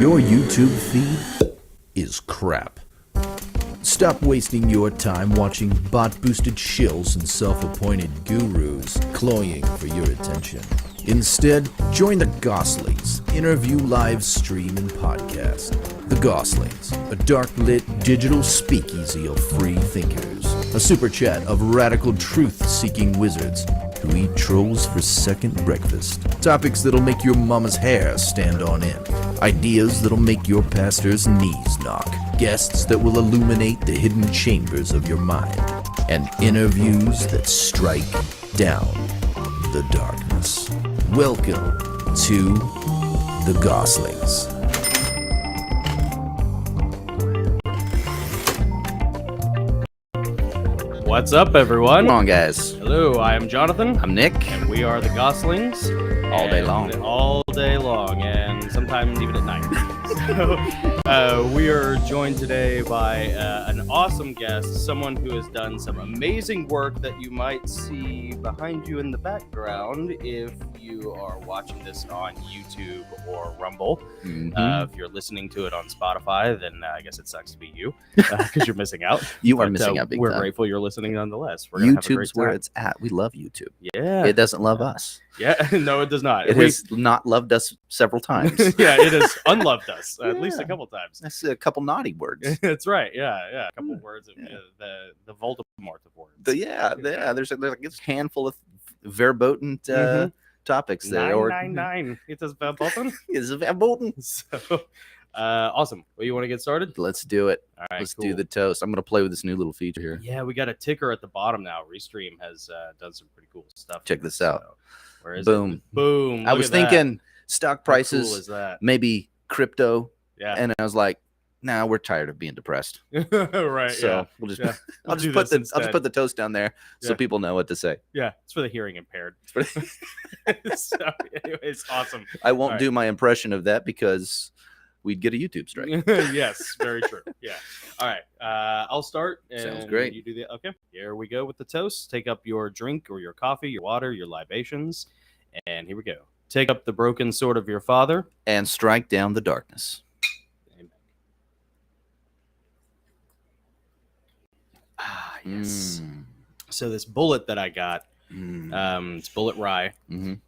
Your YouTube feed is crap. Stop wasting your time watching bot-boosted shills and self-appointed gurus cloying for your attention. Instead, join the Gosslings interview live stream and podcast. The Gosslings, a dark-lit digital speakeasy of free thinkers. A super chat of radical truth-seeking wizards who eat trolls for second breakfast. Topics that'll make your mama's hair stand on end. Ideas that'll make your pastor's knees knock. Guests that will illuminate the hidden chambers of your mind. And interviews that strike down the darkness. Welcome to the Gosslings. What's up, everyone? Come on, guys. Hello, I am Jonathan. I'm Nick. And we are the Goslings. All day long. All day long, and sometimes even at night. So, we are joined today by an awesome guest, someone who has done some amazing work that you might see behind you in the background if you are watching this on YouTube or Rumble. If you're listening to it on Spotify, then I guess it sucks to be you, because you're missing out. You are missing out big We're time. Grateful you're listening nonetheless. We're gonna have a great YouTube's where time. it's at. We love YouTube. Yeah. It doesn't love us. Yeah, no, it does not. It has not loved us several times. Yeah, it has unloved us at least a couple times. That's a couple naughty words. That's right. Yeah. A couple words of the Voldemort of words. There's like a handful of verboten topics there. 999. It is verboten. It's verboten. So, awesome. Well, you want to get started? Let's do it. All right, Let's cool. do the toast. I'm gonna play with this new little feature here. Yeah, we got a ticker at the bottom now. Restream has done some pretty cool stuff. Check this out. So, where is Boom. it? Boom. I Look was at that. thinking stock How prices, cool is that? maybe crypto, Yeah. and I was like, nah, we're tired of being depressed. Right. So Yeah. we'll just Yeah. I'll do just this put instead. the toast down there so Yeah. people know what to say. Yeah. It's for the hearing impaired. So, anyways, awesome. I won't All right. do my impression of that because we'd get a YouTube strike. Yes, very true. Yeah. All right. I'll start. And Sounds great. You do the okay. Here we go with the toast. Take up your drink or your coffee, your water, your libations, and here we go. Take up the broken sword of your father. And strike down the darkness. Amen. Ah, yes. So this bullet that I got, it's bullet rye,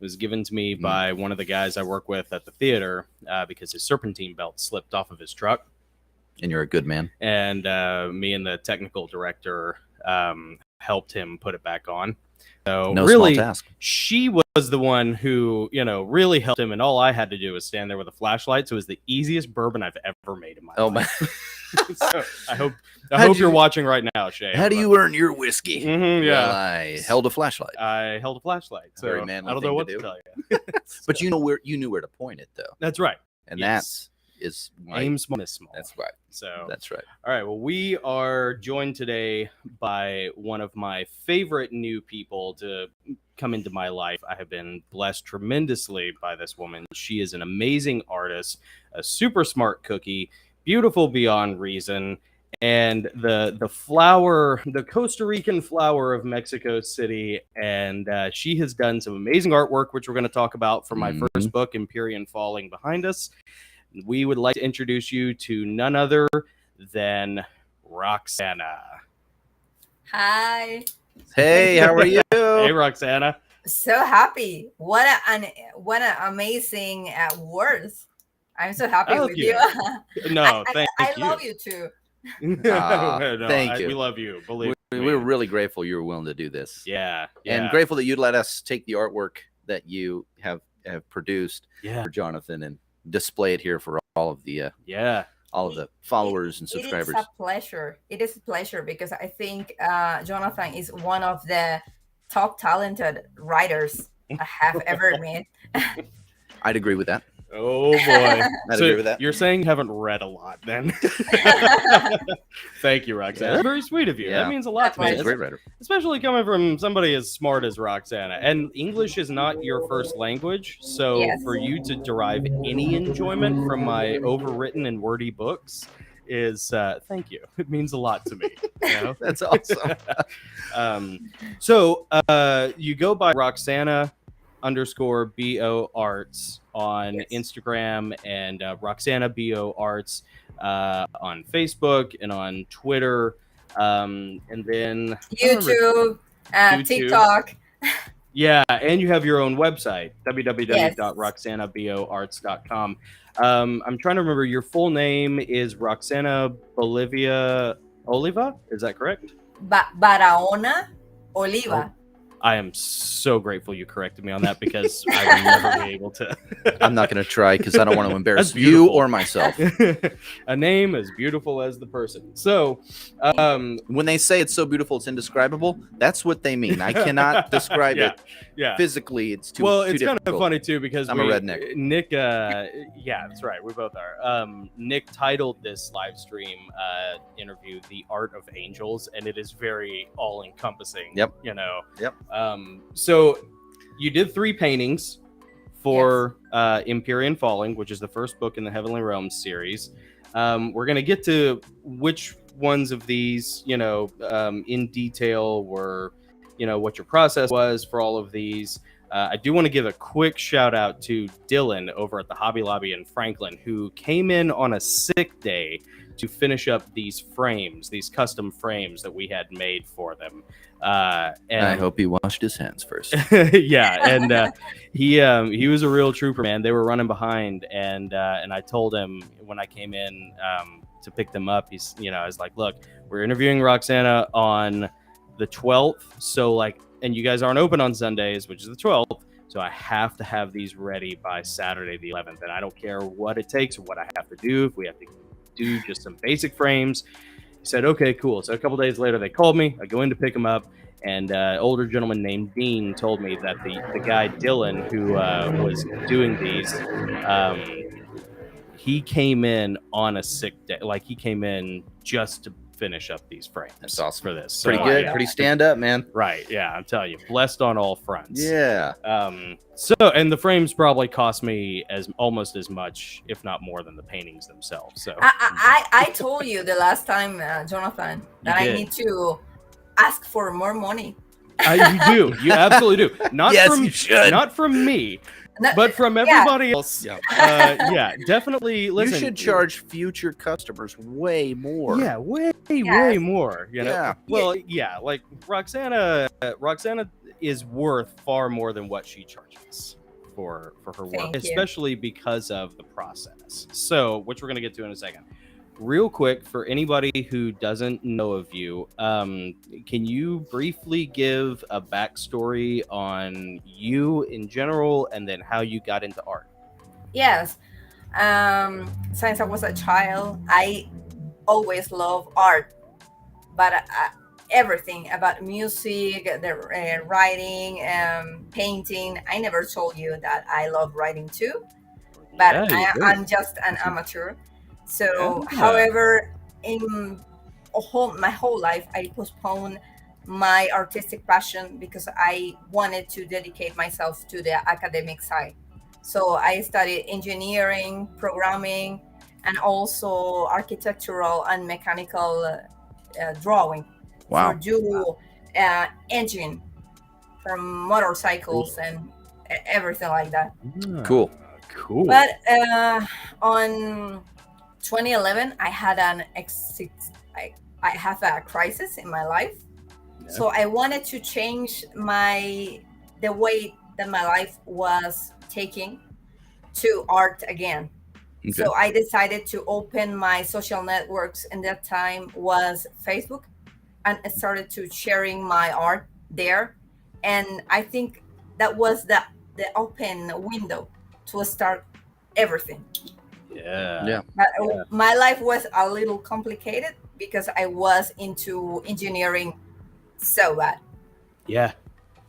was given to me by one of the guys I work with at the theater because his serpentine belt slipped off of his truck. And you're a good man. And me and the technical director helped him put it back on. So No really, small task. she was the one who, really helped him, and all I had to do was stand there with a flashlight. So it was the easiest bourbon I've ever made in my Oh life. my! So I hope How'd you're you- watching right now, Shay. How do you earn your whiskey? Mhm, yeah. Well, I held a flashlight. I held a flashlight, so Very manly I don't know thing what to to do. tell you. But you knew where to point it though, That's right. and Yes. that is why. Aim small, miss small. That's right. So That's right. all right. Well, we are joined today by one of my favorite new people to come into my life. I have been blessed tremendously by this woman. She is an amazing artist, a super smart cookie, beautiful beyond reason, and the flower, the Costa Rican flower of Mexico City. And she has done some amazing artwork, which we're going to talk about for my first book, Empyrean Falling, behind us. We would like to introduce you to none other than Roxana. Hi. Hey, how are you? Hey, Roxana. So happy. What an amazing words. I'm so happy Thank with you. you. No, thank I you. love you too. Thank you. We love you. Believe me. We're really grateful you were willing to do this. Yeah. And grateful that you'd let us take the artwork that you have produced Yeah. for Jonathan and display it here for all of the Yeah. followers and subscribers. It is a pleasure. It is a pleasure because I think Jonathan is one of the top talented writers I have ever met. I'd agree with that. Oh boy. I'd So agree with that. You're saying you haven't read a lot then. Thank you, Roxana. Yeah. That's very sweet of you. Yeah. That means a lot to That's me. He's a great writer. Especially coming from somebody as smart as Roxana. And English is not your first language, so Yes. for you to derive any enjoyment from my overwritten and wordy books is thank you. It means a lot to me. You know? That's awesome. So you go by Roxana Roxana_BO Arts on Yes. Instagram, and RoxanaBO Arts on Facebook and on Twitter. And then I don't remember YouTube, YouTube. TikTok. Yeah, and you have your own website, Yes. www.roxanaBOArts.com. I'm trying to remember, your full name is Roxana Bolivia Oliva, is that correct? Barahona Oliva. I am so grateful you corrected me on that, because I will never be able to. I'm not going to try because I don't want to embarrass That's you beautiful. or myself. A name as beautiful as the person. So, When they say it's so beautiful it's indescribable, that's what they mean. I cannot describe it yeah. physically. It's too Well, too it's kind of difficult. funny too, because I'm a redneck. Nick, yeah, that's right. We both are. Nick titled this live stream interview "The Art of Angels," and it is very all-encompassing. Yep. You know. Yep. So you did 3 paintings for Empyrean Falling, which is the first book in the Heavenly Realms series. We're gonna get to which ones of these, in detail were, what your process was for all of these. I do want to give a quick shout out to Dylan over at the Hobby Lobby in Franklin, who came in on a sick day to finish up these custom frames that we had made for them. And I hope he washed his hands first. yeah, and he was a real trooper, man. They were running behind, and I told him when I came in to pick them up, I was like, look, we're interviewing Roxana on the 12th, so and you guys aren't open on Sundays, which is the 12th, so I have to have these ready by Saturday the 11th, and I don't care what it takes or what I have to do. If we have to do just some basic frames. He said, okay, cool. So a couple days later, they called me. I go in to pick them up, and an older gentleman named Dean told me that the guy, Dylan, who was doing these, he came in on a sick day. He came in just to finish up these frames. That's awesome. For this. Pretty good. Pretty stand up, man. Right. Yeah, I'm telling you. Blessed on all fronts. Yeah. And the frames probably cost me almost as much, if not more, than the paintings themselves. So I told you the last time, Jonathan, that I did. need to ask for more money. You do. You absolutely do. Not Yes, from you should. Not from me, No, but from everybody else. Yeah. Yeah, definitely. Listen, You should charge future customers way more. Yeah, way Yes. more. Yeah. Well, yeah. Roxana is worth far more than what she charges for her work, Thank you. especially because of the process. So, which we're gonna get to in a second. Real quick, for anybody who doesn't know of you, can you briefly give a backstory on you in general, and then how you got into art? Yes. Since I was a child, I always loved art, but everything about music, the writing, painting. I never told you that I love writing too, but Yeah, you do. I'm just an amateur. So, Yeah. however, in my whole life, I postponed my artistic passion because I wanted to dedicate myself to the academic side. So I studied engineering, programming, and also architectural and mechanical drawing. Wow. For do engine from motorcycles and everything like that. Cool. Cool. But on 2011, I had I have a crisis in my life. Yeah. So I wanted to change the way that my life was taking to art again. Okay. So I decided to open my social networks, and that time was Facebook, and I started to sharing my art there. And I think that was the open window to start everything. Yeah. But my life was a little complicated because I was into engineering so bad. Yeah.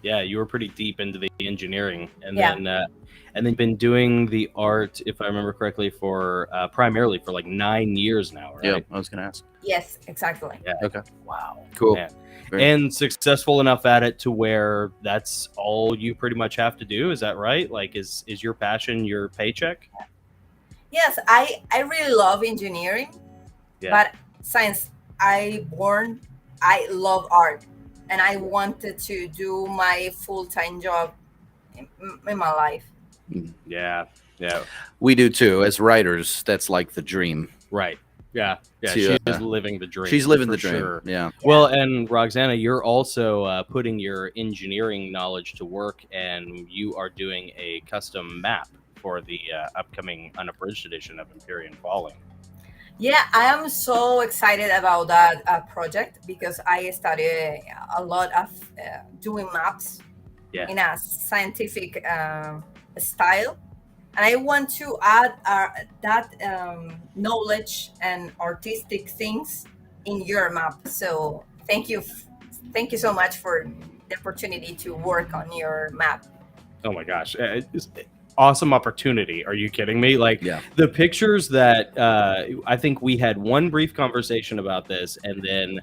You were pretty deep into the engineering, and Yeah. then been doing the art, if I remember correctly, for primarily for 9 years now, right? Yeah, I was gonna ask. Yes, exactly. Yeah. Okay. Wow. Cool. Man. Very- And successful enough at it to where that's all you pretty much have to do. Is that right? Is your passion your paycheck? Yes, I really love engineering, Yeah. but since I love art, and I wanted to do my full-time job in my life. Yeah. Yeah. We do too. As writers, that's like the dream. Right. Yeah. Yeah. To, She's living the dream. She's living for the dream. sure. Yeah. Well, and Roxana, you're also putting your engineering knowledge to work, and you are doing a custom map for the upcoming unabridged edition of Empyrean Falling. Yeah, I am so excited about that project because I studied a lot of doing maps Yeah. in a scientific style, and I want to add that knowledge and artistic things in your map. So thank you so much for the opportunity to work on your map. Oh my gosh. It's awesome opportunity. Are you kidding me? Like Yeah. the pictures that I think we had one brief conversation about this, and then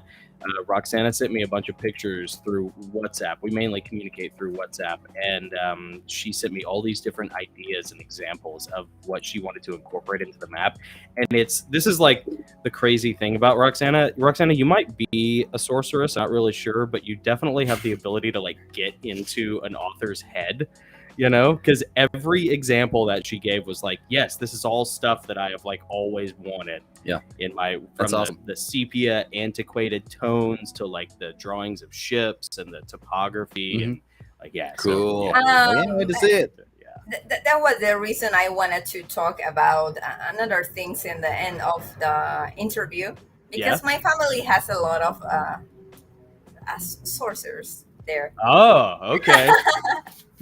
Roxana sent me a bunch of pictures through WhatsApp. We mainly communicate through WhatsApp, and she sent me all these different ideas and examples of what she wanted to incorporate into the map. And this is like the crazy thing about Roxana. Roxana, you might be a sorceress, not really sure, but you definitely have the ability to like get into an author's head. You know, because every example that she gave was like, yes, this is all stuff that I have like always wanted. Yeah. In my That's awesome. the sepia antiquated tones to like the drawings of ships and the topography and like Cool. So, yeah. I can't wait to see it. Yeah. That was the reason I wanted to talk about another things in the end of the interview, because my family has a lot of sorcerers there. Oh, okay.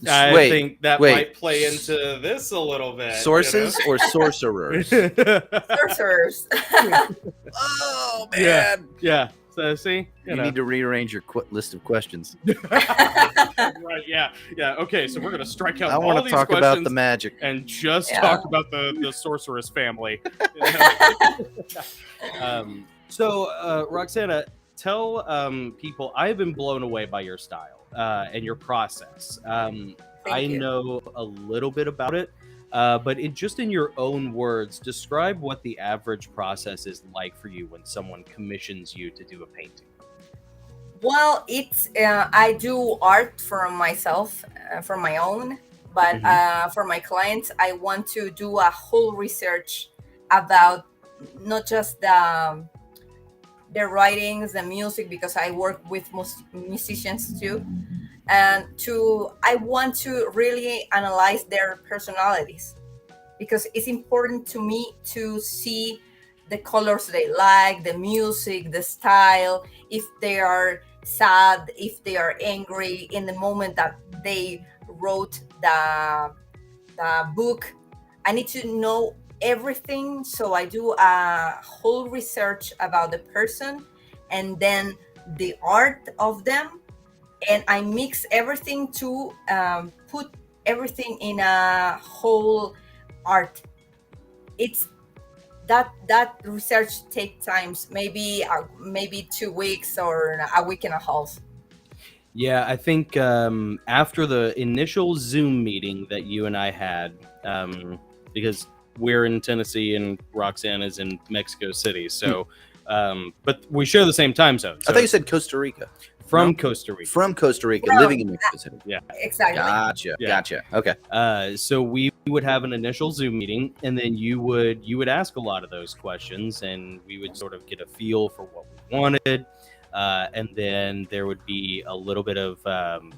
I Wait, think that wait. might play into this a little bit. Sources or sorcerers? Sorcerers. Oh Yeah. man. Yeah. So see, You need to rearrange your list of questions. Right. Yeah. Yeah. Okay. So we're gonna strike out I all want to these talk questions about the magic. and just Yeah. talk about the sorceress family. So, Roxana, tell people I have been blown away by your style and your process. I you. know a little bit about it, but just in your own words, describe what the average process is like for you when someone commissions you to do a painting. Well, it's I do art for myself, for my own, but for my clients, I want to do a whole research about not just the writings, the music, because I work with musicians too, and I want to really analyze their personalities, because it's important to me to see the colors they like, the music, the style, if they are sad, if they are angry in the moment that they wrote the book. I need to know everything, so I do a whole research about the person and then the art of them, and I mix everything to put everything in a whole art. It's that research takes times, maybe 2 weeks or a week and a half. Yeah, I think after the initial Zoom meeting that you and I had, because we're in Tennessee and Roxana's in Mexico City, so but we share the same time zone. So I thought you said Costa Rica. from No? Costa Rica. From Costa Rica, Well, living in Mexico City. Yeah. Exactly. Gotcha. Yeah. Gotcha. Okay. So we would have an initial Zoom meeting, and then you would ask a lot of those questions, and we would sort of get a feel for what we wanted. And then there would be a little bit of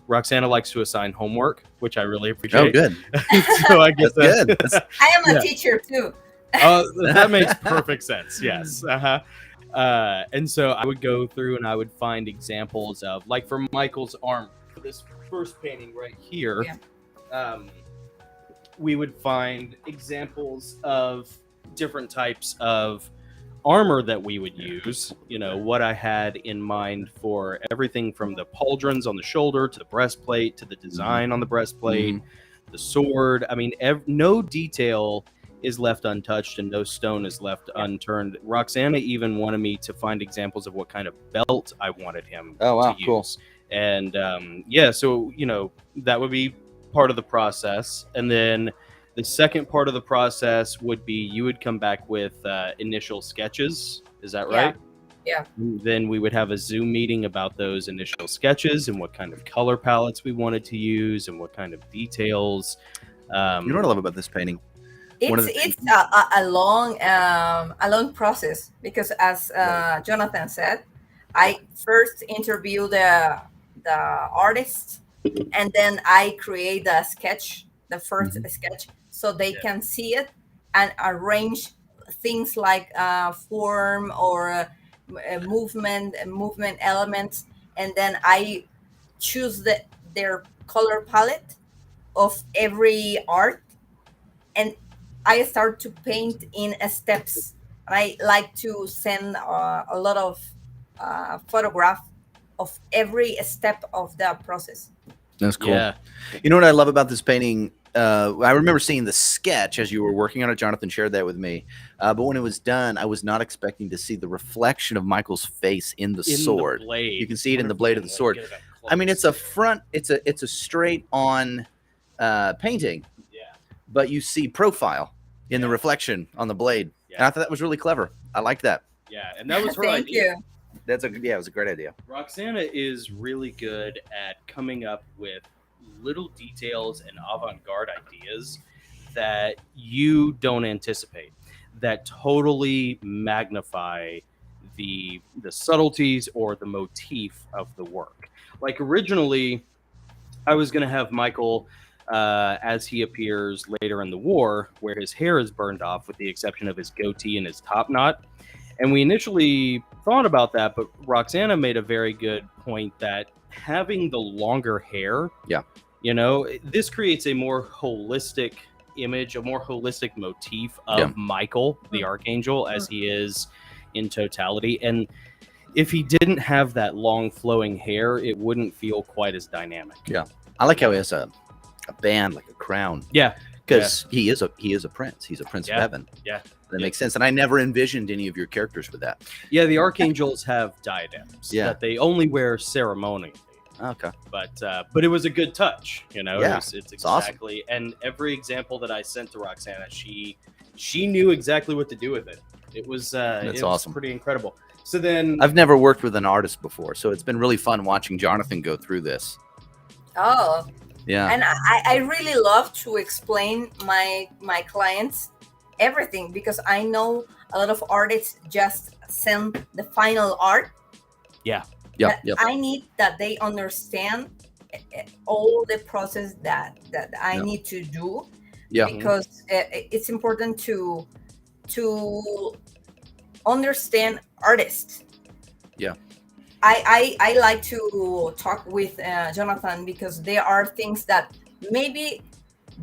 Roxana likes to assign homework, which I really appreciate. Oh, good. So I guess That's good. I am a Yeah. teacher too. that makes perfect sense. Yes. And so I would go through and I would find examples of, like, for Michael's arm, for this first painting right here, we would find examples of different types of armor that we would use. You know, what I had in mind for everything from the pauldrons on the shoulder to the breastplate to the design on the breastplate, the sword. I mean, no detail is left untouched and no stone is left unturned. Roxana even wanted me to find examples of what kind of belt I wanted him Oh, wow, to use. cool. And so, you know, that would be part of the process. And then the second part of the process would be you would come back with initial sketches. Is that right? Yeah. Then we would have a Zoom meeting about those initial sketches and what kind of color palettes we wanted to use and what kind of details. You know what I love about this painting? One of It's the things- a long process because, as Jonathan said, I first interview the artist, and then I create the sketch, the 1st sketch, so they can see it and arrange things like form or movement elements, and then I choose their color palette of every art, and I start to paint in steps. I like to send a lot of photograph of every step of the process. That's cool. Yeah. You know what I love about this painting? I remember seeing the sketch as you were working on it. Jonathan shared that with me. But when it was done, I was not expecting to see the reflection of Michael's face in the sword. blade. You can see it in the blade of the sword. Get it up I mean, close. it's a front. It's a straight on painting, Yeah. but you see profile in the reflection on the blade. Yeah. And I thought that was really clever. I liked that. Yeah, and that was her Thank idea. you. It was a great idea. Roxana is really good at coming up with little details and avant-garde ideas that you don't anticipate, that totally magnify the subtleties or the motif of the work. Like originally, I was going to have Michael, as he appears later in the war, where his hair is burned off with the exception of his goatee and his top knot. And we initially thought about that, but Roxana made a very good point that having the longer hair, this creates a more holistic image, a more holistic motif of Michael, the Archangel, as he is in totality. And if he didn't have that long flowing hair, it wouldn't feel quite as dynamic. Yeah, I like how he has a band, like a crown. Yeah, because he is a prince. He's a prince of heaven. Yeah. That makes sense. And I never envisioned any of your characters with that. Yeah, the archangels have diadems that they only wear ceremonially. Okay. But it was a good touch, Yeah, it's awesome. exactly. And every example that I sent to Roxana, she knew exactly what to do with it. It was awesome. Pretty incredible. So then I've never worked with an artist before, so it's been really fun watching Jonathan go through this. Oh, Yeah. and I really love to explain my clients everything, because I know a lot of artists just send the final art. Yep. I need that they understand all the process that I need to do. Yeah. Because it's important to understand artists. Yeah. I like to talk with Jonathan, because there are things that maybe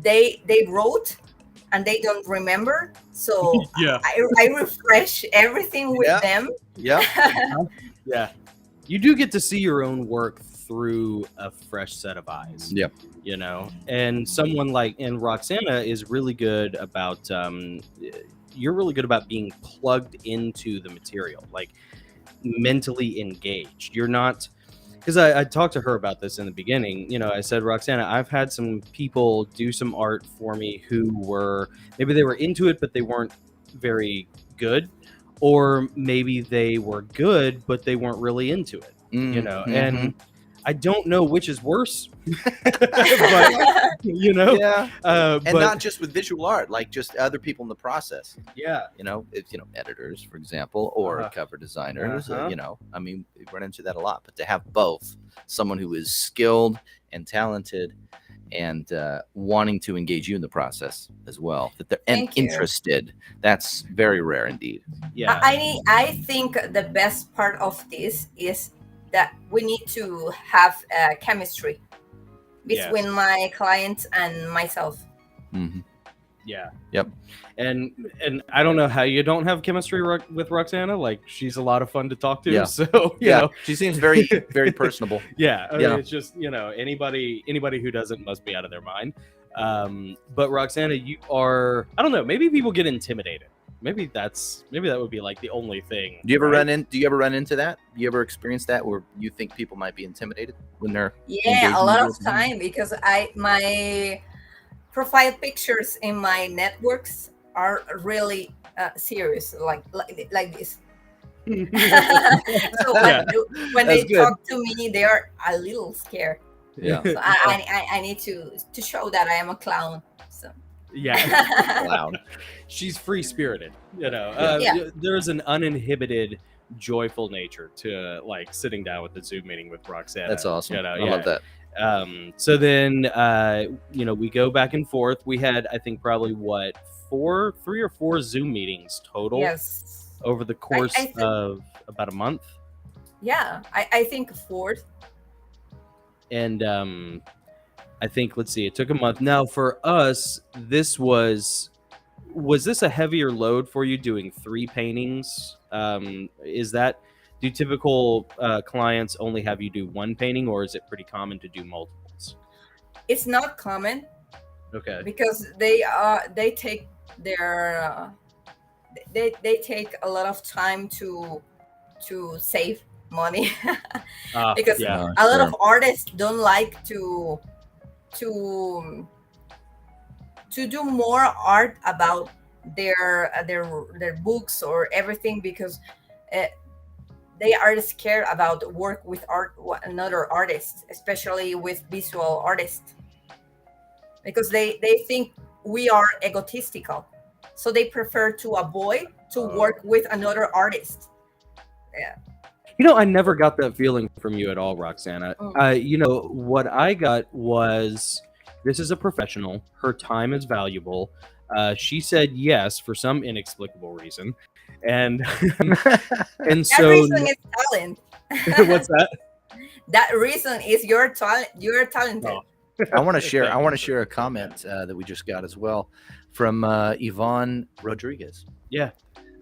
they wrote and they don't remember. So I refresh everything with them. Yeah. Yeah. You do get to see your own work through a fresh set of eyes. Yep. And someone and Roxana is really good about you're really good about being plugged into the material, like mentally engaged. You're not, because I talked to her about this in the beginning. I said, Roxana, I've had some people do some art for me who were, maybe they were into it, but they weren't very good. Or maybe they were good, but they weren't really into it, and I don't know which is worse, but, Yeah. And but, not just with visual art, like just other people in the process. Yeah. It's, editors, for example, or cover designers, I mean, we run into that a lot, but to have both, someone who is skilled and talented and wanting to engage you in the process as well, that they're interested, that's very rare indeed. Yeah. I think the best part of this is that we need to have chemistry between my clients and myself. Mm-hmm. Yeah. Yep. And I don't know how you don't have chemistry with Roxana. Like, she's a lot of fun to talk to. Yeah. So you know. She seems very, very personable. Yeah. I mean, it's just, anybody who doesn't must be out of their mind. But Roxana, you are, I don't know, maybe people get intimidated. Maybe that would be like the only thing. Do you ever run into that? Do you ever experience that where you think people might be intimidated when they're a lot of time, because my profile pictures in my networks are really serious, like this. So Yeah. when That's they good. talk to me, they are a little scared. Yeah. So I need to show that I am a clown. So Yeah. Loud. She's free spirited, Yeah. There's an uninhibited joyful nature to like sitting down with the Zoom meeting with Roxana. That's awesome. I yeah. love that. So then we go back and forth. We had, I think, probably three or four Zoom meetings total Yes. over the course I think- of about a month. Yeah. I think fourth. And I think, let's see, it took a month. Now for us, this was this a heavier load for you doing 3 paintings? Do typical clients only have you do 1 painting, or is it pretty common to do multiples? It's not common Okay. because they take their they take a lot of time to save money because yeah. a lot Sure. of artists don't like to do more art about their books or everything because they are scared about work with another artist, especially with visual artists, because they think we are egotistical, so they prefer to avoid to work with another artist. Yeah. I never got that feeling from you at all, Roxana. What I got was, this is a professional. Her time is valuable. She said yes for some inexplicable reason, and and That so reason is talent. what's that? That reason is your talent. You're talented. Oh. I want to share. I want to share a comment that we just got as well from Yvonne Rodriguez. Yeah.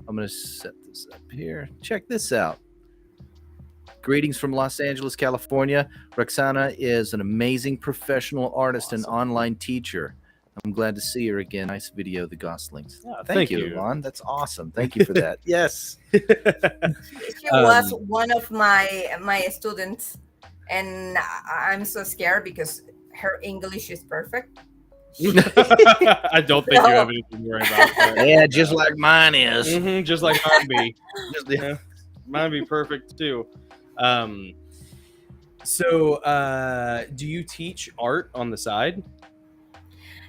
I'm going to set this up here. Check this out. Greetings from Los Angeles, California. Roxana is an amazing professional artist and online teacher. I'm glad to see her again. Nice video, the Goslings. Yeah, Thank you, you. Yvonne. That's awesome. Thank you for that. Yes. She was one of my students, and I'm so scared because her English is perfect. I don't think you have anything to worry about. Yeah, just like mine is. Just like mine be. Just- Yeah. Mine be perfect too. So do you teach art on the side?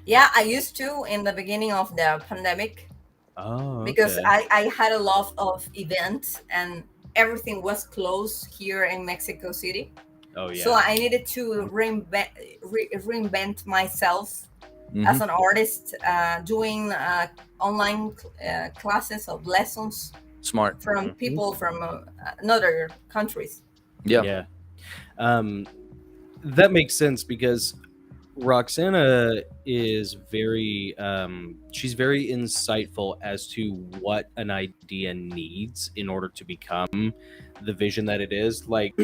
Yeah, I used to in the beginning of the pandemic Oh, because okay. I had a lot of events and everything was closed here in Mexico City. Oh yeah. So I needed to reinvent myself Mhm. as an artist, doing online classes of lessons Smart. from Mhm. people from another countries. Yeah. Yeah. That makes sense because Roxana is very she's very insightful as to what an idea needs in order to become the vision that it is. Like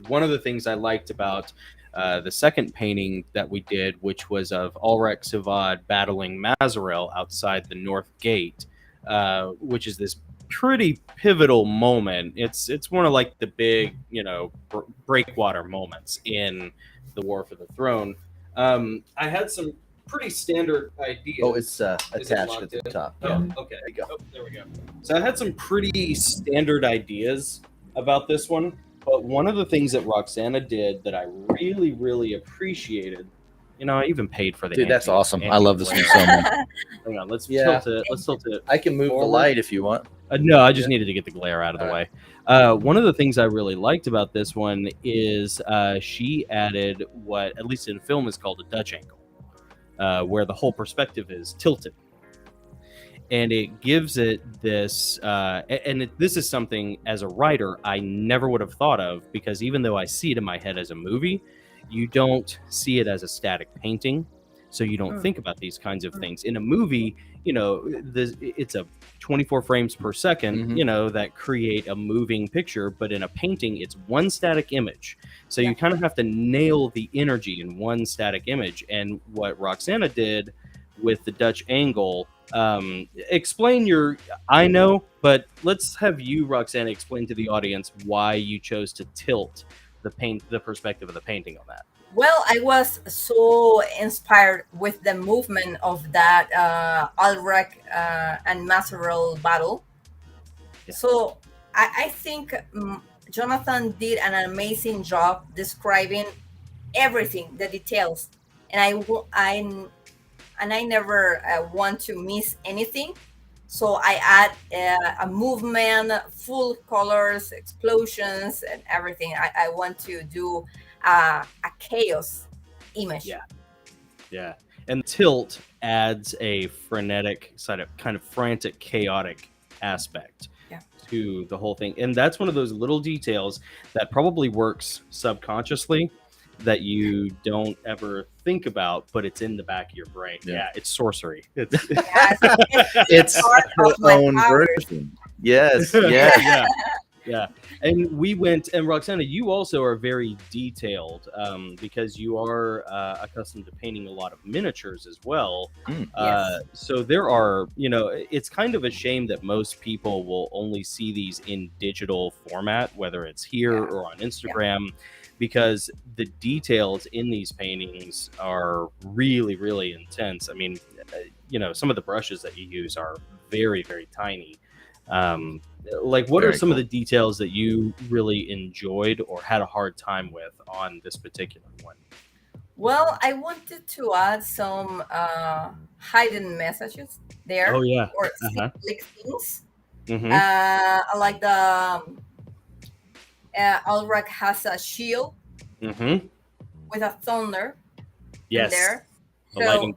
one of the things I liked about the second painting that we did, which was of Ulrich Sivad battling Mazarel outside the North Gate, which is this pretty pivotal moment. It's one of like the big, breakwater moments in the War for the Throne. I had some pretty standard ideas. Oh, it's Is it attached locked at the in? top. Oh, Yeah. okay. There you go. Oh, there we go. So I had some pretty standard ideas about this one, but one of the things that Roxana did that I really, really appreciated, I even paid for the Dude, that's antique- awesome. I antique love this one glare. so much. Hang on, let's Yeah. tilt it. Let's tilt it. I can move Forward. the light if you want. No, I just Yeah. needed to get the glare out of the All way. One of the things I really liked about this one is she added what, at least in film, is called a Dutch angle, where the whole perspective is tilted. And it gives it this, this is something as a writer I never would have thought of, because even though I see it in my head as a movie, you don't see it as a static painting. So you don't think about these kinds of things. In a movie, it's a 24 frames per second, that create a moving picture. But in a painting, it's one static image. So you kind of have to nail the energy in one static image. And what Roxana did with the Dutch angle, explain I know, but let's have you, Roxana, explain to the audience why you chose to tilt the perspective of the painting on that. Well, I was so inspired with the movement of that Ulrich and Mazarel battle. Yeah. So I think Jonathan did an amazing job describing everything, the details, and I never want to miss anything. So I add a movement, full colors, explosions, and everything. I want to do a chaos image. Yeah. Yeah. And tilt adds a frenetic, kind of frantic, chaotic aspect Yeah. to the whole thing. And that's one of those little details that probably works subconsciously that you don't ever think about, but it's in the back of your brain. Yeah, it's sorcery. It's Yes, It's part her of my own powers. version. Yes, yes. yeah. Yeah. And we went, and Roxana, you also are very detailed because you are accustomed to painting a lot of miniatures as well. Yes. So there are, it's kind of a shame that most people will only see these in digital format, whether it's here Yeah. or on Instagram, because the details in these paintings are really, really intense. I mean, some of the brushes that you use are very, very tiny. What are Very some of cool. the details that you really enjoyed or had a hard time with on this particular one? Well, I wanted to add some hidden messages there, Oh yeah. or Uh-huh. symbolic things. Mm-hmm. I like the Ulrich has a shield Mm-hmm. with a thunder Yes. in there. The lightning.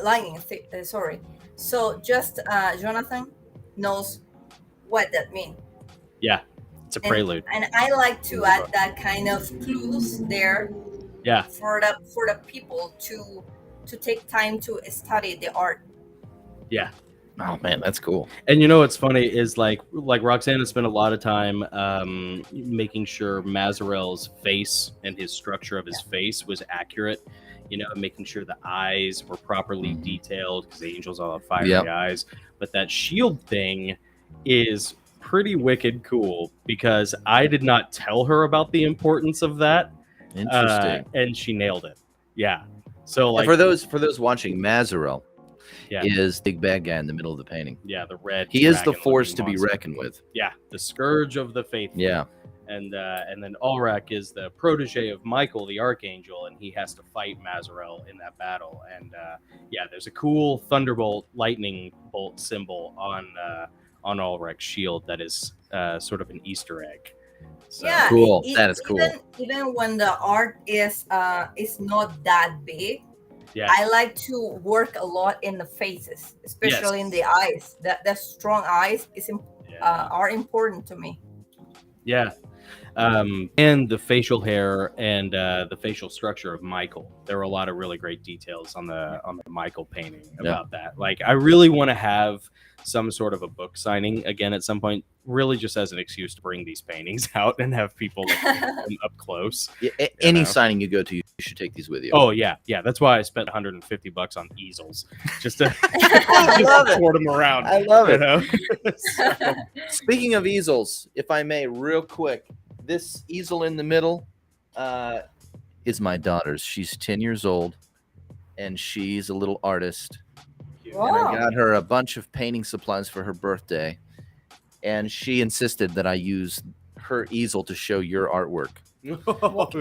Lightning. Sorry. So just Jonathan knows what that means. Yeah. It's a prelude. And I like to add that kind of clues there Yeah. for the people to take time to study the art. Yeah. Oh man, that's cool. And what's funny is like Roxana spent a lot of time making sure Mazarel's face and his structure of his face was accurate. Making sure the eyes were properly detailed because the angels all have fiery eyes. But that shield thing is pretty wicked cool because I did not tell her about the importance of that. Interesting. And she nailed it. Yeah. So And for those watching, Mazarel Yeah. is the big bad guy in the middle of the painting. Yeah, the red. He is the dragon-looking force to be monster. reckoned with. Yeah, the scourge of the faithful. Yeah. And then Ulrich is the protege of Michael, the archangel, and he has to fight Mazarel in that battle. And there's a cool thunderbolt, lightning bolt symbol on Ulrich's shield that is sort of an Easter egg. So, Yeah, Cool. That is cool. Even when the art is not that big, yeah, I like to work a lot in the faces, especially in the eyes. The strong eyes are important to me. yeah. And the facial hair and the facial structure of Michael. There are a lot of really great details on the Michael painting about that. Like, I really want to have some sort of a book signing again at some point, really just as an excuse to bring these paintings out and have people look at them up close. Yeah, any signing you go to, you should take these with you. Oh yeah. That's why I spent $150 on easels just to love it. sort them around. I love it. So, Speaking of easels, if I may, real quick, this easel in the middle is my daughter's. She's 10 years old, and she's a little artist. And I got her a bunch of painting supplies for her birthday, and she insisted that I use her easel to show your artwork.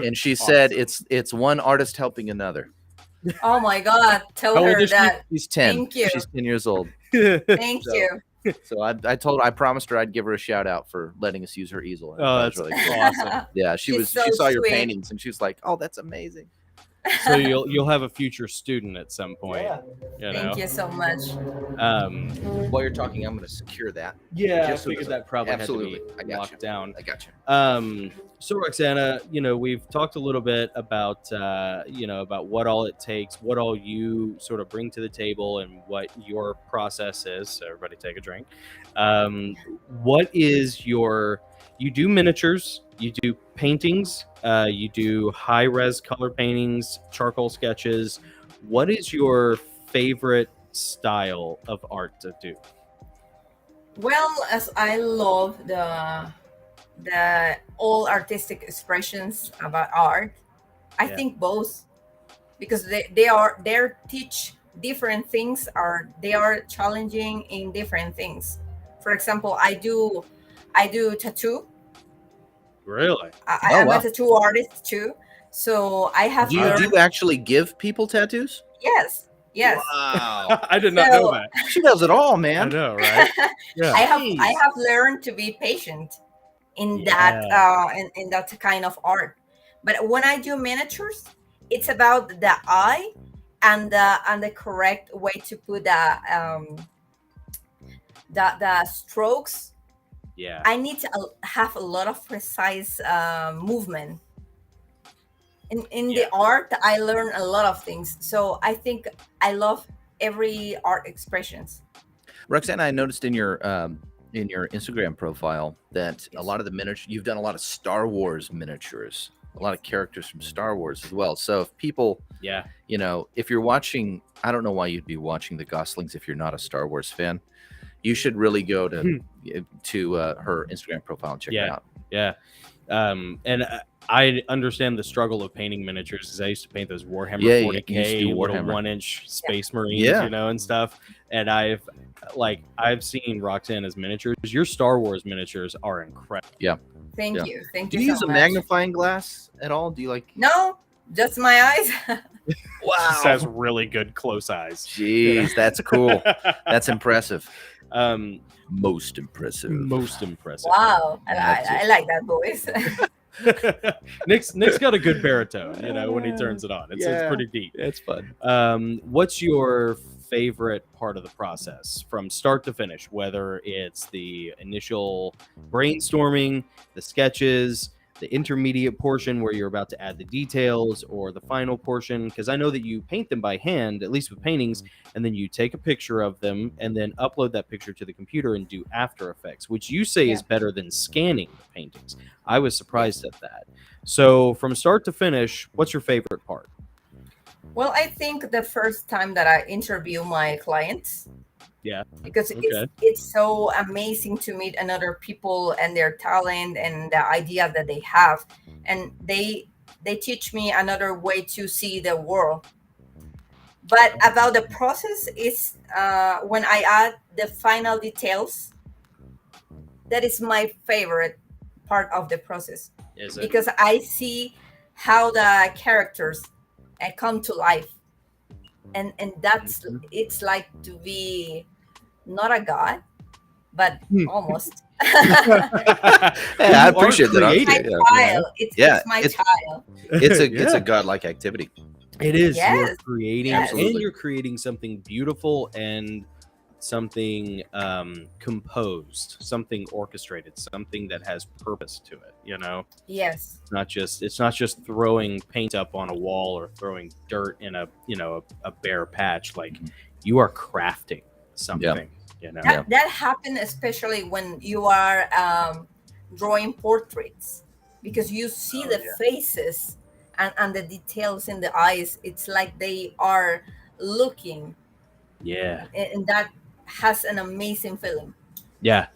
And she said it's one artist helping another. Oh my God! Tell How old her is she? that. She's 10. Thank you. She's 10 years old. Thank So- you. So I promised her I'd give her a shout out for letting us use her easel. And Oh, that that's was really cool. awesome. Yeah, She's so she saw your sweet. paintings and she was like, "Oh, that's amazing." So you'll have a future student at some point. Thank you so much. While you're talking, I'm going to secure that. Yeah, Just I so figured there's that probably absolutely. had I to be got locked you. down. I got you. So Roxana, we've talked a little bit about about what all it takes, what all you sort of bring to the table, and what your process is. So everybody, take a drink. What is you do miniatures, you do paintings, you do high res color paintings, charcoal sketches. What is your favorite style of art to do? Well, as I love the all artistic expressions about art, I Yeah. think both, because they teach different things, they are challenging in different things. For example, I do I do tattoo. Really? Oh, I'm a wow. tattoo artist too. So I have Do learned. you actually give people tattoos? Yes, yes. Wow. I did not know So that. She does it all, I man. know, right? Yeah. I have learned to be patient in that Yeah. in that kind of art. But when I do miniatures, it's about the eye and the correct way to put the strokes. Yeah. I need to have a lot of precise movement. In Yeah. the art, I learn a lot of things. So I think I love every art expressions. Roxana, I noticed in your Instagram profile that a Yes. lot of the miniatures you've done a lot of Star Wars miniatures, a lot of characters from Star Wars as well. So if people, Yeah. if you're watching, I don't know why you'd be watching the Goslings if you're not a Star Wars fan. You should really go to her Instagram profile and check it out. Yeah. And I understand the struggle of painting miniatures because I used to paint those Warhammer Yeah, you 40K used to do little Warhammer. 1-inch Space Marines, Yeah. and stuff. And I've seen Roxana's miniatures. Your Star Wars miniatures are incredible. Thank Yeah. you. Thank Do you you so use a much. magnifying glass at all? Do you like? No, just my eyes. Just has really good close eyes. Jeez, that's cool. That's impressive. Um, Most impressive. most impressive. Wow, That's I like that voice. Nick's got a good baritone, when he turns it on. It's Yeah. pretty deep. It's fun. What's your favorite part of the process from start to finish, whether it's the initial brainstorming, the sketches, the intermediate portion where you're about to add the details, or the final portion? Because I know that you paint them by hand, at least with paintings, and then you take a picture of them and then upload that picture to the computer and do After Effects, which you say is better than scanning the paintings. I was surprised at that. So from start to finish, what's your favorite part? Well, I think the first time that I interview my clients, Yeah. because Okay. it's so amazing to meet another people and their talent and the idea that they have, and they teach me another way to see the world. But about the process is when I add the final details, that is my favorite part of the process Is it? because I see how the characters come to life, and that's it's like to be not a god, but almost. Yeah, I appreciate that. My Yeah. child. It's my it's- child. It's a godlike activity. It is. You're Yes. creating, Yes. and Absolutely. you're creating something beautiful and something composed, something orchestrated, something that has purpose to it. Yes. It's not just throwing paint up on a wall or throwing dirt in a bare patch. Like you are crafting something. That happens especially when you are drawing portraits, because you see the faces and the details in the eyes. It's like they are looking, Yeah. and that has an amazing feeling. Yeah.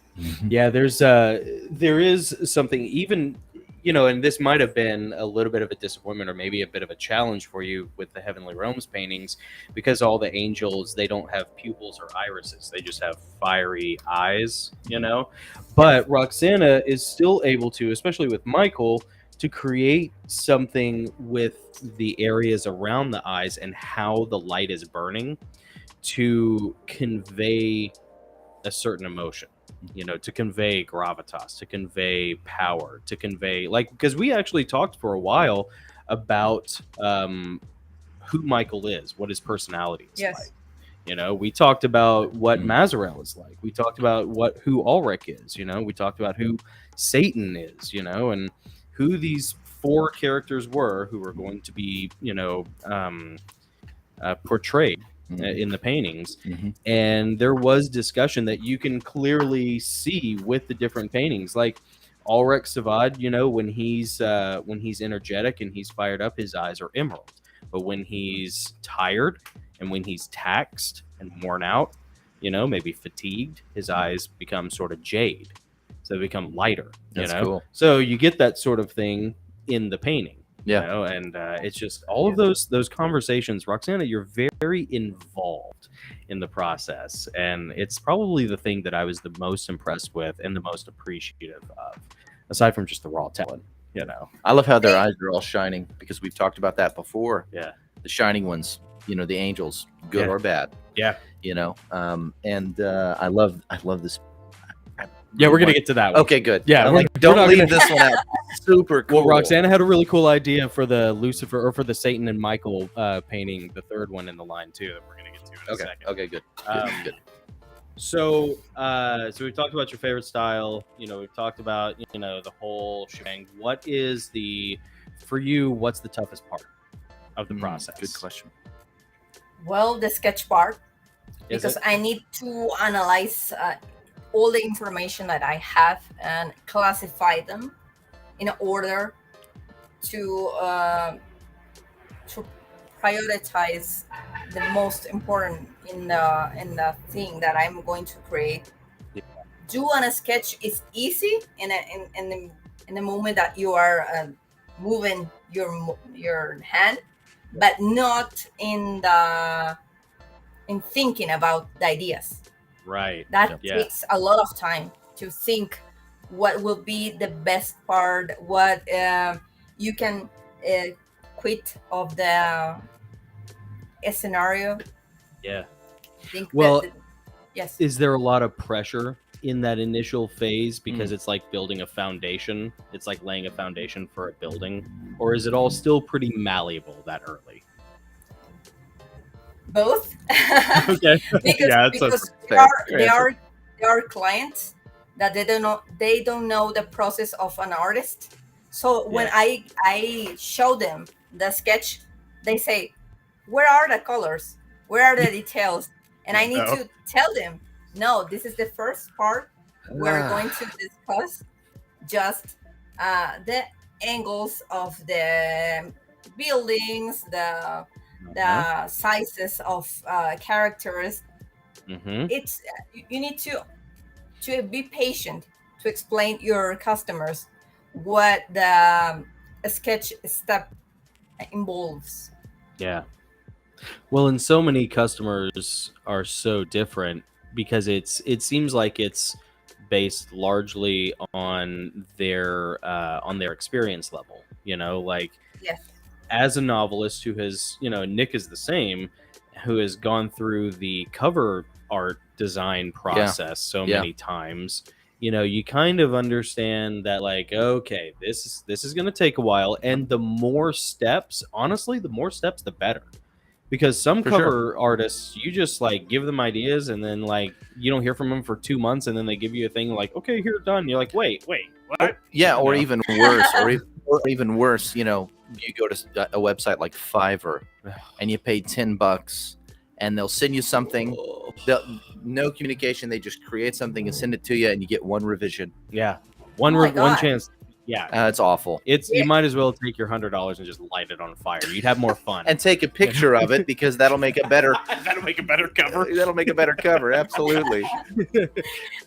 Yeah, there is something, even, and this might have been a little bit of a disappointment or maybe a bit of a challenge for you with the Heavenly Realms paintings, because all the angels, they don't have pupils or irises. They just have fiery eyes, But Roxana is still able to, especially with Michael, to create something with the areas around the eyes and how the light is burning to convey a certain emotion, to convey gravitas, to convey power, to convey, because we actually talked for a while about who Michael is, what his personality is Yes. like. We talked about what Mazarel is like. We talked about who Ulrich is. We talked about who Satan is. And who these 4 characters were who were going to be, portrayed in the paintings. And there was discussion that you can clearly see with the different paintings, like Ulrich Savad, when he's energetic and he's fired up, his eyes are emerald. But when he's tired and when he's taxed and worn out, maybe fatigued, his eyes become sort of jade. So they become lighter. That's cool. So you get that sort of thing in the painting. Yeah. And it's just all of those conversations. Roxana, you're very involved in the process, and it's probably the thing that I was the most impressed with and the most appreciative of, aside from just the raw talent. I love how their eyes are all shining, because we've talked about that before. Yeah. The shining ones, the angels, good Yeah. or bad. Yeah. I love this. Yeah, we're gonna get to that one. Okay, good. Yeah, I'm we're- like, we're don't not leave gonna- this one out. Super cool. Well, Roxana had a really cool idea for the Lucifer, or for the Satan and Michael painting, the third one in the line too, that we're gonna get to in a Okay. second. Okay. Good. Good. So we've talked about your favorite style. We've talked about the whole shebang. What is for you? What's the toughest part of the process? Good question. Well, the sketch part, Is because it? I need to analyze all the information that I have and classify them in order to prioritize the most important in the thing that I'm going to create. Yeah. Doing a sketch is easy in the moment that you are moving your hand, but not in thinking about the ideas. Right. That Yeah. takes a lot of time to think what will be the best part, what you can quit of the scenario. Yeah. Think Well, yes. Is there a lot of pressure in that initial phase because it's like building a foundation? It's like laying a foundation for a building, or is it all still pretty malleable that early? Both. Okay. because there are clients that they don't know the process of an artist. So when I show them the sketch, they say, where are the colors, where are the details? And I need to tell them, no, this is the first part. We're going to discuss just the angles of the buildings, the sizes of characters. It's you need to be patient to explain your customers what the sketch step involves. Yeah. Well, and so many customers are so different because it seems like it's based largely on their experience level. Like Yes. as a novelist who has, Nick is the same, who has gone through the cover art design process so many times. You kind of understand that, like, okay, this is going to take a while, and the more steps, honestly, the better. Because some cover artists, you just like give them ideas, and then like you don't hear from them for 2 months, and then they give you a thing like, okay, here, done. You're like, wait, what? Or even worse, or even worse, you go to a website like Fiverr and you pay $10, and they'll send you something. No communication. They just create something and send it to you, and you get one revision. Yeah, Oh my one God. chance. Yeah, It's awful. you might as well take your $100 and just light it on fire. You'd have more fun. And take a picture of it, because that'll make a better. That'll make a better cover. That'll make a better cover. Absolutely.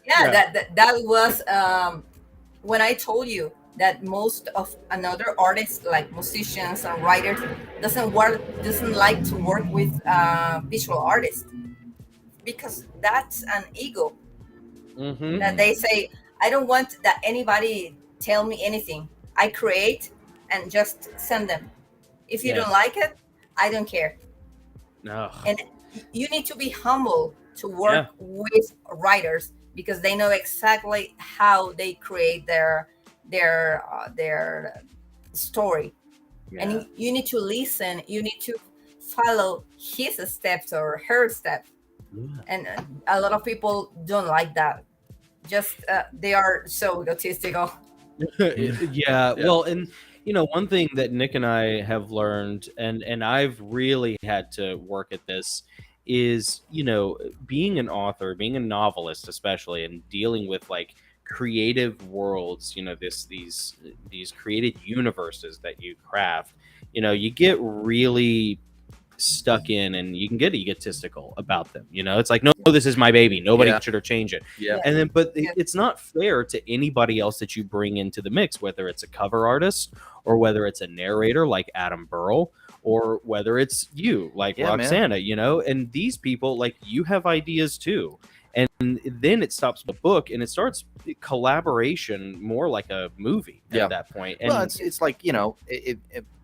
That was when I told you that most of another artists, like musicians and writers, doesn't like to work with visual artists, because that's an ego. That they say, I don't want that anybody tell me anything. I create and just send them. If you don't like it, I don't care. No. And you need to be humble to work with writers, because they know exactly how they create their story. And you need to listen. You need to follow his steps or her steps. And a lot of people don't like that. Just they are so egotistical. Well, and one thing that Nick and I have learned, and I've really had to work at this, is being an author, being a novelist especially, and dealing with like creative worlds, these created universes that you craft. You get really stuck in, and you can get egotistical about them. You know, it's like, no, this is my baby. Nobody Yeah. should have changed it. Yeah. And then, but Yeah. it's not fair to anybody else that you bring into the mix, whether it's a cover artist or whether it's a narrator like Adam Burrell, or whether it's you like Yeah, man. Roxana, you know, and these people, like, you have ideas too. And then it stops the book and it starts collaboration more like a movie Yeah. at that point. And Well, it's like, you know,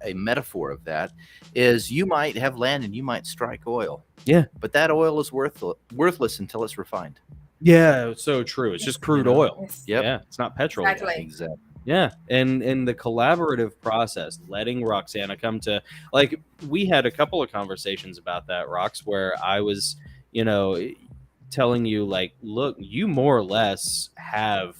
a metaphor of that is you might have land and you might strike oil. Yeah. But that oil is worthless until it's refined. yeah, so true. It's just crude oil. Yes. Yep. Yeah, it's not petrol. yet. Exactly. Exactly. Yeah, and the collaborative process, letting Roxana come to, like, we had a couple of conversations about that, Rox, where I was, you know, telling you, like, look, you more or less have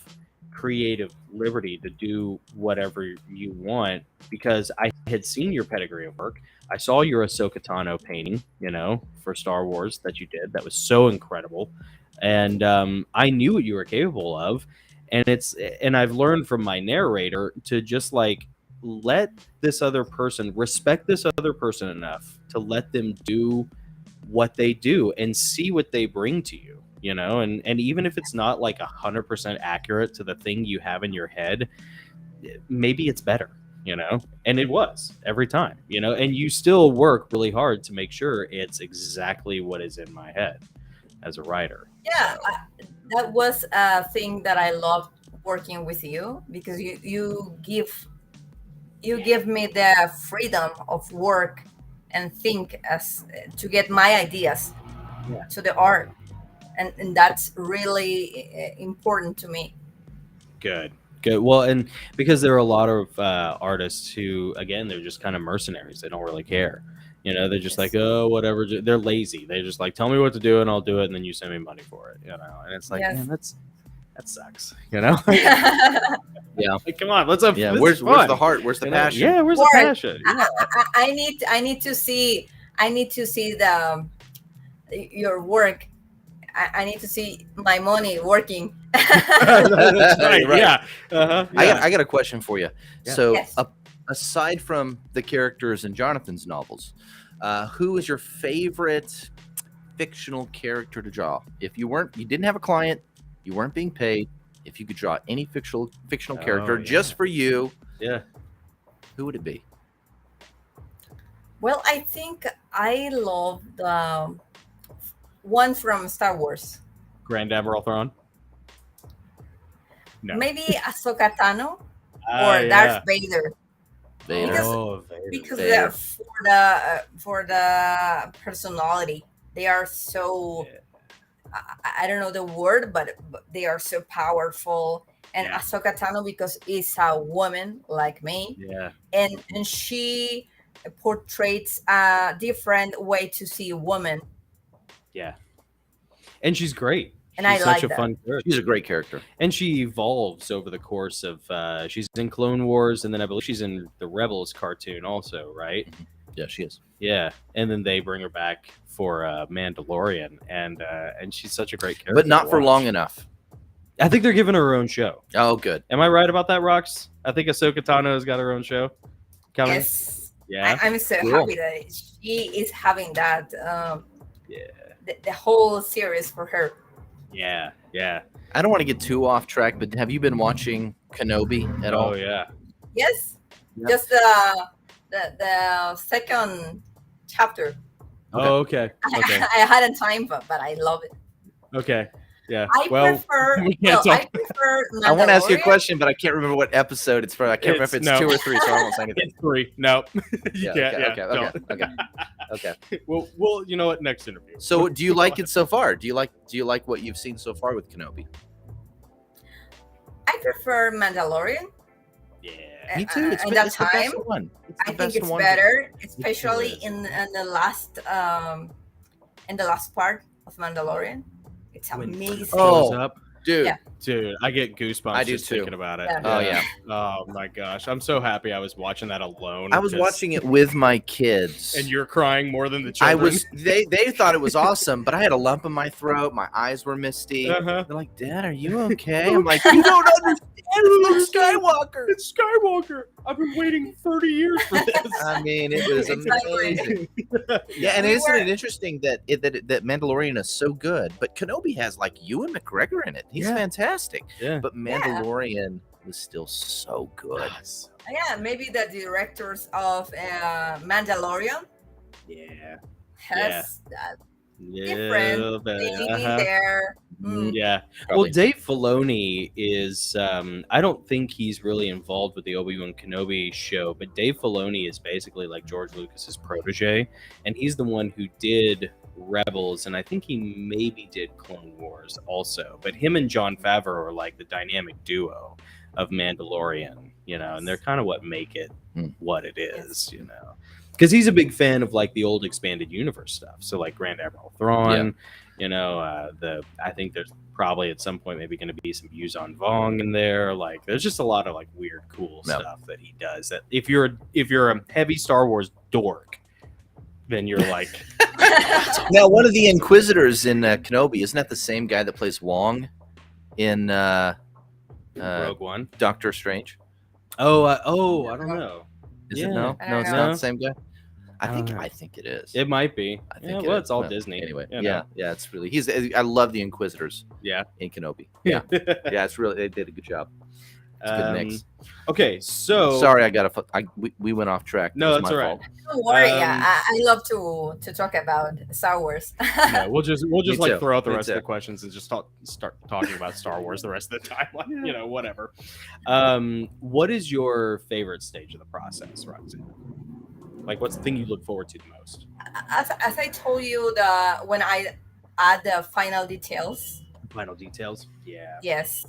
creative liberty to do whatever you want, because I had seen your pedigree of work. I saw your Ahsoka Tano painting, you know, for Star Wars that you did. That was so incredible. And I knew what you were capable of. And I've learned from my narrator to just, like, let this other person, respect this other person enough to let them do what they do and see what they bring to you, you know, and even if it's not like 100% accurate to the thing you have in your head, maybe it's better, you know. And it was every time, you know, and you still work really hard to make sure it's exactly what is in my head as a writer. Yeah, that was a thing that I loved working with you, because you give me the freedom of work and think as to get my ideas Yeah. to the art, and that's really important to me. Good. Well, and because there are a lot of artists who, again, they're just kind of mercenaries. They don't really care. You know, they're just Yes. like, oh, whatever. They're lazy. They're just like, tell me what to do and I'll do it, and then you send me money for it. You know, and it's like, Yes. man, that sucks. You know, Yeah. like, come on, let's have. Yeah. this Where's is the fun. heart? Where's the You know? passion? Yeah, where's Work. the passion? Yeah. I need to see your work. I need to see my money working. That's right. Right. Yeah. Uh-huh. I got a question for you. Yeah. So, Yes. aside from the characters in Jonathan's novels, who is your favorite fictional character to draw? If you didn't have a client, you weren't being paid, if you could draw any fictional character yeah. just for you, Yeah. who would it be? Well, I think I love the one from Star Wars. Grand Admiral Thrawn. No. Maybe Ahsoka Tano Ah, or yeah. Darth Vader, Vader. Because- Oh, Vader. because Vader. for the personality, they are so. Yeah. I don't know the word, but they are so powerful. And Yeah. Ahsoka Tano, because is a woman like me, Yeah. and she portrays a different way to see a woman, Yeah. And she's great. and She's I such like a that. fun character. She's a great character. And she evolves over the course of she's in Clone Wars, and then I believe she's in the Rebels cartoon also, right? Yeah, she is. Yeah. And then they bring her back for Mandalorian, and she's such a great character. But not to for watch. long enough. I think they're giving her her own show. Oh, good. Am I right about that, Rox? I think Ahsoka Tano has got her own show coming. Yes, Yeah. I'm so Cool. happy that she is having that. Yeah. The whole series for her. Yeah. Yeah. I don't want to get too off track, but have you been watching Kenobi at all? Oh yeah. Yes, Yep. just the second chapter. Oh, okay. Okay. I hadn't time, but I love it. Okay. Yeah. I prefer. we can't Well, I talk. prefer. I want to ask you a Mandalorian. question, but I can't remember what episode it's from. I can't remember if it's no. 2 or 3, so I won't say anything. It's 3. No. you Yeah, can't. okay, Yeah. okay, don't. okay. Well, you know what? Next interview. So, do you like it so far? Do you like what you've seen so far with Kenobi? I prefer Mandalorian. Yeah. Me too. It's, At the- that it's the best time, one. It's the I think best it's one. better, especially is. in the last part of Mandalorian. It's When amazing. shows Oh. up. Dude. Yeah. Dude, I get goosebumps I do just too. thinking about it. Yeah. Oh, yeah. Oh my gosh. I'm so happy I was watching that alone. I was because- watching it with my kids. and you're crying more than the I children. was. They thought it was awesome, but I had a lump in my throat. My eyes were misty. Uh-huh. They're like, "Dad, are you okay?" I'm like, "You don't understand, Luke Skywalker." It's Skywalker. I've been waiting 30 years for this. I mean, it was Exactly. amazing. Yeah, and We isn't were- it interesting that that Mandalorian is so good, but Kenobi has like Ewan McGregor in it. He's Yeah. fantastic. Yeah. But Mandalorian was still so good. Yeah, maybe the directors of Mandalorian Yeah. has that Yeah. different thing in there. Yeah. Probably. Well, Dave Filoni is, I don't think he's really involved with the ObiWan Kenobi show, but Dave Filoni is basically like George Lucas's protege, and he's the one who did Rebels, and I think he maybe did Clone Wars also. But him and Jon Favreau are like the dynamic duo of Mandalorian, you know, and they're kind of what make it what it is, you know. Because he's a big fan of like the old expanded universe stuff. So like Grand Admiral Thrawn, you know, I think there's probably at some point maybe going to be some Yuzon Vong in there. Like there's just a lot of like weird, cool stuff that he does. That if you're a heavy Star Wars dork, then you're like. Now, one of the Inquisitors in Kenobi, isn't that the same guy that plays Wong in Rogue One. Doctor Strange? Oh, I don't know. Is it no? I No, don't it's know. not the same guy. I don't think know. I think it is. It might be. I think Well, it's all Well, Disney. Anyway, you know. yeah, it's really I love the Inquisitors Yeah. in Kenobi. Yeah, yeah, it's really they did a good job. It's a good mix. Okay, so Sorry, we went off track. No, It was that's my all right. fault. Don't worry. I love to talk about Star Wars. Yeah, we'll just Me like too. throw out the Me rest of too. the questions and just start talking about Star Wars the rest of the time. Like, you know, whatever. What is your favorite stage of the process, Roxana? Like, what's the thing you look forward to the most? As I told you, when I add the final details, Final details. Yeah. yes,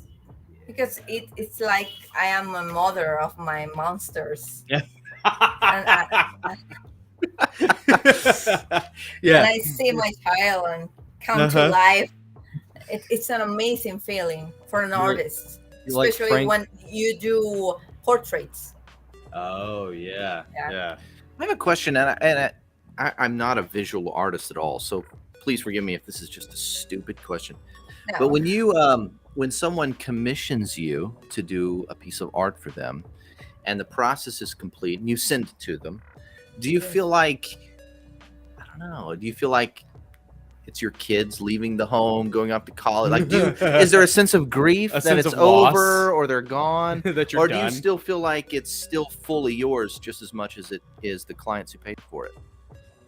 because it's like I am a mother of my monsters. Yeah. When I see my child and come to life, it's an amazing feeling for an artist, you like especially Frank- when you do portraits. Oh yeah. Yeah. I have a question, and I'm not a visual artist at all, so please forgive me if this is just a stupid question. No. But when someone commissions you to do a piece of art for them, and the process is complete, and you send it to them, do you feel like, I don't know, do you feel like it's your kids leaving the home, going off to college? Like, is there a sense of grief A that sense it's of loss? over or they're gone? That you're Or done. do you still feel like it's still fully yours just as much as it is the clients who paid for it?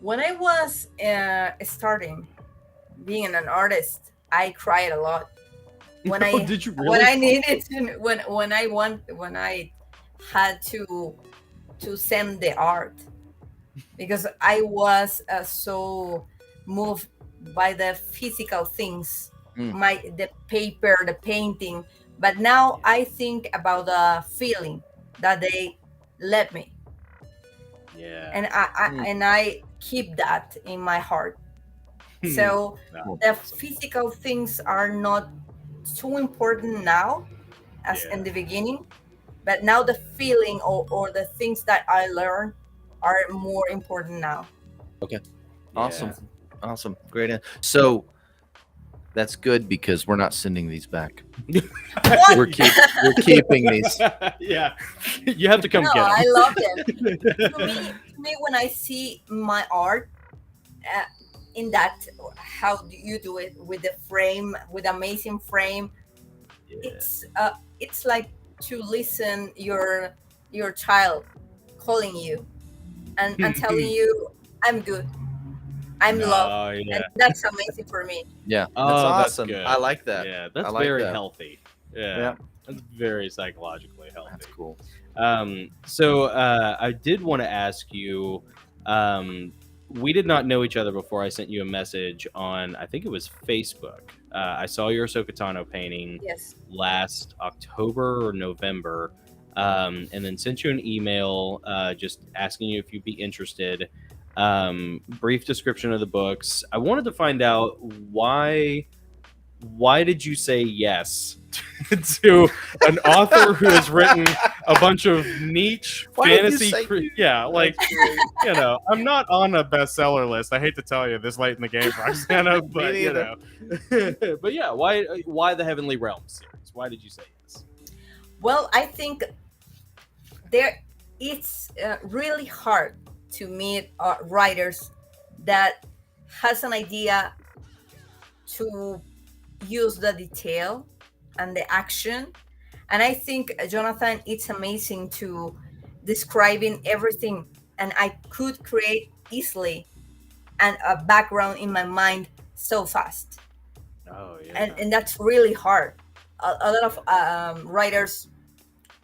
When I was starting being an artist, I cried a lot. When I Did you really? when I needed to when I had to send the art, because I was so moved by the physical things, the paper, the painting. But now I think about the feeling that they let me, Yeah. and I keep that in my heart. So No. the physical things are not so important now as in the beginning, but now the feeling or the things that I learned are more important now. Awesome. Awesome. Great. So that's good because we're not sending these back. We're keeping these. Yeah. You have to come No, get them. I love them. to me, when I see my art in that, how do you do it with the frame, with amazing frame? It's like to listen your child calling you and telling you, I'm good, I'm loved. Oh, yeah. And that's amazing for me. Yeah. That's Oh, that's awesome. good. I like that. Yeah, that's I like very that. healthy. Yeah. Yeah. That's very psychologically healthy. That's cool. So I did want to ask you, we did not know each other before I sent you a message on, I think it was Facebook. I saw your Ahsoka Tano painting Yes. last October or November, and then sent you an email just asking you if you'd be interested. Brief description of the books. I wanted to find out why did you say yes to an author who has written a bunch of niche Why did you fantasy say- yeah, like, you know, I'm not on a bestseller list. I hate to tell you this late in the game, Roxana, but you know. But yeah, why the Heavenly Realms series? Why did you say yes? Well, I think it's really hard to meet writers that has an idea to use the detail and the action. And I think Jonathan, it's amazing to describing everything, and I could create easily and a background in my mind so fast. Oh yeah. And that's really hard. A lot of writers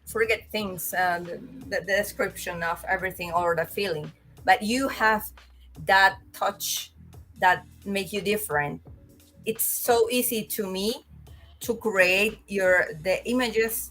forget things, the description of everything or the feeling, but you have that touch that make you different. It's so easy to me to create the images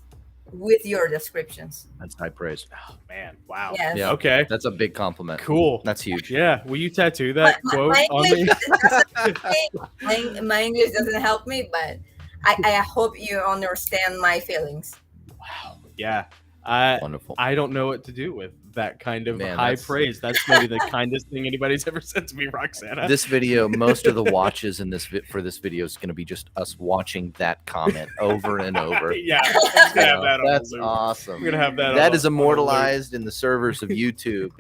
with your descriptions. That's high praise. Oh man. Wow. Yes. Yeah. Okay. That's a big compliment. Cool. That's huge. Yeah. Will you tattoo that quote my on me? English doesn't help me. My English doesn't help me, but I hope you understand my feelings. Wow. Yeah. I Wonderful. I don't know what to do with that kind of Man, high that's- praise. That's maybe the kindest thing anybody's ever said to me, Roxana. This video, most of the watches in for this video is going to be just us watching that comment over and over. Yeah. I'm just gonna have that on That's a loop. awesome. I'm gonna have that. That on is a loop. immortalized in the servers of YouTube.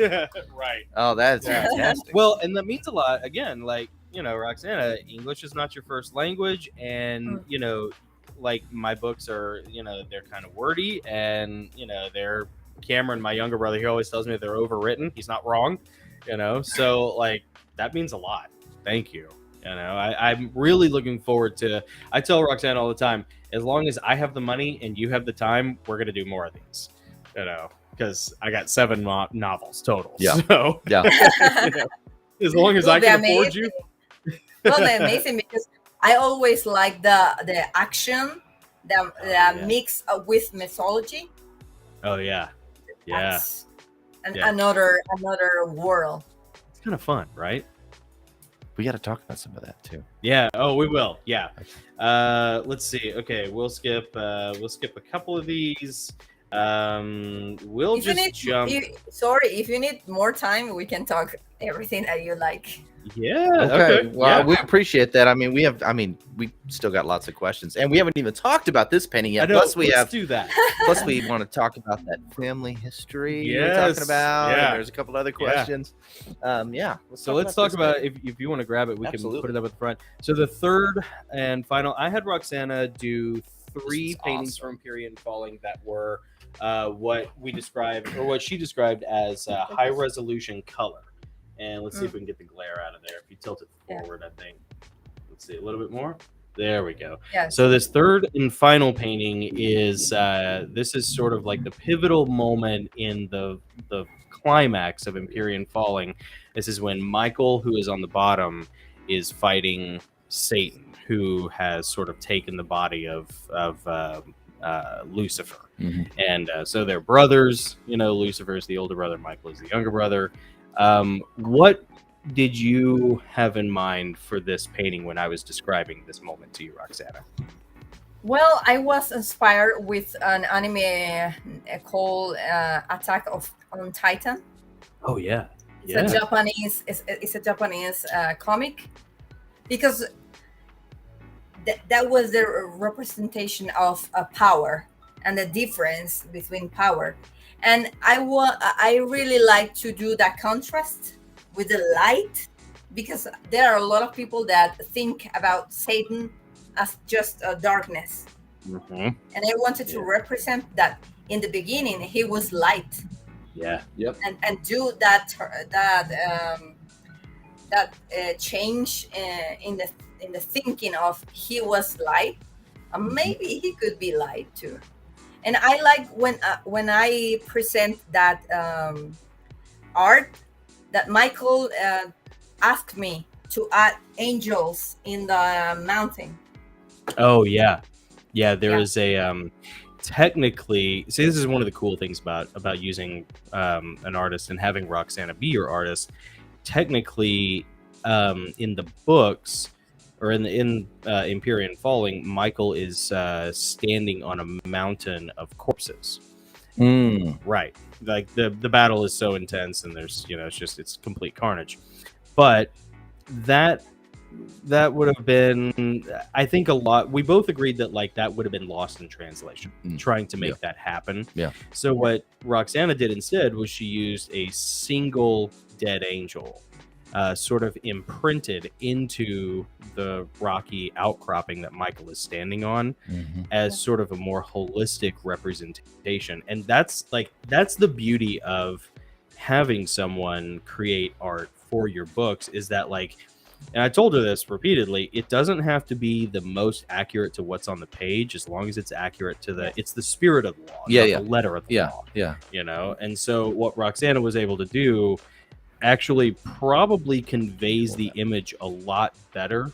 Right. Oh, that's Yeah. fantastic. Well, and that means a lot. Again, like, Roxana, English is not your first language, and like my books are, they're kind of wordy, and they're Cameron, my younger brother, he always tells me they're overwritten. He's not wrong, so like that means a lot. Thank you. I'm really looking forward to. I tell Roxana all the time, as long as I have the money and you have the time, we're gonna do more of these. Because I got 7 novels total. Yeah. So Yeah. as long as Will I be can afford amazing. you. Well, they're amazing because I always like the action, the mix with mythology. Oh yeah. Yeah. That's Yeah. another world. It's kind of fun, right? We got to talk about some of that too. Yeah. Oh, we will. Yeah. Let's see. Okay, we'll skip a couple of these. We'll If you just need, jump. if you need more time, we can talk everything that you like. Yeah. Okay. Well, yeah. we appreciate that. We still got lots of questions, and we haven't even talked about this painting I yet. know. Plus, Let's do that. Plus, we want to talk about that family history you were Yes, talking about. yeah. And there's a couple other questions. Yeah. So let's talk this about painting. if you want to grab it, we Absolutely. can put it up at the front. So the third and final, I had Roxana do 3 is paintings awesome. from Empyrean Falling that were what we described, or what she described as high resolution color. And let's see if we can get the glare out of there. If you tilt it forward, I think. Let's see a little bit more. There we go. Yeah. So this third and final painting is this is sort of like the pivotal moment in the climax of Empyrean Falling. This is when Michael, who is on the bottom, is fighting Satan, who has sort of taken the body of Lucifer. Mhm. And so they're brothers. Lucifer is the older brother, Michael is the younger brother. What did you have in mind for this painting when I was describing this moment to you, Roxana? Well, I was inspired with an anime called Attack on Titan. Oh yeah, It's a Japanese comic, because that was the representation of power and the difference between power. And I really like to do that contrast with the light, because there are a lot of people that think about Satan as just a darkness. Mm-hmm. And I wanted to represent that in the beginning he was light, Yeah. and do that change in the thinking of he was light, and maybe he could be light too. And I like when I present that art, that Michael asked me to add angels in the mountain. Oh yeah, yeah. There is a technically. See, this is one of the cool things about using an artist and having Roxana be your artist. Technically, in the books, or in Empyrean Falling, Michael is standing on a mountain of corpses. Right. Like the battle is so intense, and there's it's complete carnage. But that that would have been, I think, a lot. We both agreed that like that would have been lost in translation, trying to make that happen. Yeah. So what Roxana did instead was she used a single dead angel, sort of imprinted into the rocky outcropping that Michael is standing on, as sort of a more holistic representation. And that's the beauty of having someone create art for your books, is that like, and I told her this repeatedly, it doesn't have to be the most accurate to what's on the page, as long as it's accurate to it's the spirit of the law, not the letter of the law. You know, and so what Roxana was able to do actually probably conveys the image a lot better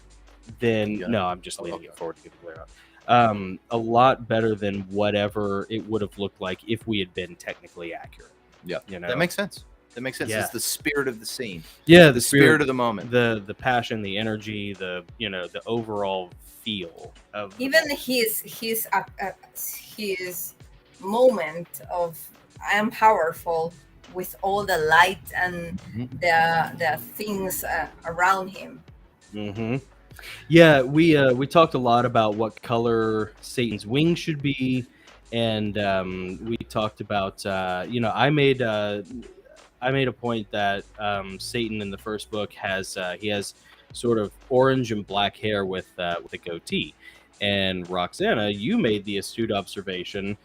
than no, I'm just leaning it forward to get the glare out. A lot better than whatever it would have looked like if we had been technically accurate. Yeah, you know, that makes sense. That makes sense. It's the spirit of the scene. Yeah, the spirit of the moment. The passion, the energy, the the overall feel of even his moment of I am powerful, with all the light and the things around him. Yeah, we talked a lot about what color Satan's wings should be, and we talked about I made a point that Satan in the first book has sort of orange and black hair with a goatee, and Roxana, you made the astute observation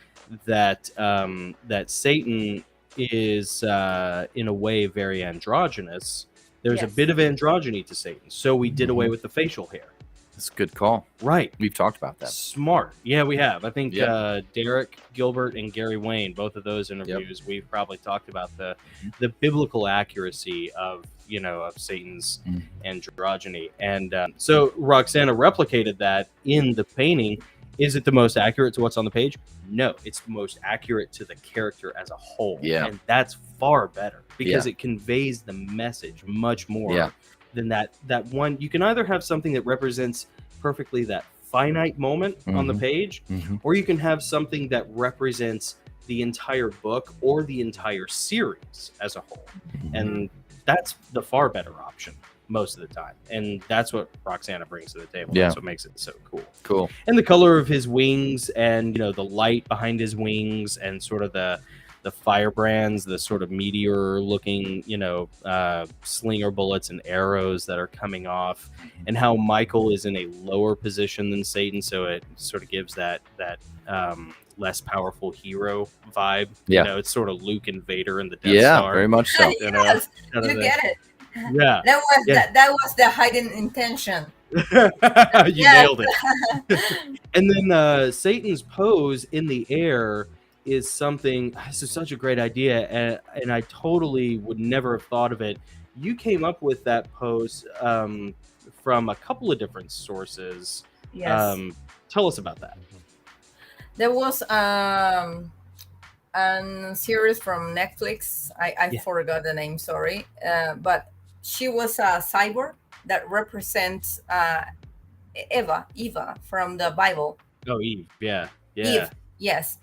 that that Satan is in a way very androgynous. There's a bit of androgyny to Satan, so we did away with the facial hair. That's a good call. Right. We've talked about that. Smart. Yeah, we have. I think Derek Gilbert and Gary Wayne, both of those interviews, we've probably talked about the biblical accuracy of of Satan's androgyny. And so Roxana replicated that in the painting. Is it the most accurate to what's on the page? No, it's the most accurate to the character as a whole. Yeah. And that's far better because it conveys the message much more than that one. You can either have something that represents perfectly that finite moment on the page, or you can have something that represents the entire book or the entire series as a whole. And that's the far better option most of the time. And that's what Roxana brings to the table. That's what makes it so cool. And the color of his wings and, the light behind his wings and sort of the firebrands, the sort of meteor looking, slinger bullets and arrows that are coming off, and how Michael is in a lower position than Satan. So it sort of gives that less powerful hero vibe. It's sort of Luke and Vader in the Death Star. Yeah, very much so. You get it. Yeah, that was the hidden intention. You nailed it. And then Satan's pose in the air is something. This is such a great idea, and I totally would never have thought of it. You came up with that pose from a couple of different sources. Yes. Tell us about that. There was a series from Netflix. I forgot the name. Sorry, but she was a cyborg that represents Eva from the Bible. Oh, Eve. Yeah. Eve, yes.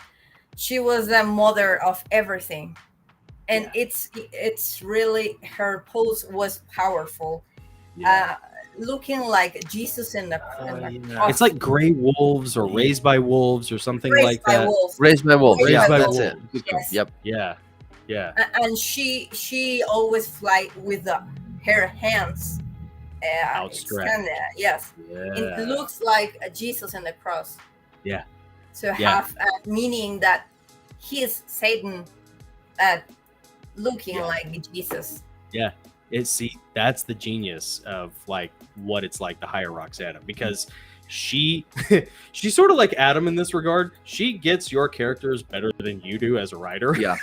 She was the mother of everything. And it's really, her pose was powerful. Looking like Jesus in the cross. It's like Gray Wolves or Raised by Wolves or something like that. Raised by Wolves. Raised by that's Wolves. it. Yes. Yep. Yeah. And she always fly with her hands outstretched. Yes. It looks like Jesus in the cross. Yeah. To have meaning that he is Satan looking like Jesus. Yeah. That's the genius of like what it's like to hire Roxana, because she's sort of like Adam in this regard. She gets your characters better than you do as a writer. Yeah.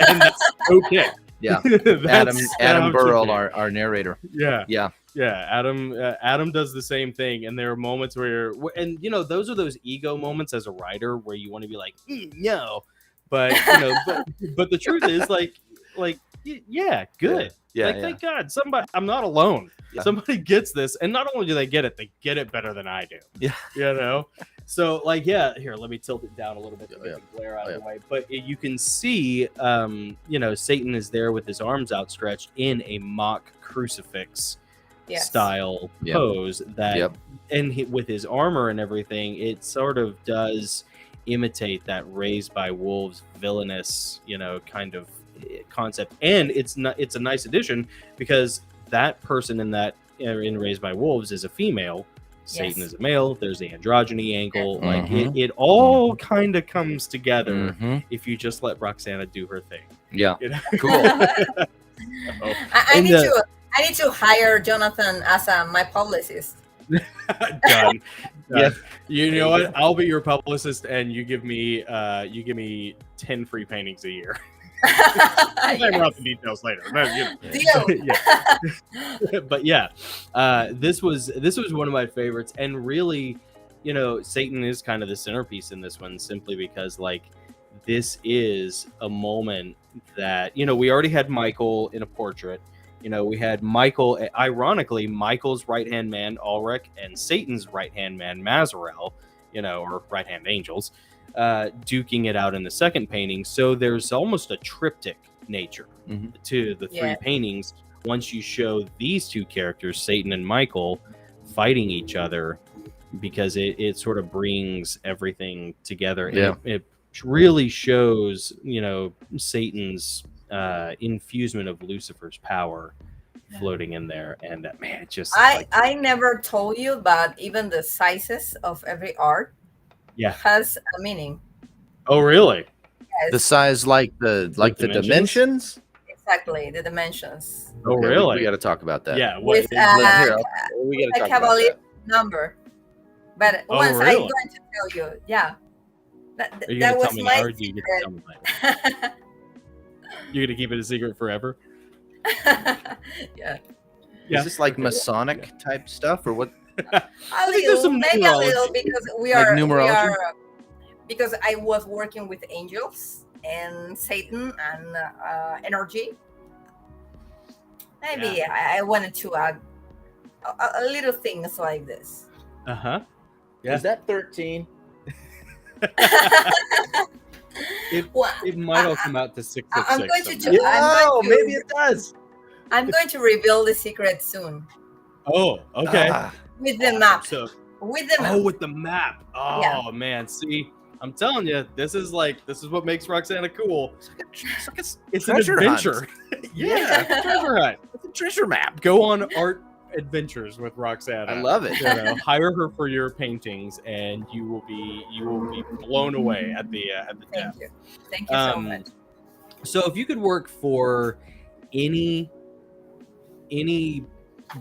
And that's okay. Yeah. Adam Burrell, our narrator. Yeah. Adam does the same thing, and there are moments where those are those ego moments as a writer where you want to be like, no, but but the truth is like good. Thank God I'm not alone. Somebody gets this, and not only do they get it better than I do. Yeah. So here, let me tilt it down a little bit to get the glare out of the way. But you can see Satan is there with his arms outstretched in a mock crucifix Yes. style Yep. pose that, Yep. and with his armor and everything, it sort of does imitate that Raised by Wolves villainous, kind of concept. And it's a nice addition because that person in that in Raised by Wolves is a female. Satan Yes. is a male. There's the androgyny angle. Like Mhm. it all kind of comes together Mhm. if you just let Roxana do her thing. Yeah. Cool. So, I and need to hire Jonathan as my publicist. done. Yeah. You know what? I'll be your publicist, and you give me 10 free paintings a year. Hammer out the details later. Deal. Yeah. But yeah, this was one of my favorites, and really, Satan is kind of the centerpiece in this one, simply because this is a moment that we already had Michael in a portrait. We had Michael, ironically, Michael's right-hand man, Ulrich, and Satan's right-hand man, Mazarel, or right-hand angels, duking it out in the second painting. So there's almost a triptych nature to the three paintings. Once you show these two characters, Satan and Michael, fighting each other, because it sort of brings everything together. Yeah. It really shows, Satan's infusement of Lucifer's power floating in there, and man, it just I never told you, but even the sizes of every art has a meaning. Oh, really? Yes. The size, like the dimensions. Exactly, the dimensions. Oh, Okay, really? We got to talk about that. Yeah. With we got a to talk about Cavalier that. number. But Oh, once I'm really? going to tell you, yeah. Are you That gonna was tell me my now, or do you get to tell me later? You're gonna keep it a secret forever? Yeah. Yeah. Is this like Masonic type stuff, or what? A think there's little, some maybe a little, numerology. because Like numerology? because I was working with angels and Satan and energy. Maybe I wanted to add a little things like this. Uh-huh. Yeah. Is that 13? It might all come out to 666. I'm going to someday. do- I'm going to- maybe it does. I'm going to reveal the secret soon Oh, okay. with the map. So, With the map. with the map. Oh Yeah. man, see, I'm telling you, this is what makes Roxana cool. It's an treasure hunt. adventure. Yeah, treasure hunt. It's a treasure map. Go on art adventures with Roxana. I love it. Hire her for your paintings, and you will be blown away at the Thank depth. you. Thank you so Um, much. So if you could work for any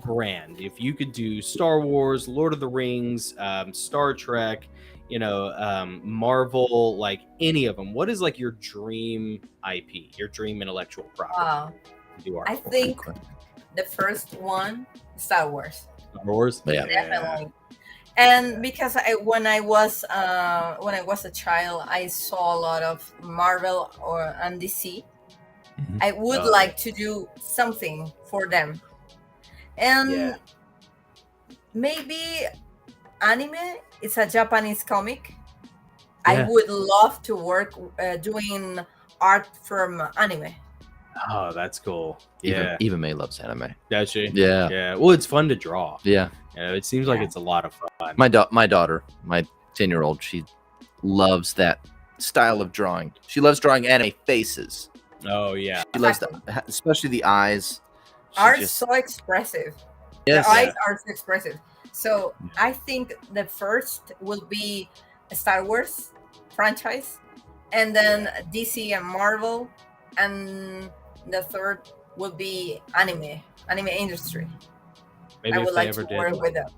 brand, if you could do Star Wars, Lord of the Rings, Star Trek, Marvel, like any of them, what is like your dream IP, your dream intellectual property? Wow. to do art I for? think the first one, Star Wars. Star Wars. Yeah. Definitely. And because when I was a child, I saw a lot of Marvel and DC. Mhm. I would Oh, like to do something for them, and Yeah. maybe anime. It's a Japanese comic. I Yeah. would love to work doing art from anime. Oh, that's cool. Yeah, Eva May loves anime. does she? Yeah. Yeah. Well, it's fun to draw. Yeah. It seems like Yeah. it's a lot of fun. My daughter, my 10-year-old, she loves that style of drawing. She loves drawing anime faces. Oh yeah. She loves especially the eyes. She Art just- so expressive. Yes. The eyes are so expressive. So I think the first will be a Star Wars franchise, and then DC and Marvel, and the third will be anime industry. Maybe I if would they like ever to did, work with them.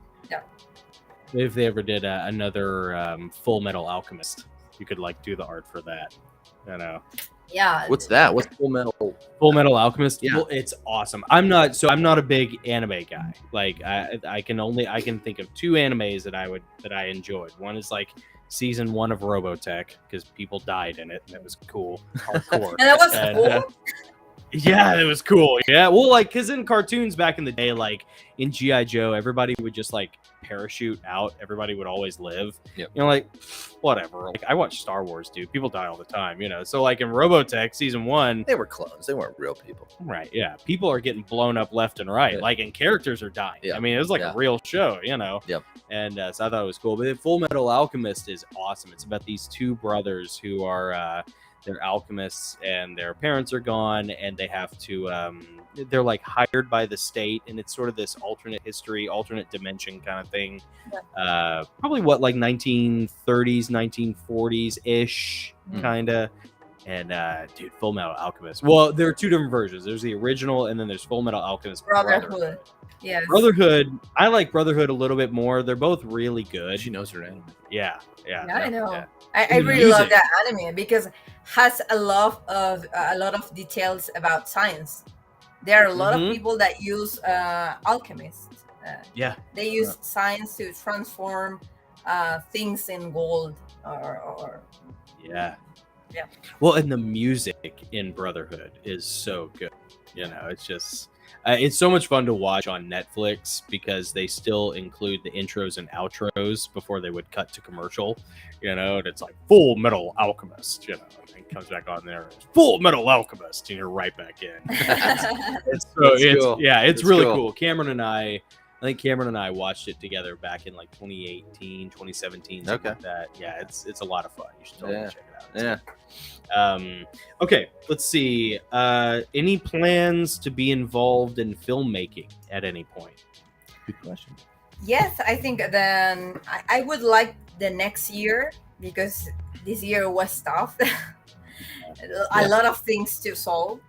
maybe if they ever did another Full Metal Alchemist, you could like do the art for that. Yeah. What's that? What's Full Metal? Full Metal Alchemist. Yeah. Well, it's awesome. I'm not a big anime guy. Like I can think of two animes that I enjoyed. One is like season 1 of Robotech, because people died in it and it was cool, hardcore. And that was And, cool. Yeah, it was cool. Yeah, well, like, because in cartoons back in the day, like in G.I. Joe, everybody would just like parachute out. Everybody would always live. Yep. You know, like, whatever. Like, I watch Star Wars, dude. People die all the time, you know. So, like, in Robotech season 1, They were clones. They weren't real people. right, yeah, people are getting blown up left and right. Yeah. Like, and characters are dying. Yeah. I mean, it was like Yeah. a real show, you know. Yep. And so I thought it was cool. But then Full Metal Alchemist is awesome. It's about these two brothers who are they're alchemists, and their parents are gone, and they have to they're like hired by the state, and it's sort of this alternate history, alternate dimension kind of thing. Probably what, like 1930s, 1940s ish kind of. And dude, Full Metal Alchemist. Well, there are two different versions. There's the original, and then there's Full Metal Alchemist Brotherhood. Yes. Brotherhood. I like Brotherhood a little bit more. They're both really good. She knows her name. Yeah. I know. yeah. I really love Music. that anime because has a lot of details about science. There are a lot Mhm. of people that use alchemists. Yeah. They use science to transform things in gold or Yeah. Yeah. Well, and the music in Brotherhood is so good. You know, it's just it's so much fun to watch on Netflix because they still include the intros and outros before they would cut to commercial. You know, and it's like Full Metal Alchemist. You know, and it comes back on there. Full Metal Alchemist, and you're right back in. It's cool. Yeah, it's That's really cool. cool. I think Cameron and I watched it together back in like 2018, 2017, something like that. Yeah, it's a lot of fun. You should totally check it out. Yeah. Okay, let's see. Any plans to be involved in filmmaking at any point? Good question. Yes, I think then I would like the next year because this year was tough. A lot of things to solve.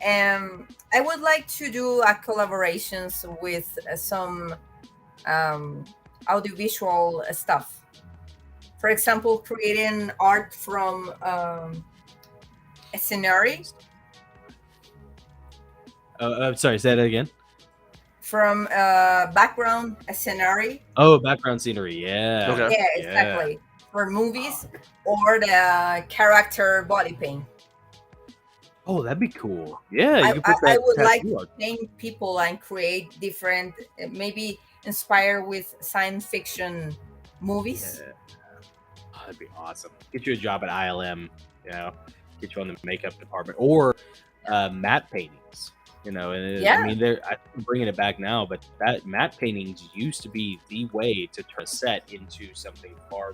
I would like to do collaborations with some audiovisual stuff. For example, creating art from a scenario, I'm sorry, say that again. from background, a scenario. Oh, background scenery. Yeah. Okay. Yeah, exactly. For movies or the character body paint. Oh, that'd be cool. Yeah, you I- could put I that would like- tattoo art. Paint people and create different, maybe inspired with science fiction movies. Yeah. Oh, that'd be awesome. Get you a job at ILM, you know, get you on the makeup department or matte paintings, you know. And Yeah. I mean, I'm bringing it back now, but that matte paintings used to be the way to turn a set into something far,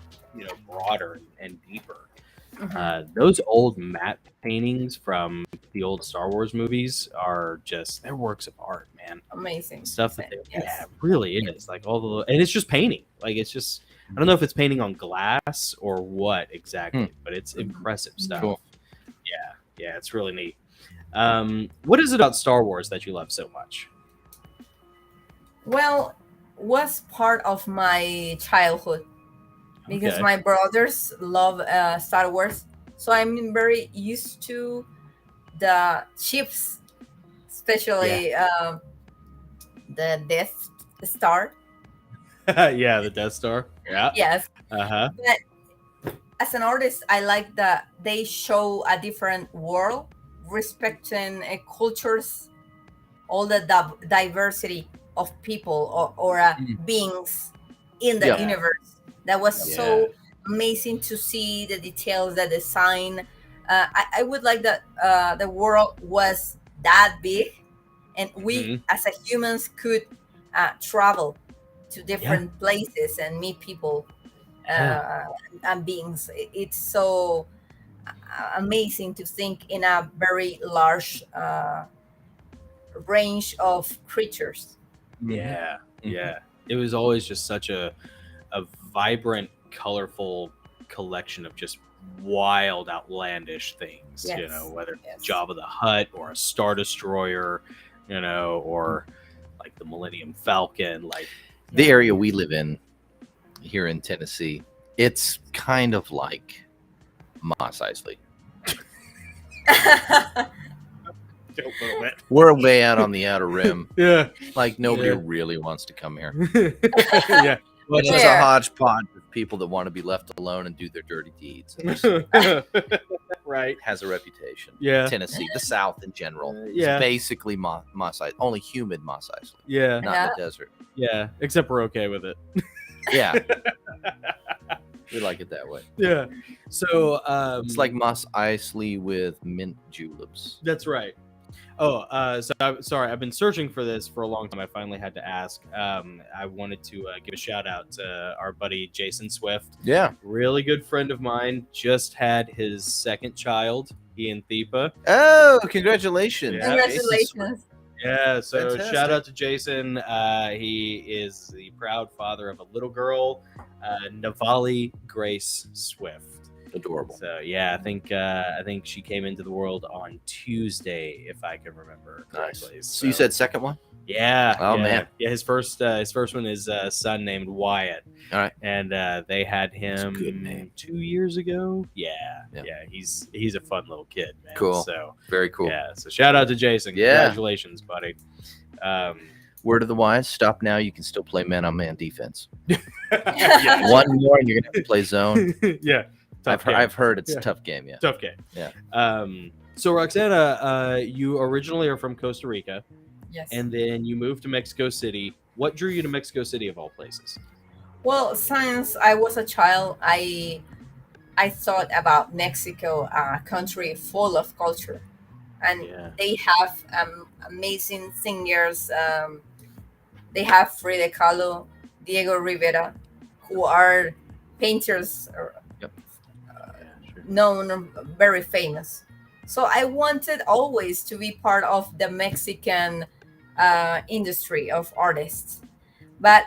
broader and deeper. Mhm. Those old matte paintings from the old Star Wars movies are just, they're works of art, man. Amazing. Stuff that Yes. yeah, it really is, like all the, and it's just painting, like it's just, I don't know if it's painting on glass or what exactly, but it's impressive stuff. Cool. Yeah, it's really neat. What is it about Star Wars that you love so much? Well, was part of my childhood because Okay. my brothers love Star Wars, so I'm very used to the ships, especially the Death Star. Yeah, the Death Star. Yeah. Yes, Uh-huh. but as an artist, I like that they show a different world, respecting cultures, all the diversity of people or beings in the Yeah. universe. That was Yeah. so amazing to see the details, the design. I would like that the world was that big, and we as a humans could travel to different places and meet people and beings. It's so amazing to think in a very large range of creatures. Yeah. Yeah. It was always just such a vibrant, colorful collection of just wild, outlandish things, you Yes. know, whether it's Yes. Jabba the Hutt or a Star Destroyer, you know, or like the Millennium Falcon, like The area we live in here in Tennessee, it's kind of like Mos Eisley. We're way out on the outer rim. yeah. Like nobody Yeah. really wants to come here. Yeah. It's just Yeah. a hodgepodge of people that want to be left alone and do their dirty deeds. And Right. has a reputation. Yeah. Tennessee, the South in general, yeah. is basically Mos Eisley, only humid Mos Eisley, Yeah. not in the desert. Yeah. Except we're okay with it. Yeah, we like it that way. Yeah. So It's like Mos Eisley with mint juleps. that's right. Oh, sorry. I've been searching for this for a long time. I finally had to ask. I wanted to give a shout out to our buddy Jason Swift. Yeah. Really good friend of mine. Just had his second child, Ian Thipa. Oh, congratulations! Yeah. Congratulations. Yeah, so Fantastic. shout out to Jason. He is the proud father of a little girl, Navali Grace Swift. Adorable. So yeah, I think she came into the world on Tuesday, if I can remember correctly. Nice. So you said second one? Yeah. Oh, yeah. man. Yeah, his first one is a son named Wyatt. All right. And they had That's a him good name. 2 years ago. Yeah. Yeah. He's a fun little kid, man. Cool. So Very cool. yeah. So shout out to Jason. Yeah. Congratulations, buddy. Word of the wise: stop now. You can still play man-on-man defense. yeah. One more, and you're gonna have to play zone. yeah. Tough game. I've heard it's Yeah. a tough game. Yeah. Tough game. Yeah. So Roxana, you originally are from Costa Rica, Yes. and then you moved to Mexico City. What drew you to Mexico City of all places? Well, since I was a child, I thought about Mexico, a country full of culture, and Yeah. they have amazing singers. They have Frida Kahlo, Diego Rivera, who are painters Yep. known, very famous. So I wanted always to be part of the Mexican industry of artists. But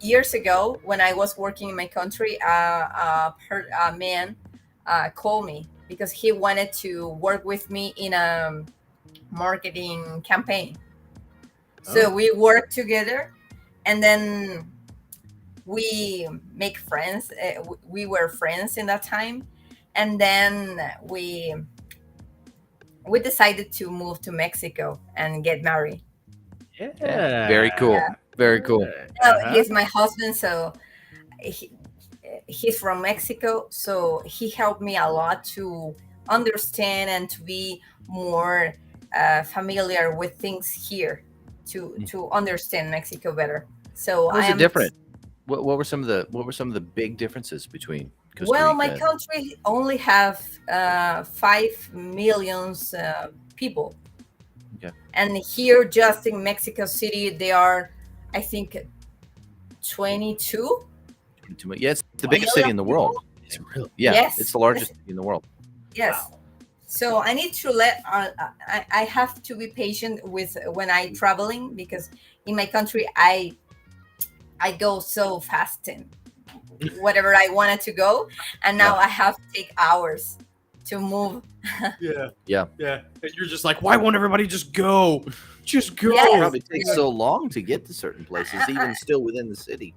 years ago, when I was working in my country, a man called me because he wanted to work with me in a marketing campaign. So we worked together, and then we make friends. We were friends in that time, and then we decided to move to Mexico and get married. Yeah. Very cool. Yeah. Very cool. Uh-huh. He's my husband, so he's from Mexico, so he helped me a lot to understand and to be more familiar with things here, to understand Mexico better. So How was it different? What were some of the big differences between Costa Well, Rica my and- country only have 5 million people. Okay. And here, just in Mexico City, there are, I think, 22. Yeah, it's the biggest city in the world. It's real. Yeah, Yes. it's the largest city in the world. Yes. Wow. So I need to I have to be patient with when I traveling, because in my country I go so fast and whatever I wanted to go, and now I have to take hours to move. Yeah. Yeah. Yeah. And you're just like, why won't everybody just go? Just go. Yes. It probably takes so long to get to certain places, even still within the city.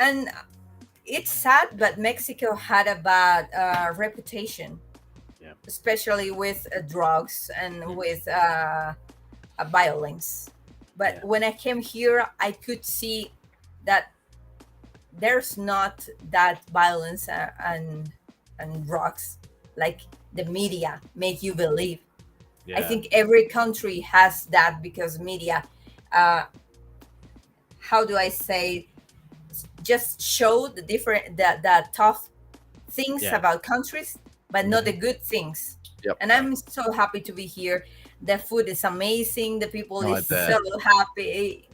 And it's sad, but Mexico had a bad reputation, especially with drugs and with violence. But when I came here, I could see that there's not that violence and drugs like the media make you believe. Yeah. I think every country has that, because media, how do I say, just show the different, the tough things about countries, but not the good things. Yep. And I'm so happy to be here. The food is amazing. The people Oh, I is bet. so happy.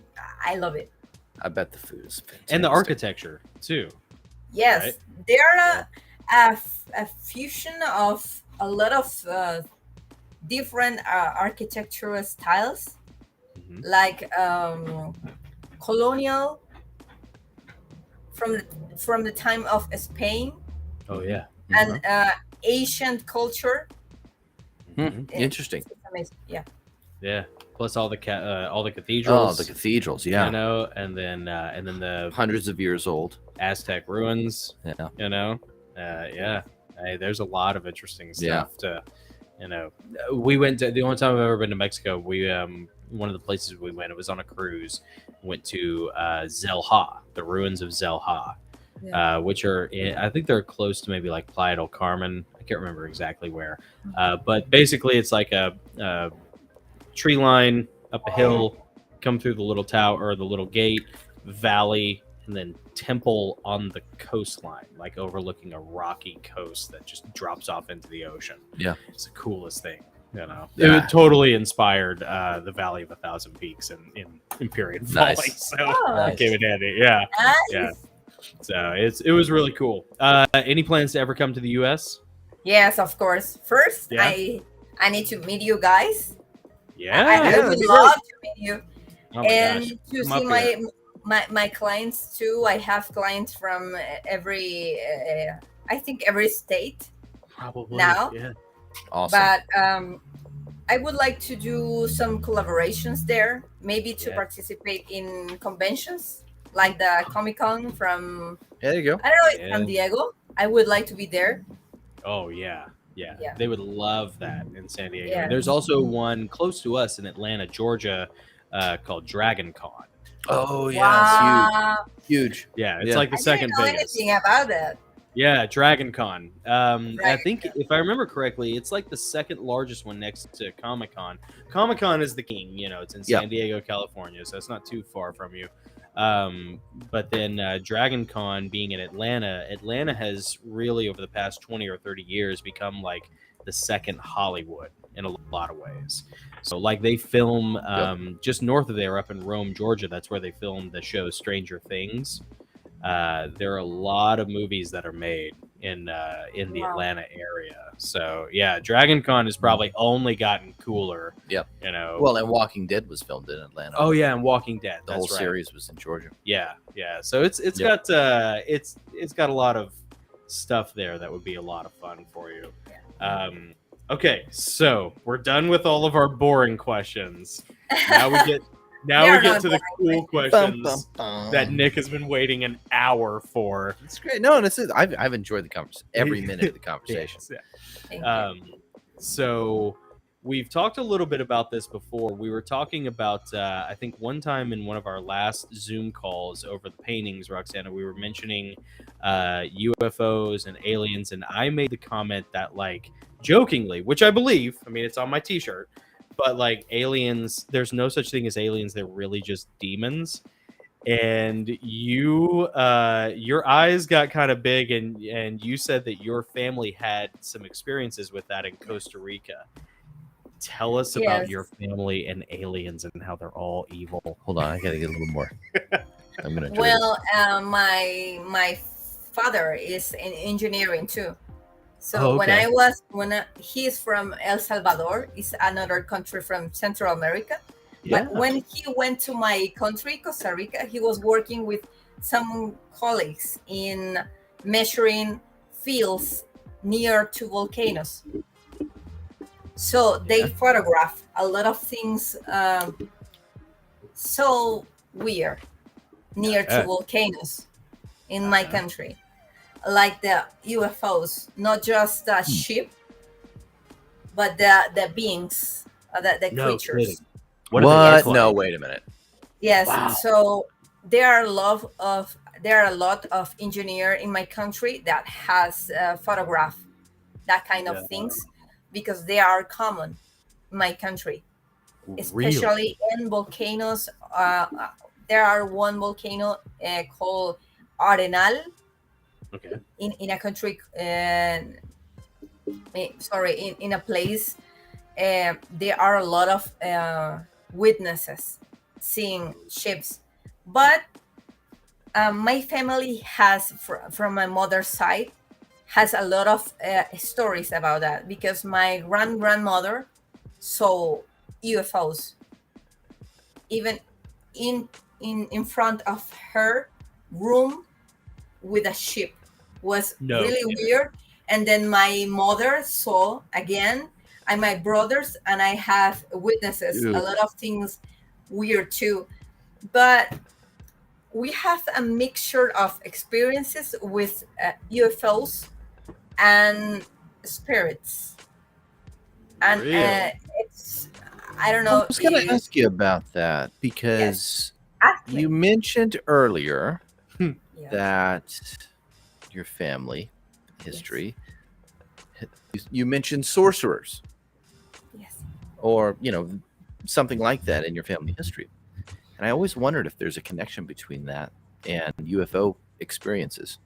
I love it. I bet the food is fantastic. And the architecture too. Yes, Right. they're a fusion of a lot of different architectural styles, Mhm. like colonial from the time of Spain, Oh yeah. and ancient culture. Interesting. It's amazing. Yeah. Yeah. Plus all the Oh, cathedrals. the cathedrals, yeah. You know, and then the Hundreds of years old. Aztec ruins. Yeah. You know, yeah. Hey, there's a lot of interesting stuff to, you know. We went to the only time I've ever been to Mexico. We one of the places we went, it was on a cruise. Went to Zelha, the ruins of Zelha, which are I think they're close to maybe like Playa del Carmen. I can't remember exactly where, but basically it's like a tree line up a hill, come through the little tower or the little gate, valley, and then temple on the coastline, like overlooking a rocky coast that just drops off into the ocean. Yeah, it's the coolest thing. You know, Yeah. it totally inspired the Valley of a Thousand Peaks in Period Falling. Nice. So Oh, it came in handy. Yeah, nice. yeah. So it was really cool. Any plans to ever come to the U.S.? Yes, of course. First, Yeah. I need to meet you guys. Yeah. I that'd would be love to meet you Oh my and gosh. to Come see up here. my clients too. I have clients from every I think every state Probably now. Yeah. awesome. But I would like to do some collaborations there, maybe to Yeah. participate in conventions like the Comic-Con from There you go. I don't know, Yeah. San Diego. I would like to be there. Oh yeah. Yeah. Yeah. They would love that in San Diego. Yeah. There's also one close to us in Atlanta, Georgia, called Dragon Con. Oh yeah, Wow. it's huge. Yeah, it's Yeah. like the I second didn't know biggest. anything about that. Yeah, Dragon Con. I Dragon think Con. if I remember correctly, it's like the second largest one next to Comic Con. Comic Con is the king. You know, it's in Yeah. San Diego, California, so it's not too far from you. But then Dragon Con being in Atlanta has really over the past 20 or 30 years become like the second Hollywood in a lot of ways. So like they film just north of there, up in Rome, Georgia. That's where they filmed the show Stranger Things. There are a lot of movies that are made in the Wow. Atlanta area. So yeah, Dragon Con has probably only gotten cooler. Yep. You know. Well, and Walking Dead was filmed in Atlanta. Oh yeah, and Walking Dead. the That's whole right. series was in Georgia. Yeah, yeah. So it's Yep. got it's got a lot of stuff there that would be a lot of fun for you. Okay, so we're done with all of our boring questions. Now we get They're not to the cool questions that That Nick has been waiting an hour for. It's great. No, this is I've enjoyed the conversation. Every minute of the conversation. Yes, Thank yeah. you. So we've talked a little bit about this before. We were talking about, I think one time in one of our last Zoom calls over the paintings, Roxana, we were mentioning UFOs and aliens, and I made the comment that, like, jokingly, which I believe, I mean, it's on my t-shirt, but like aliens, there's no such thing as aliens. They're really just demons. And you, your eyes got kind of big, and you said that your family had some experiences with that in Costa Rica. Tell us about Yes. your family and aliens and how they're all evil. Hold on, I gotta get a little more. I'm gonna. enjoy Well, my father is in engineering too. So Oh, okay. he's from El Salvador, is another country from Central America. Yeah. But when he went to my country, Costa Rica, he was working with some colleagues in measuring fields near to volcanoes. So they photograph a lot of things so weird near Yeah. to volcanoes in my country, like the UFOs, not just the ship, but the beings, the No creatures. kidding. What? do they look No, like? wait a minute. Yes. Wow. So there are a lot of engineer in my country that has photographed that kind of Yeah. things because they are common in my country, especially in volcanoes. There are one volcano called Arenal Okay. in a country. In a place. There are a lot of witnesses seeing ships, but my family has from my mother's side has a lot of stories about that because my grandmother saw UFOs even in front of her room with a ship. Was No really kidding. weird. And then my mother saw again, and my brothers and I have witnesses Ew. a lot of things weird too. But we have a mixture of experiences with UFOs and spirits, and Really? it's I don't know. I was gonna if- ask you about that because Ask me. you mentioned earlier Yeah. that your family history, you mentioned sorcerers Yes. or, something like that in your family history. And I always wondered if there's a connection between that and UFO experiences.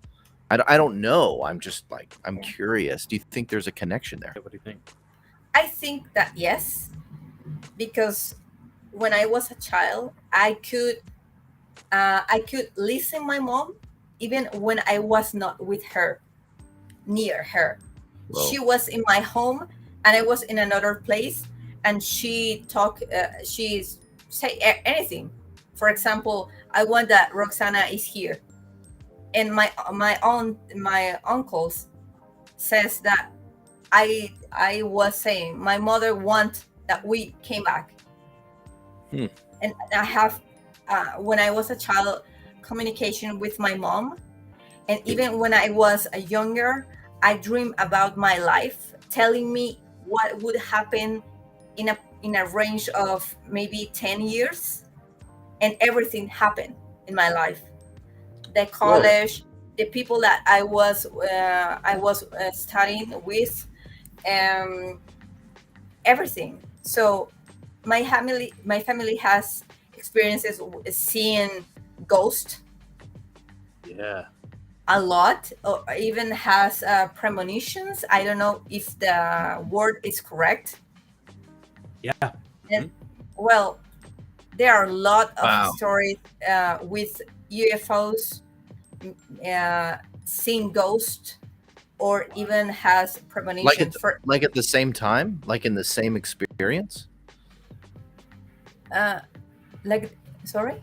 I don't know. I'm just like, I'm curious. Do you think there's a connection there? What do you think? I think that yes, because when I was a child, I could listen my mom even when I was not with her, near her. Whoa. She was in my home and I was in another place, and she say anything. For example, I want that Roxana is here, and my uncles says that I was saying my mother want that we came back. And I have when I was a child, communication with my mom, and even when I was a younger, I dream about my life, telling me what would happen in a range of maybe 10 years, and everything happened in my life. The college, the people that I was studying with, everything. So my family has experiences seeing ghosts Yeah. a lot, or even has premonitions. I don't know if the word is correct. Yeah. And well, there are a lot of Wow. stories with UFOs, seeing ghosts, or even has premonition for Like at the same time, like in the same experience. like sorry.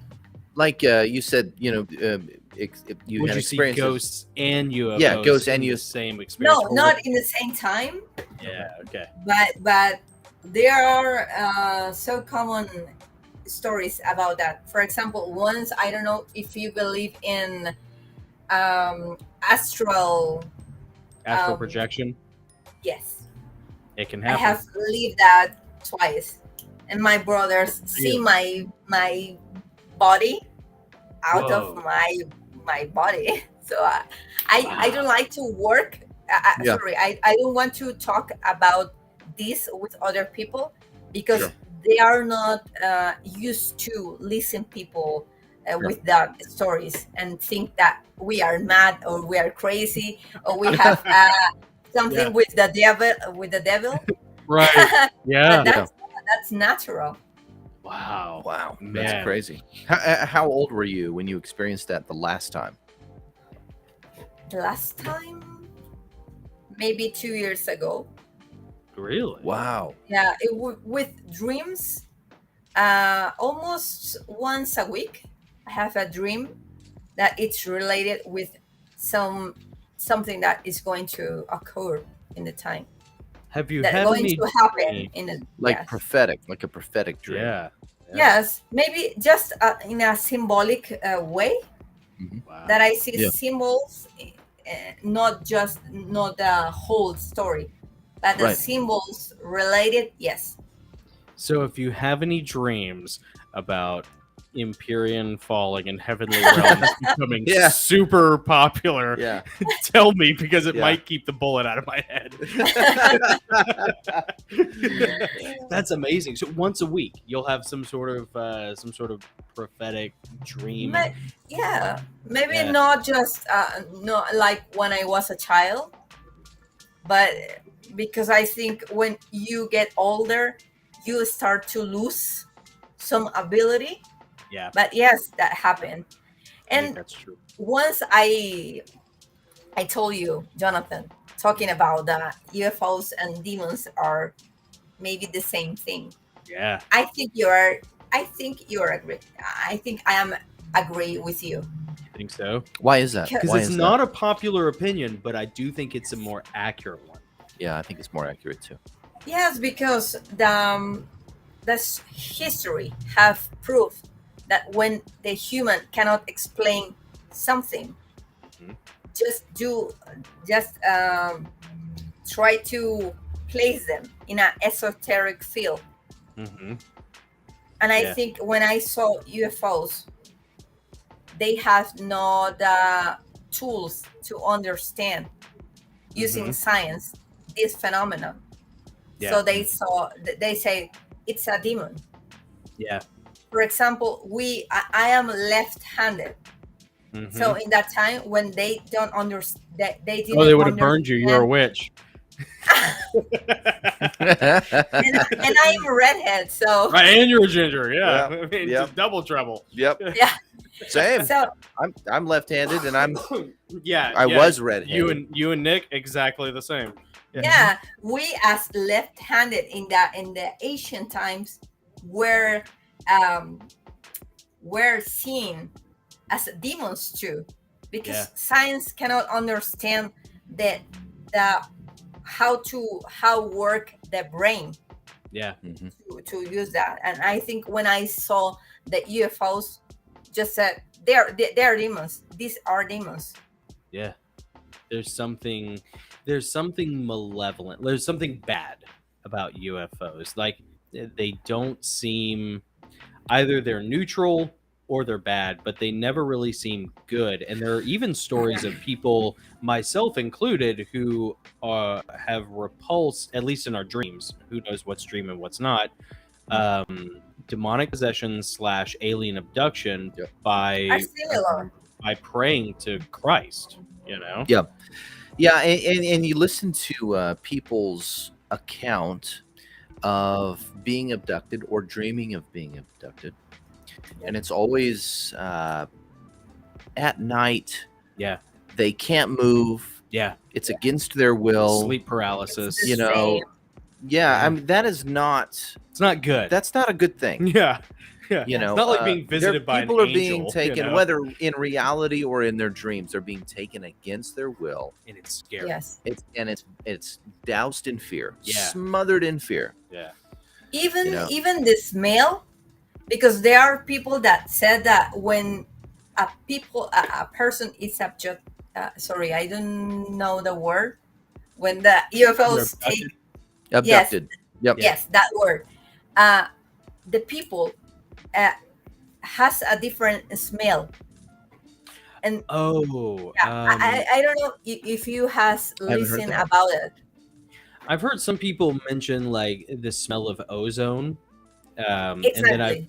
Like you said, you Would had you see experiences. ghosts and UFOs? Yeah, ghosts and in the UFOs. same experience. No, not in the same time, Yeah. Okay. but there are so common stories about that. For example, once, I don't know if you believe in astral. Astral Um, projection. Yes, It can I happen. have lived that twice, and my brothers see Really? my body out Whoa. of my body. So I don't like to work. Yeah. Sorry, I don't want to talk about this with other people, because Sure. they are not used to listen people with that stories, and think that we are mad, or we are crazy, or we have something Yeah. with the devil. With the devil, Right. Yeah. but that's natural. Wow. Wow, Man. that's crazy. How old were you when you experienced that the last time? The last time, maybe 2 years ago. Really? Wow. Yeah, with dreams, almost once a week, I have a dream that it's related with something that is going to occur in the time, Have you that had going any to happen dreams? in a Like yes. like a prophetic dream. Yeah. Yes, maybe just in a symbolic way, Wow. that I see Yeah. symbols, not the whole story, but the Right. symbols related. Yes. So if you have any dreams about Empyrean falling and Heavenly Realms becoming Yeah. super popular, Yeah. tell me, because it Yeah. might keep the bullet out of my head. That's amazing. So once a week, you'll have some sort of prophetic dream. Maybe Yeah. not just not like when I was a child, but because I think when you get older, you start to lose some ability. Yeah, But yes, that happened. I think And that's true. once I told you, Jonathan, talking about that UFOs and demons are maybe the same thing. Yeah. I think you're agree. I think I am agree with you. I think so. Why is that? Because Because Why it's is not that? a popular opinion, but I do think it's a more accurate one. Yeah, I think it's more accurate too. Yes, because this history have proof that when the human cannot explain something, Mhm. just try to place them in an esoteric field. Mm-hmm. And I Yeah. think when I saw UFOs, they have not tools to understand using Mhm. science this phenomenon. Yeah. So they say it's a demon. Yeah. For example, I am left-handed. Mhm. So in that time when they don't understand, they didn't Oh, they would have burned you. You're a understand. witch. And I am a redhead, so Right, and you're a ginger. Yeah. Yeah, I mean, yeah. just double trouble. Yep. yeah. Same. So I'm left-handed, and Yeah. I yeah. was redheaded. You and Nick exactly the same. yeah, we as left-handed in the ancient times were seen as demons too, because Yeah. science cannot understand the how work the brain Yeah. Mhm. to use that. And I think when I saw the UFOs, just said they're demons. These are demons. Yeah. There's something malevolent. There's something bad about UFOs. Like they don't seem, either they're neutral or they're bad, but they never really seem good. And there are even stories of people, myself included, who have repulsed, at least in our dreams. Who knows what's dream and what's not? Demonic possession / alien abduction Yep. Are similar. by praying to Christ. You know. Yeah. Yeah, and you listen to people's account of being abducted or dreaming of being abducted, and it's always at night. Yeah. They can't move. Yeah. It's against their will. Sleep paralysis. It's You the know. same. Yeah, I mean that is not. It's not good. That's not a good thing. Yeah. Yeah. You know, It's not like being visited by people an are being angel, taken, you know? whether in reality or in their dreams, they're being taken against their will. And it's scary. Yes. It's doused in fear, Yeah. smothered in fear. Yeah. Even You know. even the smell, because there are people that said that when a person is abducted, sorry, I don't know the word, when the UFOs take, Abducted. Yep. yes, that word, the people has a different smell. And Oh. yeah, I don't know if you has haven't heard listened that. about it. I've heard some people mention like the smell of ozone. And then Exactly.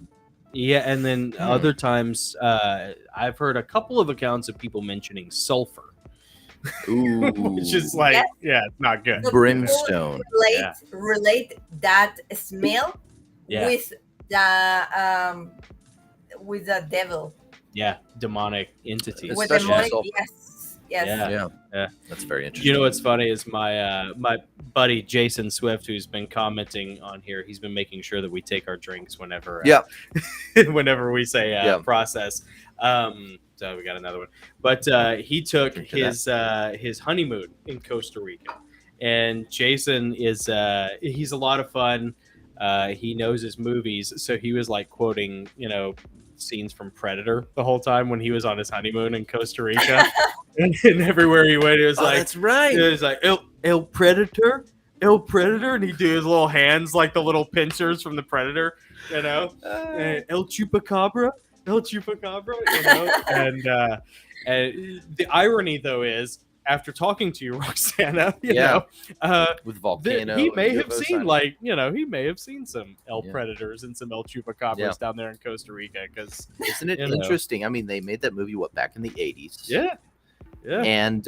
and then other times I've heard a couple of accounts of people mentioning sulfur, Ooh. which is like, Yes. yeah, it's not good. So Brimstone. people Yeah. relate that smell Yeah. with the devil, Yeah. Demonic entities. with Especially demonic. sulfur. Yes. Yeah. Yeah. That's very interesting. You know what's funny is my buddy Jason Swift, who's been commenting on here. He's been making sure that we take our drinks whenever, Yeah. whenever we say Yeah. process. So we got another one, but he took Drink to his honeymoon in Costa Rica, and Jason is he's a lot of fun. He knows his movies, so he was like quoting, scenes from Predator the whole time when he was on his honeymoon in Costa Rica. and everywhere he went, it was like, that's right. it was like El Predator, and he'd do his little hands like the little pincers from the Predator, El Chupacabra, and the irony though is, after talking to you, Roxana, With volcano. he may and have UFO seen sightings. he may have seen some El Yeah. Predators and some El Chupacabras Yeah. down there in Costa Rica, because Isn't it interesting? I mean, they made that movie back in the 80s. yeah. And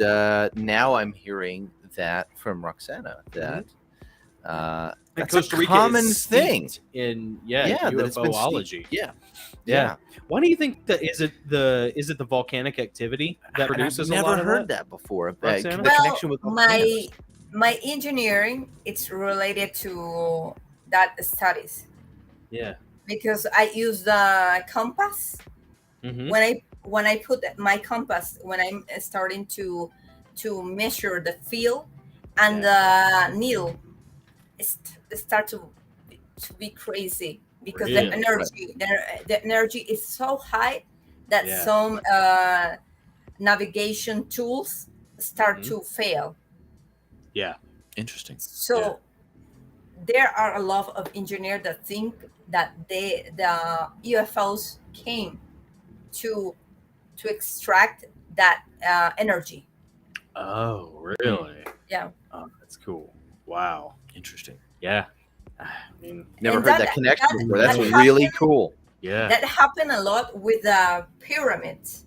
now I'm hearing that from Roxana that And that's Costa a Rica common is thing. steeped in that it's been UFOlogy. steeped. Yeah. Yeah. Why do you think that is it the volcanic activity that produces I've a never lot of heard that? that before. Roxana? The connection with volcanoes. my engineering, it's related to that studies, Yeah. because I use the compass. Mhm. When I put my compass, when I'm starting to measure the field, and the needle start to be crazy, because Really? the energy is so high that Yeah. some navigation tools start Mhm. to fail. Yeah. Interesting. So there are a lot of engineers that think that the UFOs came to extract that energy. Oh, really? Yeah. Oh, that's cool. Wow. Interesting. Yeah. I mean, Never And heard that connection that, before. That's that really happened, cool. yeah. that happened a lot with the pyramids,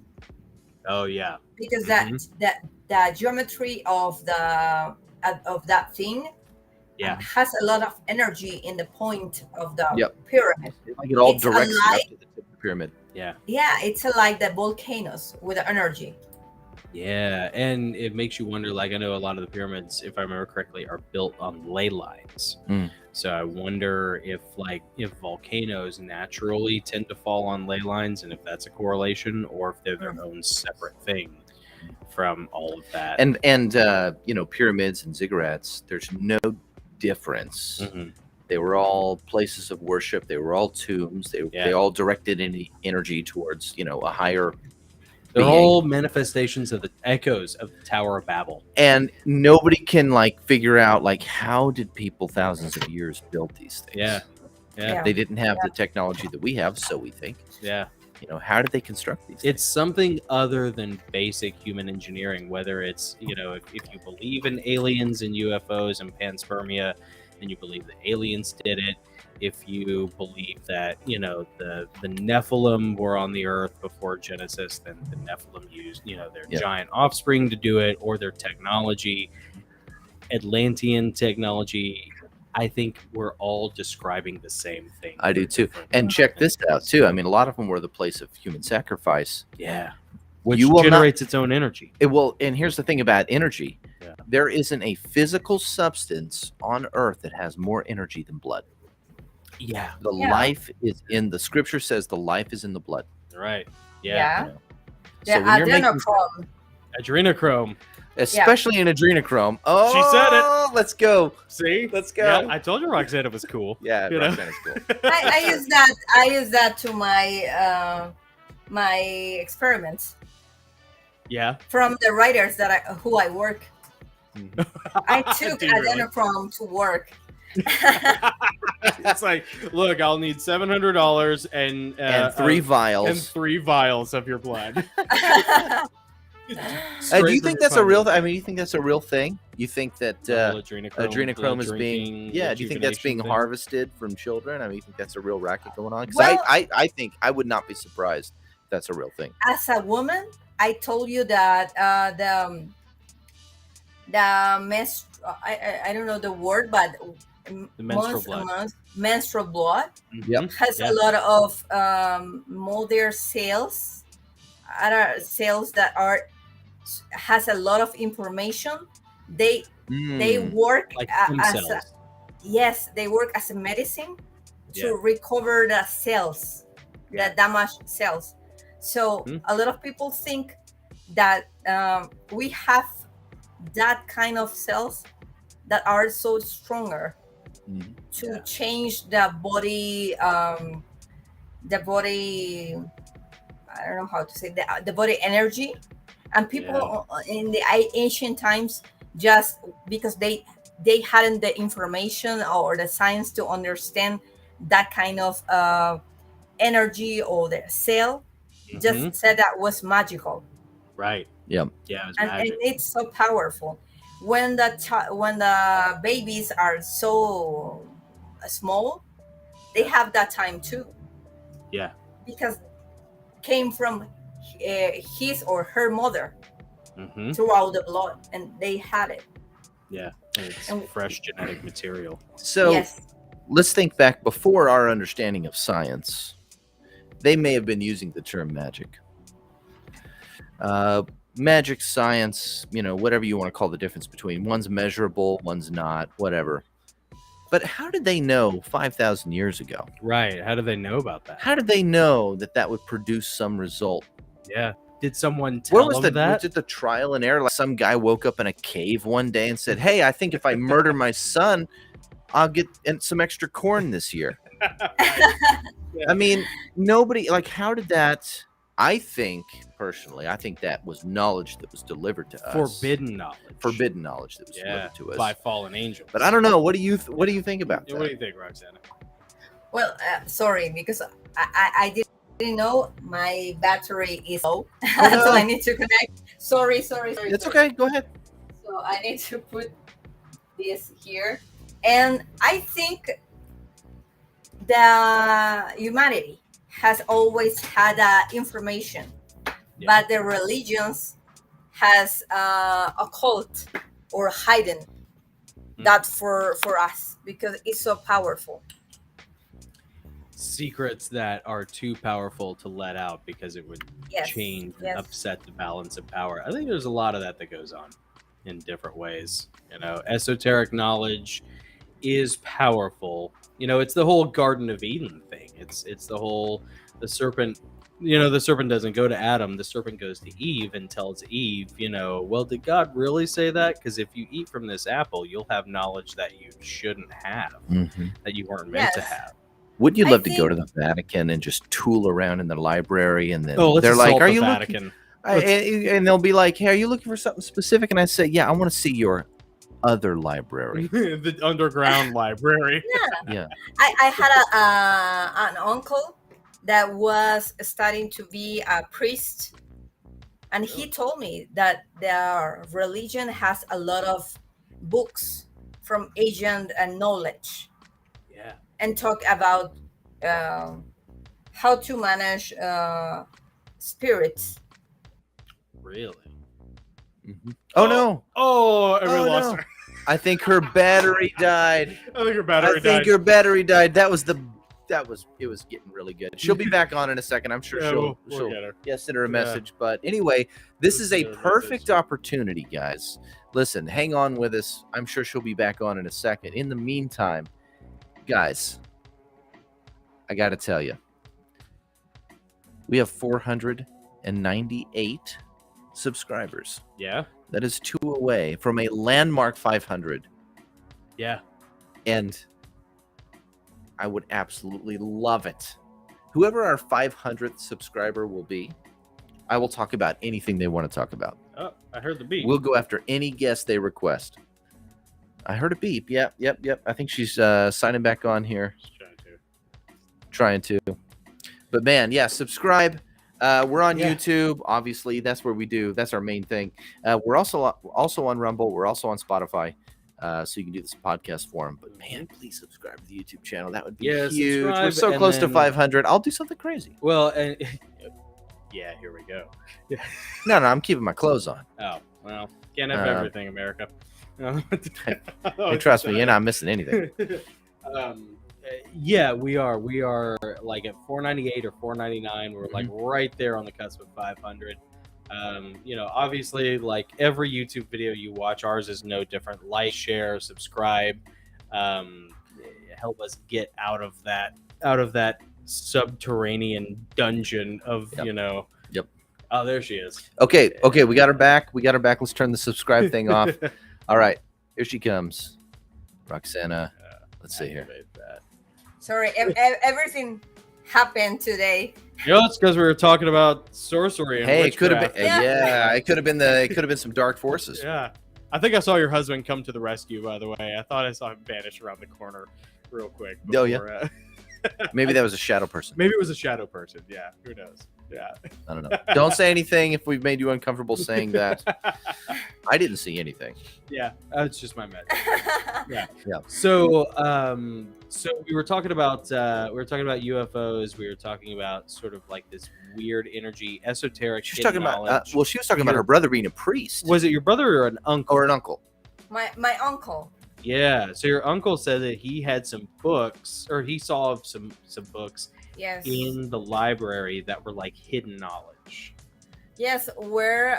Oh, yeah. because Mhm. that the geometry of that thing Yeah. has a lot of energy in the point of the Yep. pyramid. Like it all It's directs it up alive. to the tip of the pyramid. Yeah. Yeah, it's like the volcanoes with the energy. Yeah. And it makes you wonder, like, I know a lot of the pyramids, if I remember correctly, are built on ley lines. Mm. So I wonder if volcanoes naturally tend to fall on ley lines, and if that's a correlation, or if they're their own separate thing from all of that. And pyramids and ziggurats, there's no difference. Mhm. They were all places of worship. They were all tombs. They all directed any energy towards a higher They're being. all manifestations of the echoes of the Tower of Babel. And nobody can figure out how did people thousands of years build these things. Yeah. They didn't have the technology that we have, so we think. Yeah. How did they construct these It's something other than basic human engineering, whether it's, if you believe in aliens and UFOs and panspermia, and you believe that aliens did it, if you believe that, the Nephilim were on the earth before Genesis, then the Nephilim used, their giant offspring to do it, or their technology, Atlantean technology. I think we're all describing the same thing. I do too. And check this out too. I mean, a lot of them were the place of human sacrifice. Yeah. Which You will generates its own energy. And here's the thing about energy. Yeah. There isn't a physical substance on earth that has more energy than blood. Yeah. The life is in the scripture says the life is in the blood. Right. Yeah. Yeah. The So when you're making, adrenochrome. Adrenochrome. especially in adrenochrome. Oh, She said it. Let's go. See? Let's go. Yeah, I told you Roxana was cool. Yeah, You know? Roxana's cool. I use that. I use that to my my experiments Yeah. from the writers who I work. I took Do you really? adrenochrome to work. It's like, look, I'll need $700 and And three vials. and 3 vials of your blood. Do you Straight think from that's your a real? body. I mean, you think that's a real thing? You think that The whole adrenochrome is being? drinking, Yeah. Do you think that's being rejuvenation thing. harvested from children? I mean, you think that's a real racket going on? Because Well- I think I would not be surprised if that's a real thing. As a woman, I told you that the I don't know the word, but The menstrual blood. menstrual blood Yep. has Yeah. a lot of mother cells, other cells that has a lot of information. They work Like as stem a, cells. yes, they work as a medicine to Yeah. recover the cells, Yeah. the damaged cells. So Mhm. a lot of people think that we have that kind of cells that are so stronger Mhm. to change the body. The body, I don't know how to say the body energy, and people in the ancient times, just because they hadn't the information or the science to understand that kind of energy or the cell, Mhm. just said that was magical, Right. Yep. Yeah, it was and magic. it's so powerful. When the babies are so small, they have that time too, Yeah. because came from his or her mother Mm-hmm. throughout the blood, and they had it. Yeah. And it's And- fresh genetic material. So Yes. let's think back before our understanding of science. They may have been using the term magic. Magic, science, whatever you want to call the difference between. One's measurable, one's not, whatever. But how did they know 5,000 years ago? Right. How do they know about that? How did they know that would produce some result? Yeah. Did someone Where tell was them that? was it the trial and error? Like some guy woke up in a cave one day and said, "Hey, I think if I murder my son, I'll get some extra corn this year." I mean, nobody how did that? I think personally, I think that was knowledge that was delivered to us. Forbidden knowledge. Forbidden knowledge that was Yeah. delivered to us. By fallen angels. But I don't know. What do you think about Yeah, what do that? you think, Roxana? Well, sorry, because I didn't You know, my battery is low, Oh, no. so I need to connect. Sorry. It's sorry. okay. Go ahead. So I need to put this here. And I think the humanity has always had information, Yeah. but the religions has occult or hidden that for us because it's so powerful. Secrets that are too powerful to let out because it would Yes, change and yes. upset the balance of power. I think there's a lot of that goes on in different ways. Esoteric knowledge is powerful. It's the whole Garden of Eden thing. It's the whole the serpent. The serpent doesn't go to Adam. The serpent goes to Eve and tells Eve, well, did God really say that? Because if you eat from this apple, you'll have knowledge that you shouldn't have, that you weren't meant to Yes. have. Wouldn't you I love to go think- to the Vatican and just tool around in the library and then Let's they're like, assault "Are the you Vatican?" looking?" And they'll be like, "Hey, are you looking for something specific?" And I say, "Yeah, I want to see your other library." The underground library. Yeah. I had an uncle that was studying to be a priest, and he told me that their religion has a lot of books from ancient knowledge Yeah. and talk about how to manage spirits. Really? Oh no! Oh, everyone Oh, lost no. her. I think her battery died. I think her I battery think died. your battery died. It was getting really good. She'll be back on in a second. I'm sure Yeah, she'll we'll get her. send her a Yeah. message. But anyway, this is a Send her a perfect message. opportunity, guys. Listen, hang on with us. I'm sure she'll be back on in a second. In the meantime, guys, I got to tell you, we have 498 subscribers. Yeah. That is 2 away from a landmark 500. Yeah. And I would absolutely love it. Whoever our 500th subscriber will be, I will talk about anything they want to talk about. Oh, I heard the beep. We'll go after any guest they request. I heard a beep. Yep. I think she's signing back on here. Just Trying to. But man, yeah, subscribe. We're on Yeah. YouTube. Obviously, that's where we do. That's our main thing. We're also on Rumble. We're also on Spotify. So you can do this podcast form. But man, please subscribe to the YouTube channel. That would be Yeah, huge. We're subscribe so and close to then- 500. I'll do something crazy. Well, and yeah, here we go. No, I'm keeping my clothes on. Oh, well, can't have everything, America. Hey, trust me, you're not missing anything. Yeah, we are. We are like at 498 or 499. We're like Mm-hmm. right there on the cusp of 500. Obviously, like every YouTube video you watch, ours is no different. Like, share, subscribe, help us get out of that subterranean dungeon of Yep. Oh, there she is. Okay, we got her back. Let's turn the subscribe thing off. All right, here she comes. Roxana. Let's see here. Activate that. Sorry, everything happened today. It's because we were talking about sorcery. And Hey, it could have witchcraft. been. Yeah. Yeah, it could have been some dark forces. Yeah. I think I saw your husband come to the rescue, by the way. I thought I saw him vanish around the corner real quick. Oh, yeah. before, Maybe that was a shadow person. Maybe it was a shadow person. Yeah. Who knows? Yeah. I don't know. Don't say anything if we've made you uncomfortable saying that. I didn't see anything. Yeah. That's just my message. Yeah. So we were talking about UFOs. We were talking about sort of like this weird energy, esoteric. She was talking hidden about. knowledge. She was talking about her brother being a priest. Was it your brother or an uncle? or an uncle? my uncle. Yeah. So your uncle said that he had some books, or he saw some books Yes. in the library that were like hidden knowledge. Yes, we're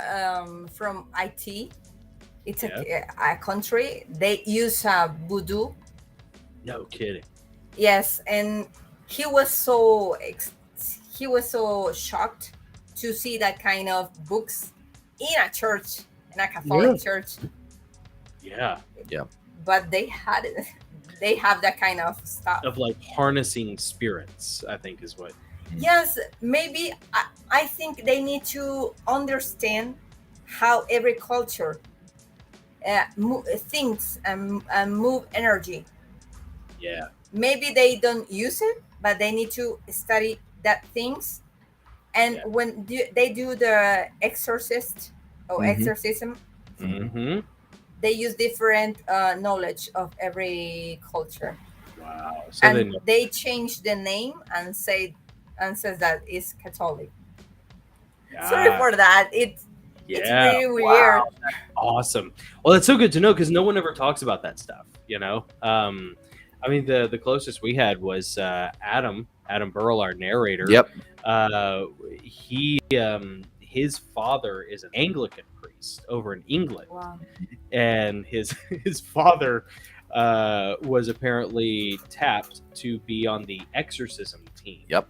from IT. It's a country. They use voodoo. No kidding. Yes, and he was so shocked to see that kind of books in a church, in a Catholic church. Yeah. But they had it. They have that kind of stuff. Of like harnessing spirits, I think is what. Yes, maybe I think they need to understand how every culture thinks and move energy. Yeah. Maybe they don't use it, but they need to study that things And Yeah. when they do the exorcist or Mhm. exorcism, Mm-hmm. they use different knowledge of every culture, Wow. So and then, they change the name and says that it's Catholic. Sorry yeah, for that. It's yeah. really Wow. weird. Awesome. Well, that's so good to know because no one ever talks about that stuff. I mean, the closest we had was Adam Burrell, our narrator. Yep. His father is an Anglican priest over in England, Wow. and his his father was apparently tapped to be on the exorcism team. Yep.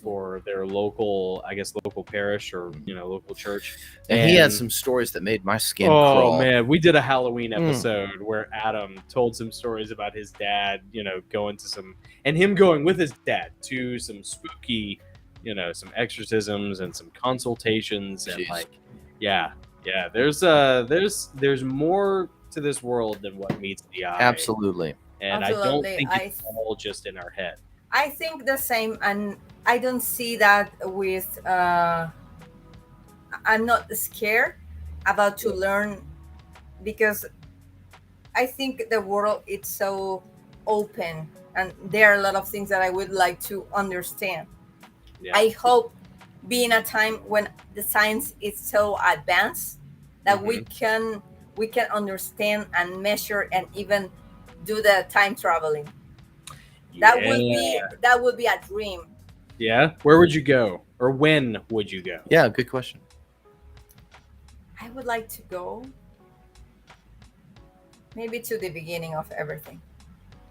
For their local, I guess, local parish or local church. And he had some stories that made my skin Oh crawl. man, we did a Halloween episode where Adam told some stories about his dad, going to him going with his dad to some spooky, some exorcisms and some consultations and Jeez. yeah. There's more to this world than what meets the eye. Absolutely. And Absolutely. I don't think it's all just in our head. I think the same, and I don't see that with. I'm not scared about to learn, because I think the world is so open, and there are a lot of things that I would like to understand. Yeah. I hope being a time when the science is so advanced that we can understand and measure and even do the time traveling. That would be a dream. Yeah. Where would you go, or when would you go? Yeah, good question. I would like to go maybe to the beginning of everything.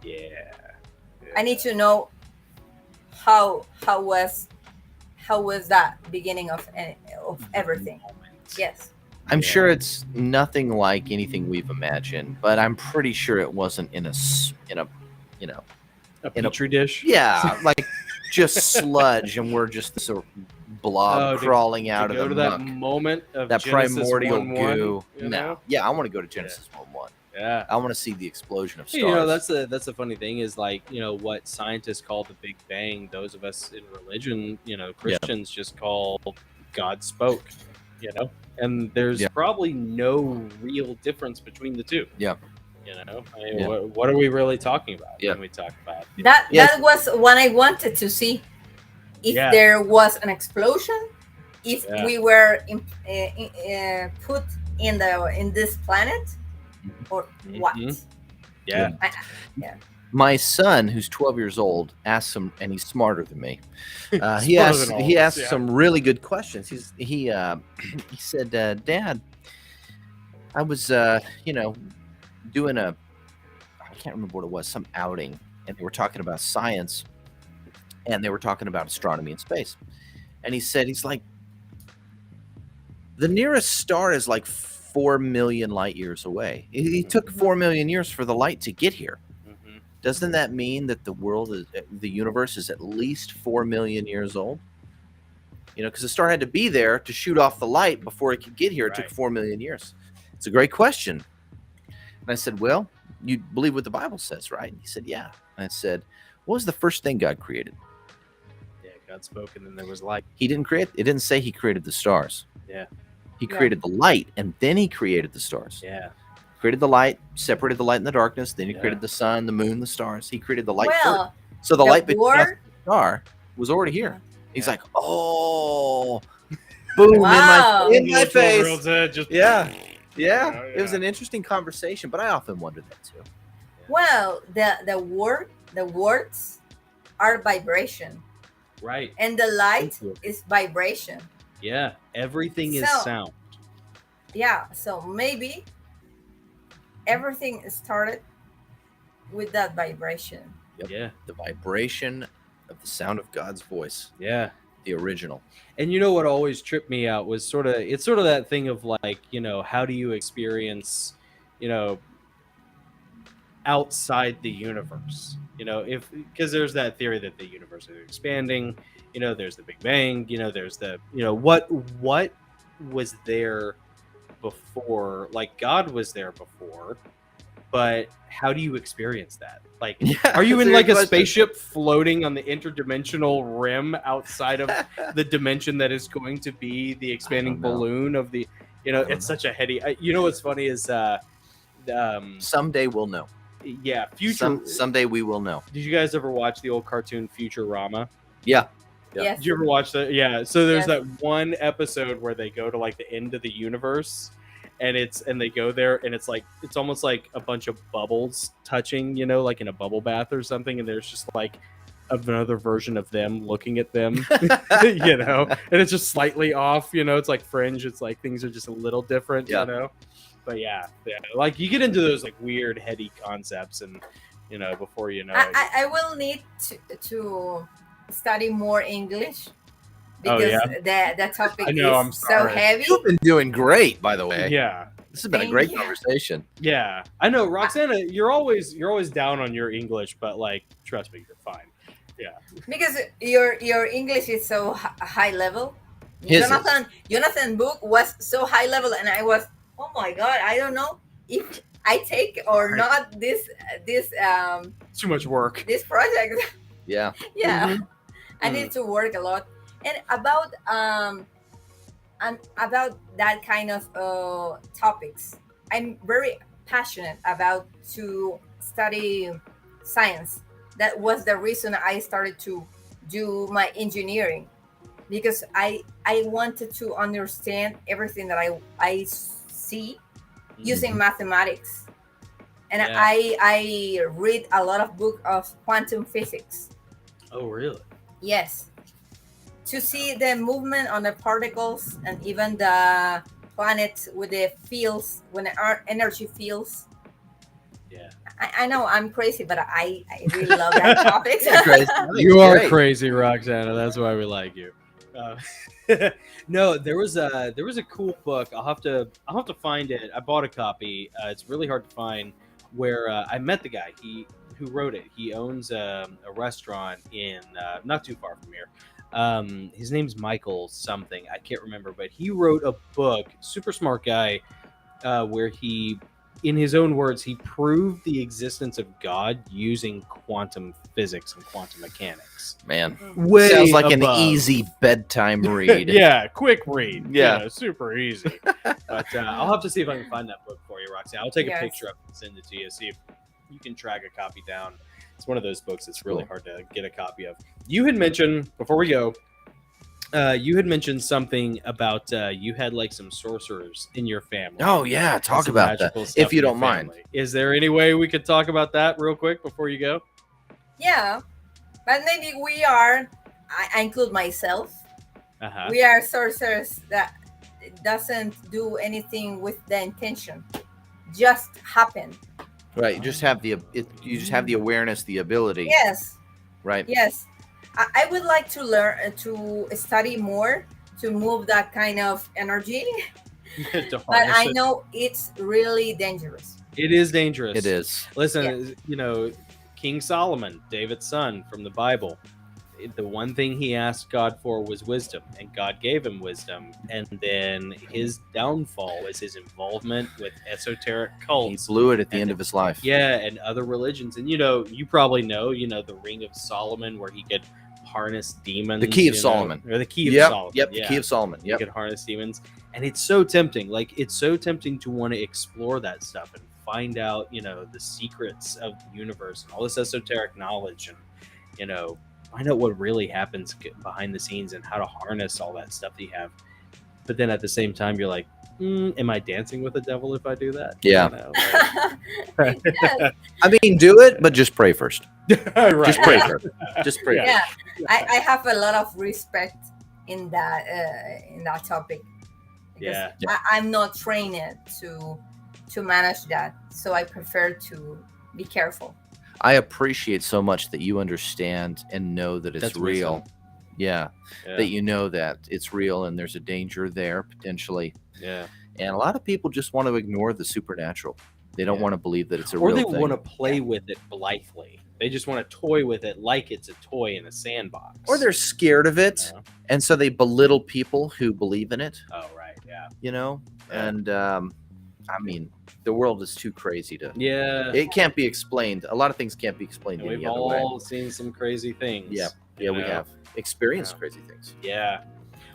Yeah. I need to know how was that beginning of everything. Yes. I'm sure it's nothing like anything we've imagined, but I'm pretty sure it wasn't in a A petri dish. yeah, like just sludge, and we're just this blob crawling out of the that muck. moment of That Genesis primordial 1:1, goo. you No, know? yeah, I want to go to Genesis 1:1. Yeah. I want to see the explosion of stars. That's the funny thing is, like, what scientists call the Big Bang, those of us in religion, Christians just call God spoke, and there's probably no real difference between the two. Yeah. What are we really talking about Yeah. when we talk about That was what I wanted to see. If there was an explosion, if we were put in this planet, or what? Yeah. My son, who's 12 years old, asked some, and he's smarter than me. He asked some really good questions. He said, "Dad, I was doing I can't remember what it was, some outing, and they were talking about science, and they were talking about astronomy and space." And he's like, the nearest star is like 4 million light years away. It took 4 million years for the light to get here. Doesn't that mean that the universe is at least 4 million years old? Because the star had to be there to shoot off the light before it could get here. It took 4 million years. It's a great question. And I said, "Well, you believe what the Bible says, right?" And he said, "Yeah." And I said, "What was the first thing God created?" Yeah, God spoke, and then there was light. He didn't create. It didn't say he created the stars. Yeah. He created the light, and then he created the stars. Yeah. Created the light, separated the light and the darkness. Then he created the sun, the moon, the stars. He created the light first. So the light between us and the star was already here. He's like, "Oh, boom, in my face." Yeah. It was an interesting conversation, but I often wondered that too. Well, the words are vibration, right? And the light is vibration. Yeah, everything is sound. Yeah, so maybe everything started with that vibration. Yep. Yeah, the vibration of the sound of God's voice. Yeah, the original. And what always tripped me out was sort of that thing of like, how do you experience, outside the universe? Because there's that theory that the universe is expanding. There's the Big Bang. There's the what was there before? Like, God was there before, but how do you experience that? Like, Yeah, are you that's in a like good a question. spaceship floating on the interdimensional rim outside of the dimension that is going to be the expanding know. balloon of the, it's such a heady, you know, what's funny is, Someday we'll know. yeah, future. Someday we will know. Did you guys ever watch the old cartoon Futurama? Yeah. Yes. Did you ever watch that? Yeah. So there's Yes. that one episode where they go to like the end of the universe, and they go there, and it's almost like a bunch of bubbles touching, like in a bubble bath or something, and there's just like another version of them looking at them, and it's just slightly off, it's like Fringe. It's like things are just a little different, But yeah, like you get into those like weird heady concepts, and before you know it. I will need to study more English Oh, because yeah? the topic I know, I'm is so sorry. heavy. You've been doing great, by the way. Yeah. This has been a Thank great you. conversation. Yeah, I know, Roxana. You're always down on your English, but like, trust me, you're fine. Yeah, Because your English is so high level. His is. Jonathan book was so high level, and I was, oh my god, I don't know if I take or not this it's too much work. this project. Yeah. Yeah, Mhm. I need to work a lot. And about that kind of topics, I'm very passionate about to study science. That was the reason I started to do my engineering, because I wanted to understand everything that I see using mathematics. And Yeah. I read a lot of books of quantum physics. Oh, really? Yes. To see the movement on the particles and even the planets with the fields, when the energy fields. Yeah. I know I'm crazy, but I really love that topic. Crazy. You are Great. crazy, Roxana. That's why we like you. No, there was a cool book. I'll have to find it. I bought a copy. It's really hard to find. Where I met the guy who wrote it. He owns a restaurant in not too far from here. His name's Michael something. I can't remember, but he wrote a book. Super smart guy. Where he, in his own words, he proved the existence of God using quantum physics and quantum mechanics. Man. Way Sounds like above. an easy bedtime read. Yeah, quick read. Yeah. Super easy. But I'll have to see if I can find that book for you, Roxanne. I'll take a Yes. picture of it and send it to you. See if you can track a copy down. It's one of those books that's really hard to get a copy of. You had mentioned, before we go, something about you had like some sorcerers in your family. Oh yeah, talk Some about that magical stuff if you in your don't mind. family. Is there any way we could talk about that real quick before you go? Yeah, but maybe I include myself. Uh-huh. We are sorcerers that doesn't do anything with the intention, just happen. Right, you just have the awareness, the ability. Yes, Right. yes. I would like to learn to study more to move that kind of energy, To but I harness it. know it's really dangerous. It is dangerous. It is. Listen, King Solomon, David's son from the Bible, the one thing he asked God for was wisdom, and God gave him wisdom. And then his downfall was his involvement with esoteric He cults. blew it at the end of his life. Yeah, and other religions. And you probably know, the Ring of Solomon, where he could harness demons. The Key of Solomon. Or the Key of Yep. Solomon. Yep. Yeah. The Key of Solomon. You Yep. could harness demons, and it's so tempting. Like, it's so tempting to want to explore that stuff and find out, the secrets of the universe and all this esoteric knowledge, and find out what really happens behind the scenes and how to harness all that stuff that you have. But then at the same time, you're like, am I dancing with the devil if I do that? Yeah. Yes, I mean, do it, but just pray first. Right. Just pray first. Just pray. Yeah. yeah. I have a lot of respect in that topic, because Yeah. I'm not trained to manage that, so I prefer to be careful. I appreciate so much that you understand and know that it's That's real. wisdom. Yeah. Yeah. That you know that it's real and there's a danger there potentially. Yeah. And a lot of people just want to ignore the supernatural. They don't Yeah. want to believe that it's a Or real they thing. want to play with it blithely. They just want to toy with it like it's a toy in a sandbox. Or they're scared of it, Yeah. and so they belittle people who believe in it. Oh, right. Yeah. You know, Yeah. and I mean, the world is too crazy to. Yeah, It can't be explained. A lot of things can't be explained and any we've other way. all seen some crazy things. Yeah, you we know? have experienced Yeah. crazy things. Yeah.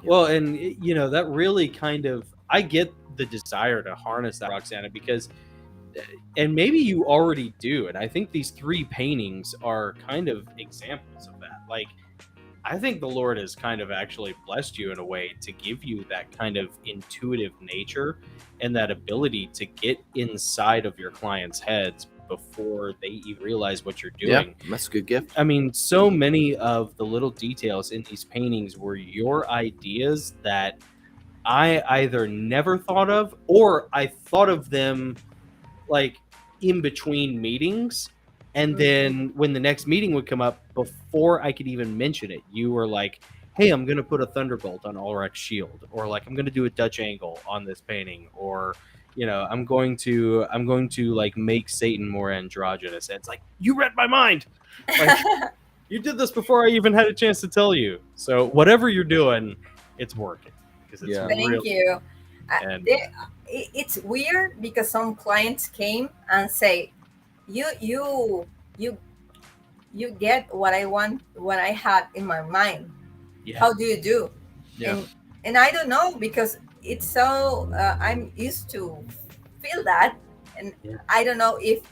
Well, and that really kind of, I get the desire to harness that, Roxana, because, and maybe you already do, and I think these 3 paintings are kind of examples of that. Like, I think the Lord has kind of actually blessed you in a way to give you that kind of intuitive nature and that ability to get inside of your clients' heads before they even realize what you're doing. Yeah, that's a good gift. I mean, so many of the little details in these paintings were your ideas that I either never thought of, or I thought of them like in between meetings. And then when the next meeting would come up, before I could even mention it, you were like, hey, I'm going to put a thunderbolt on Ulrich's shield, or like, I'm going to do a Dutch angle on this painting, or I'm going to like make Satan more androgynous. And it's like, you read my mind. Like, you did this before I even had a chance to tell you. So whatever you're doing, it's working, because it's Thank you. And It's weird because some clients came and say, you get what I want, what I had in my mind. Yeah. How do you do? Yeah. And I don't know, because it's so I'm used to feel that, and I don't know if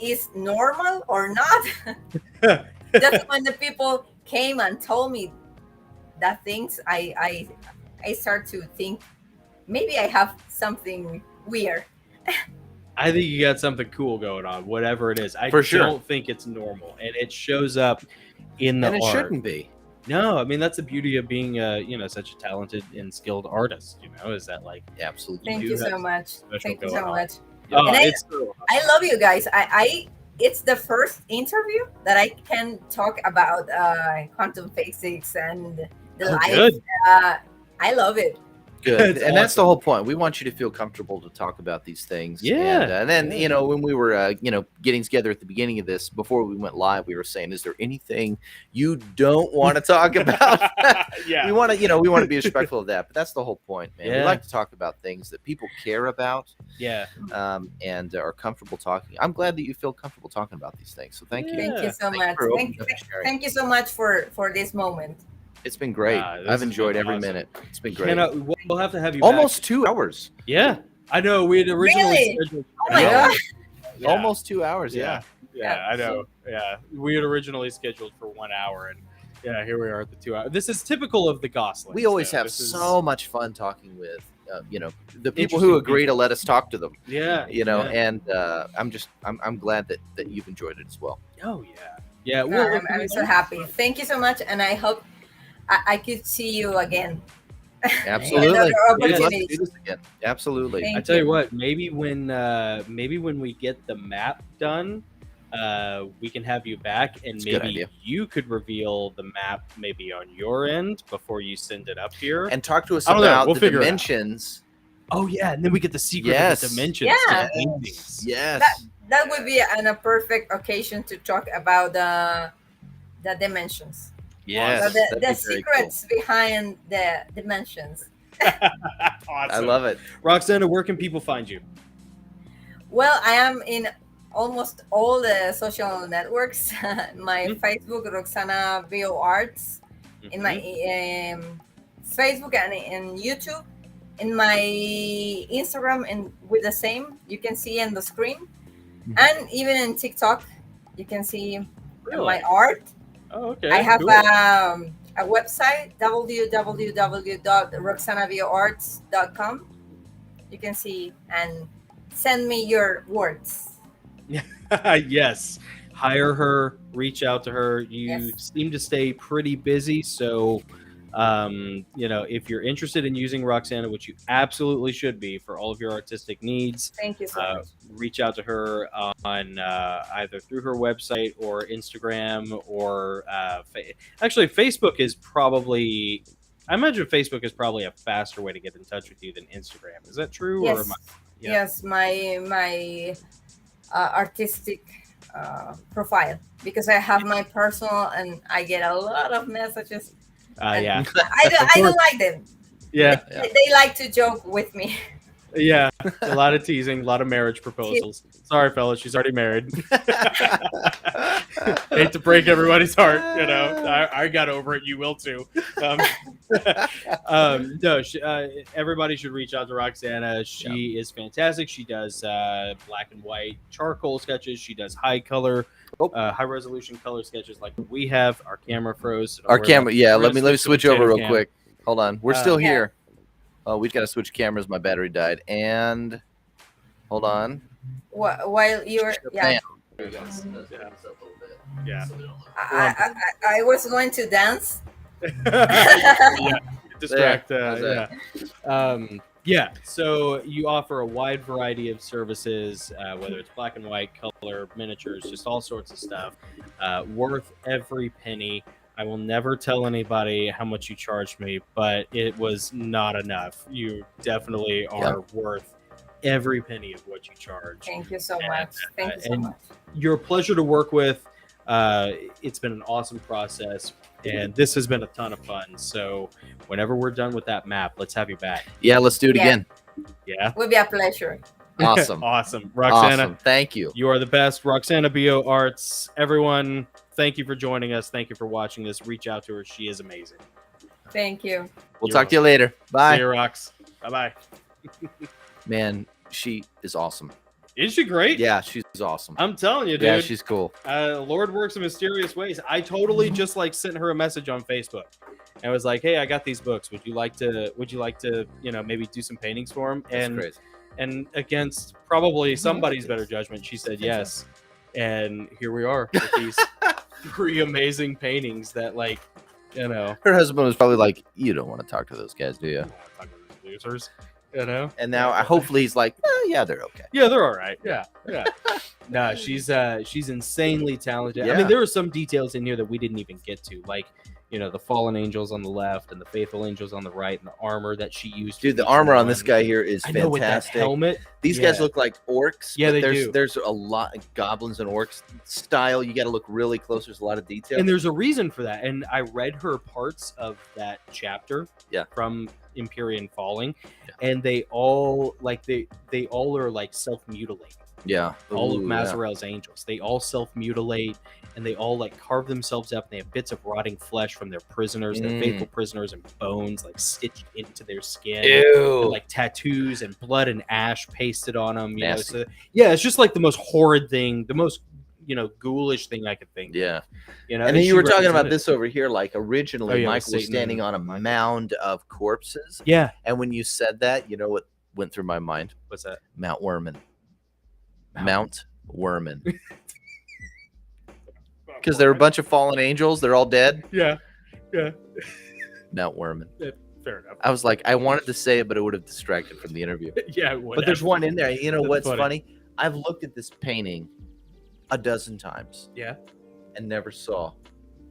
it's normal or not. Just when the people came and told me that things, I start to think maybe I have something weird. I think you got something cool going on, whatever it is. I For sure. don't think it's normal, and it shows up in the And it art. shouldn't be. No, I mean, that's the beauty of being such a talented and skilled artist, is that, like, Absolutely. Thank do you have so much. special Thank you going so on. much. Oh, And it's so I love you guys. I it's the first interview that I can talk about quantum physics and the life. good. I love it. Good. It's And that's the awesome. whole point. We want you to feel comfortable to talk about these things. Yeah. And then, Yeah. when we were, getting together at the beginning of this, before we went live, we were saying, is there anything you don't want to talk about? Yeah. We want to, be respectful of that. But that's the whole point, man. We Yeah. like to talk about things that people care about Yeah. and are comfortable talking. I'm glad that you feel comfortable talking about these things. So thank you. Thank you so Thank you much. for opening up and sharing. Thank you so much for this moment. It's been great. This I've has enjoyed been every awesome. minute. It's been great. We'll have to have you Almost back. 2 hours. Yeah. I know. We had originally Really? scheduled. Oh my Yeah. gosh. Yeah. Almost 2 hours. Yeah. Yeah. Yeah, I know. Yeah, we had originally scheduled for 1 hour, and here we are at the 2 hours. This is typical of the Goslings. We always though. have This is- so much fun talking with, the people Interesting who agree people. to let us talk to them. Yeah. And I'm glad that you've enjoyed it as well. Oh yeah. Yeah. No, I'm so happy. Thank you so much, and I hope I could see you again. Absolutely. Another We'd love to opportunity. do this again. Absolutely. Thank I tell you you. what, maybe when we get the map done, we can have you back, and It's a good maybe idea. you could reveal the map maybe on your end before you send it up here. And talk to us I don't know. about We'll the figure it out. dimensions. Oh yeah, and then we get the secret Yes. of the dimensions. Yeah. to the paintings. Yes. That would be a perfect occasion to talk about the dimensions. Yes. So that'd the be very secrets behind the dimensions. Awesome. I love it. Roxana, where can people find you? Well, I am in almost all the social networks. My Mhm. Facebook, RoxanaBO Arts, in my Facebook and YouTube, in my Instagram, and with the same, you can see on the screen, and even in TikTok, you can see Really? my art. Oh, okay. I have cool. a website, www.roxanaboarts.com. You can see and send me your words. Yes. Hire her, reach out to her. You Yes. seem to stay pretty busy. So, if you're interested in using Roxana, which you absolutely should be for all of your artistic needs, Thank you so much. reach out to her on either through her website or Instagram or actually Facebook is probably, I imagine Facebook is probably a faster way to get in touch with you than Instagram. Is that true? Yes. Or am I, yeah. Yes, my artistic profile, because I have my personal and I get a lot of messages. Yeah. I don't like them. Yeah. Yeah. They like to joke with me. Yeah, a lot of teasing, a lot of marriage proposals. Sorry, fellas, she's already married. Hate to break everybody's heart, you know. I got over it. You will too. Um, no, everybody should reach out to Roxana. She is fantastic. She does black and white charcoal sketches. She does high color, high resolution color sketches like we have. Our camera froze. So Our camera, yeah. Let me switch over real cam. quick. Hold on, we're still Yeah. here. Oh, we've got to switch cameras. My battery died. And hold on. While you're, yeah, Yeah. I was going to dance. Yeah. Distract. There. Yeah. So you offer a wide variety of services, whether it's black and white, color, miniatures, just all sorts of stuff, worth every penny. I will never tell anybody how much you charged me, but it was not enough. You definitely are worth every penny of what you charge. Thank you so much. Thank you so much. You're a pleasure to work with. It's been an awesome process, and this has been a ton of fun. So whenever we're done with that map, let's have you back. Yeah, let's do it Yeah. again. Yeah. Would be a pleasure. Awesome. Awesome. Roxana, Awesome. Thank you. you are the best. RoxanaBO Arts. Everyone, thank you for joining us. Thank you for watching this. Reach out to her. She is amazing. Thank you. We'll You're talk to you later. Bye. See you, Rox. Bye-bye. Man, she is awesome. Is she great? Yeah, she's awesome. I'm telling you, dude. Yeah, she's cool. Lord works in mysterious ways. I totally just like sent her a message on Facebook. And was like, "Hey, I got these books. Would you like to, you know, maybe do some paintings for them?" That's crazy. And against probably somebody's better judgment, she said yes. And here we are with these 3 amazing paintings that, like, you know, Her husband was probably like, "You don't want to talk to those guys, do you?" losers, you know. And now, hopefully, he's like, "Yeah, they're okay." Yeah, they're all right. Yeah. No, she's insanely talented. I Yeah. mean, there are some details in here that we didn't even get to, like, you know, the fallen angels on the left and the faithful angels on the right, and the armor that she used. Dude, the for each armor on one. this guy here is I know, with that fantastic. helmet. These Yeah. guys look like orcs. Yeah, but they there's, do. There's a lot of goblins and orcs style. You got to look really close. There's a lot of detail. And there's a reason for that. And I read her parts of that chapter from Empyrean Falling, and they all they all are like self-mutilating. Yeah. All of Ooh, Mazarel's angels, they all self-mutilate, and they all like carve themselves up, and they have bits of rotting flesh from their prisoners, their faithful prisoners, and bones like stitched into their skin. Ew. And, like tattoos and blood and ash pasted on them. You know, Nasty. so yeah, it's just like the most horrid thing, the most, you know, ghoulish thing I could think. Yeah. You know, And then she you were talking about represented this over here. Like originally, Oh, yeah, Michael was Satan standing on a and mound of corpses. Yeah. And when you said that, you know what went through my mind? What's that? Mount Werman. Mount Werman. Because there were a bunch of fallen angels. They're all dead. Yeah. Mount Werman. Fair enough. I was like, I wanted to say it, but it would have distracted from the interview. Yeah. But there's one in there. You know That's what's funny. funny? I've looked at this painting a dozen times Yeah. and never saw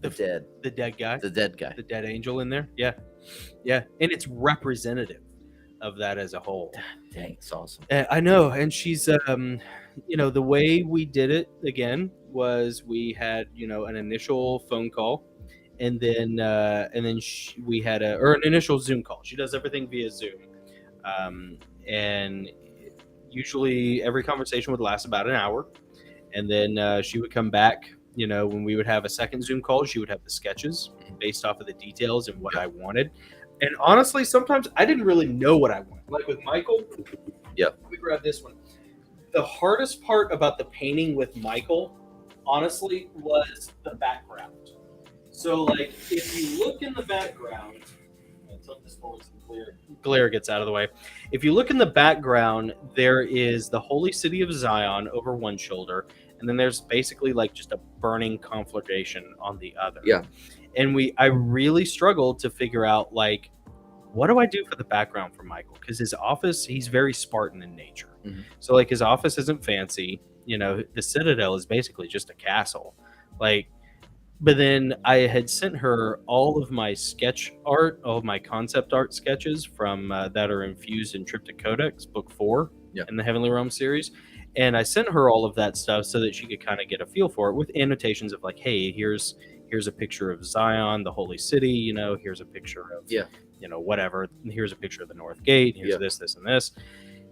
the dead dead guy. the dead guy. The dead angel in there. Yeah. And it's representative of that as a whole. Dang, it's awesome. I know. And she's you know, the way we did it again was we had, you know, an initial phone call, and then we had an initial Zoom call. She does everything via Zoom, and usually every conversation would last about an hour, and then she would come back. You know, when we would have a second Zoom call, she would have the sketches based off of the details and what I wanted. And honestly, sometimes I didn't really know what I wanted. Like with Michael, Yep. we grab this one. The hardest part about the painting with Michael, honestly, was the background. So, like, if you look in the background, I'll tilt this forward so the glare gets out of the way. If you look in the background, there is the holy city of Zion over one shoulder, and then there's basically like just a burning conflagration on the other. Yeah. And I really struggled to figure out, like, what do I do for the background for Michael? Because his office, he's very Spartan in nature. Mhm. So, like, his office isn't fancy. You know, the Citadel is basically just a castle. Like, but then I had sent her all of my sketch art, all of my concept art sketches from that are infused in Triptych Codex, Book 4 in the Heavenly Realm series. And I sent her all of that stuff so that she could kind of get a feel for it with annotations of like, hey, here's a picture of Zion, the holy city, you know, here's a picture of, you know, whatever. Here's a picture of the North Gate. Here's this, and this.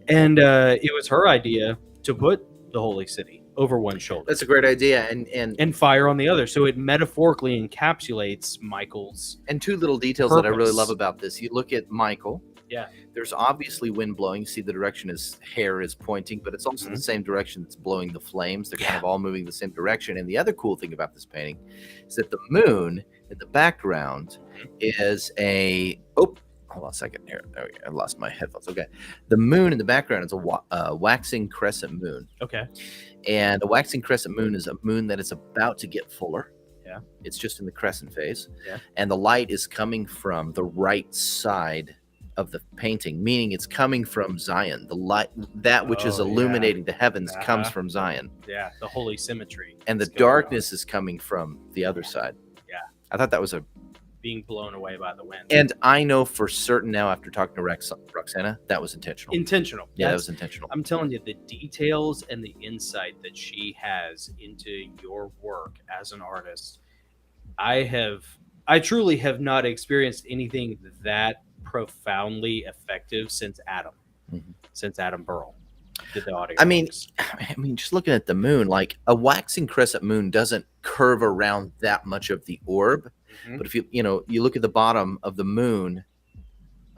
And it was her idea to put the holy city over one shoulder That's a great idea, and fire on the other, so it metaphorically encapsulates Michael's. two little details that I really Purpose. love about this. You look at Michael. Yeah. There's obviously wind blowing. You see the direction his hair is pointing, but it's also the same direction that's blowing the flames. They're kind of all moving the same direction. And the other cool thing about this painting is that the moon in the background is a hold on a second here. There we go. I lost my headphones. Okay. The moon in the background is a waxing crescent moon. Okay. And a waxing crescent moon is a moon that is about to get fuller. Yeah. It's just in the crescent phase. Yeah. And the light is coming from the right side of the painting, meaning it's coming from Zion. The light, that which is illuminating the heavens, comes from Zion. Yeah, the holy symmetry. And the darkness is coming from the other side. Yeah. I thought that was being blown away by the wind. And I know for certain now, after talking to Roxana, that was intentional. Intentional. Yeah, that was intentional. I'm telling you, the details and the insight that she has into your work as an artist, I truly have not experienced anything that profoundly effective since Adam Burrell did the audio. I mean, just looking at the moon, like a waxing crescent moon doesn't curve around that much of the orb. But if you look at the bottom of the moon,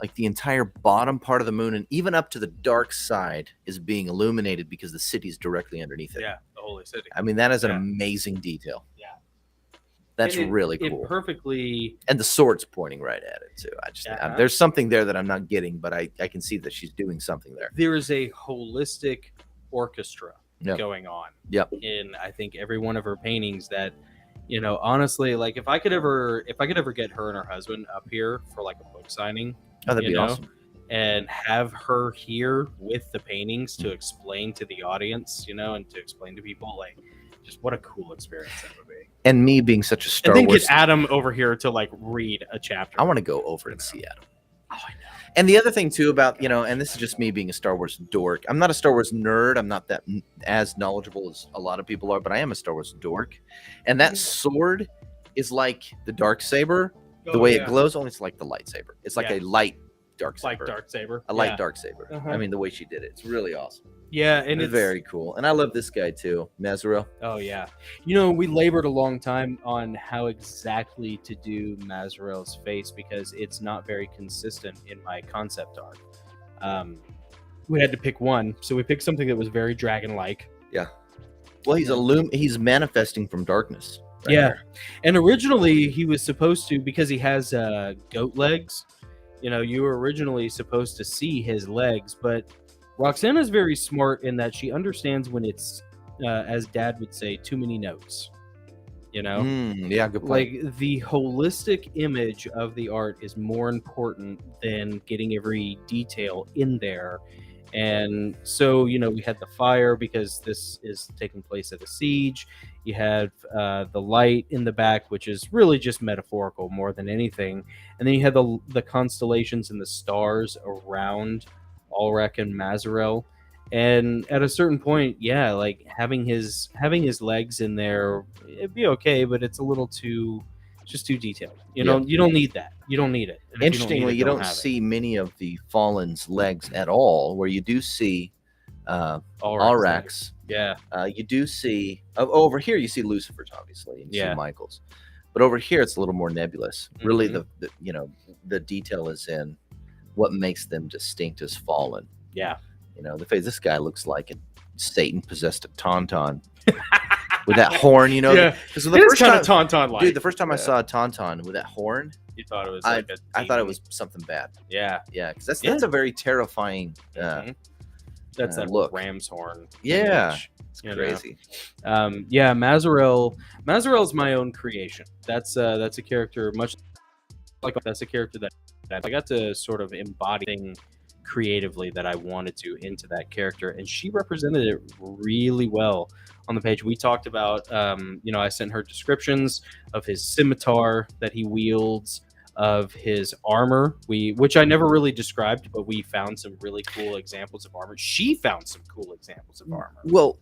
like the entire bottom part of the moon and even up to the dark side is being illuminated because the city's directly underneath it. Yeah, the holy city. I mean, that is an amazing detail. Yeah. That's really cool. It perfectly. And the sword's pointing right at it too. I just there's something there that I'm not getting, but I can see that she's doing something there. There is a holistic orchestra going on. Yep. In I think every one of her paintings that, honestly, like if I could ever get her and her husband up here for like a book signing, that'd be awesome. And have her here with the paintings to explain to the audience, and to explain to people, like, just what a cool experience that would be. And me being such a Star Wars, get Adam over here to like read a chapter. I want to go over and see Adam. Oh, I know. And the other thing too about and this is just me being a Star Wars dork. I'm not a Star Wars nerd. I'm not that as knowledgeable as a lot of people are, but I am a Star Wars dork. And that sword is like the dark saber. The way it glows, only it's like the lightsaber. It's like a light dark saber. Like dark saber. A light dark saber. I mean, the way she did it, it's really awesome. Yeah, and it's very cool. And I love this guy too, Mazarel. Oh yeah, we labored a long time on how exactly to do Mazarel's face because it's not very consistent in my concept art. We had to pick one, so we picked something that was very dragon-like. Yeah. Well, he's manifesting from darkness. Right there. And originally he was supposed to, because he has goat legs. You were originally supposed to see his legs, but Roxana's very smart in that she understands when it's, as Dad would say, too many notes. Yeah, good point. Like the holistic image of the art is more important than getting every detail in there. And so, we had the fire because this is taking place at a siege. You have the light in the back, which is really just metaphorical more than anything. And then you have the constellations and the stars around Ulrich and Mazarel. And at a certain point, like having his legs in there, it'd be okay, but it's a little too detailed. You don't need that. You don't need it. And interestingly, you don't see many of the Fallen's legs at all, where you do see Ulrich's. Yeah. You do see over here. You see Lucifer's, obviously, and you see Michael's, but over here it's a little more nebulous. Really, the detail is in what makes them distinct as Fallen. Yeah. The face. This guy looks like Satan possessed a tauntaun with that horn. Because the first time tauntaun-like. Dude, the first time I saw a tauntaun with that horn, you thought it was I thought it was something bad. Yeah. Because that's a very terrifying. That's that look. ram's horn. Yeah, image, it's crazy. Mazarel's my own creation. That's a character much like that's a character that I got to sort of embody creatively that I wanted to into that character, and she represented it really well on the page. We talked about I sent her descriptions of his scimitar that he wields, of his armor, which I never really described, but we found some really cool examples of armor. She found some cool examples of armor. Well,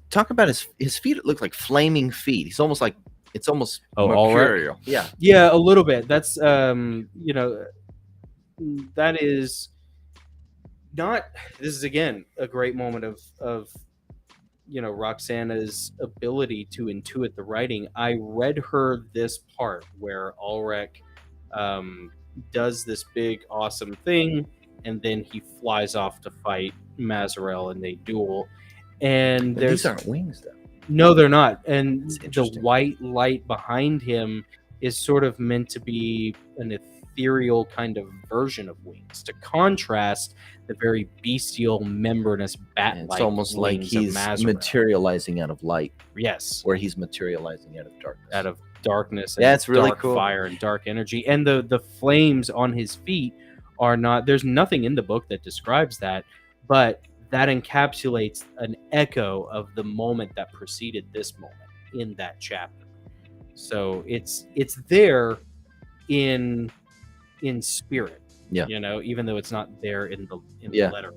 talk about his feet. It look like flaming feet. It's almost mercurial. Right. Yeah, a little bit. That's that is not this is again a great moment of Roxana's ability to intuit the writing. I read her this part where Ulrich does this big awesome thing, and then he flies off to fight Mazarel and they duel. And But these aren't wings, though. no, they're not. And That's the interesting. white light behind him is sort of meant to be an ethereal kind of version of wings to contrast the very bestial, membranous bat-like It's almost like wings of he's Mazarel. materializing out of light, Yes, where he's materializing out of darkness. out of darkness and Yeah, it's really dark cool. fire and dark energy. And the flames on his feet are not, there's nothing in the book that describes that, but that encapsulates an echo of the moment that preceded this moment in that chapter. So it's there in spirit. Yeah. Even though it's not there in the Yeah. letter.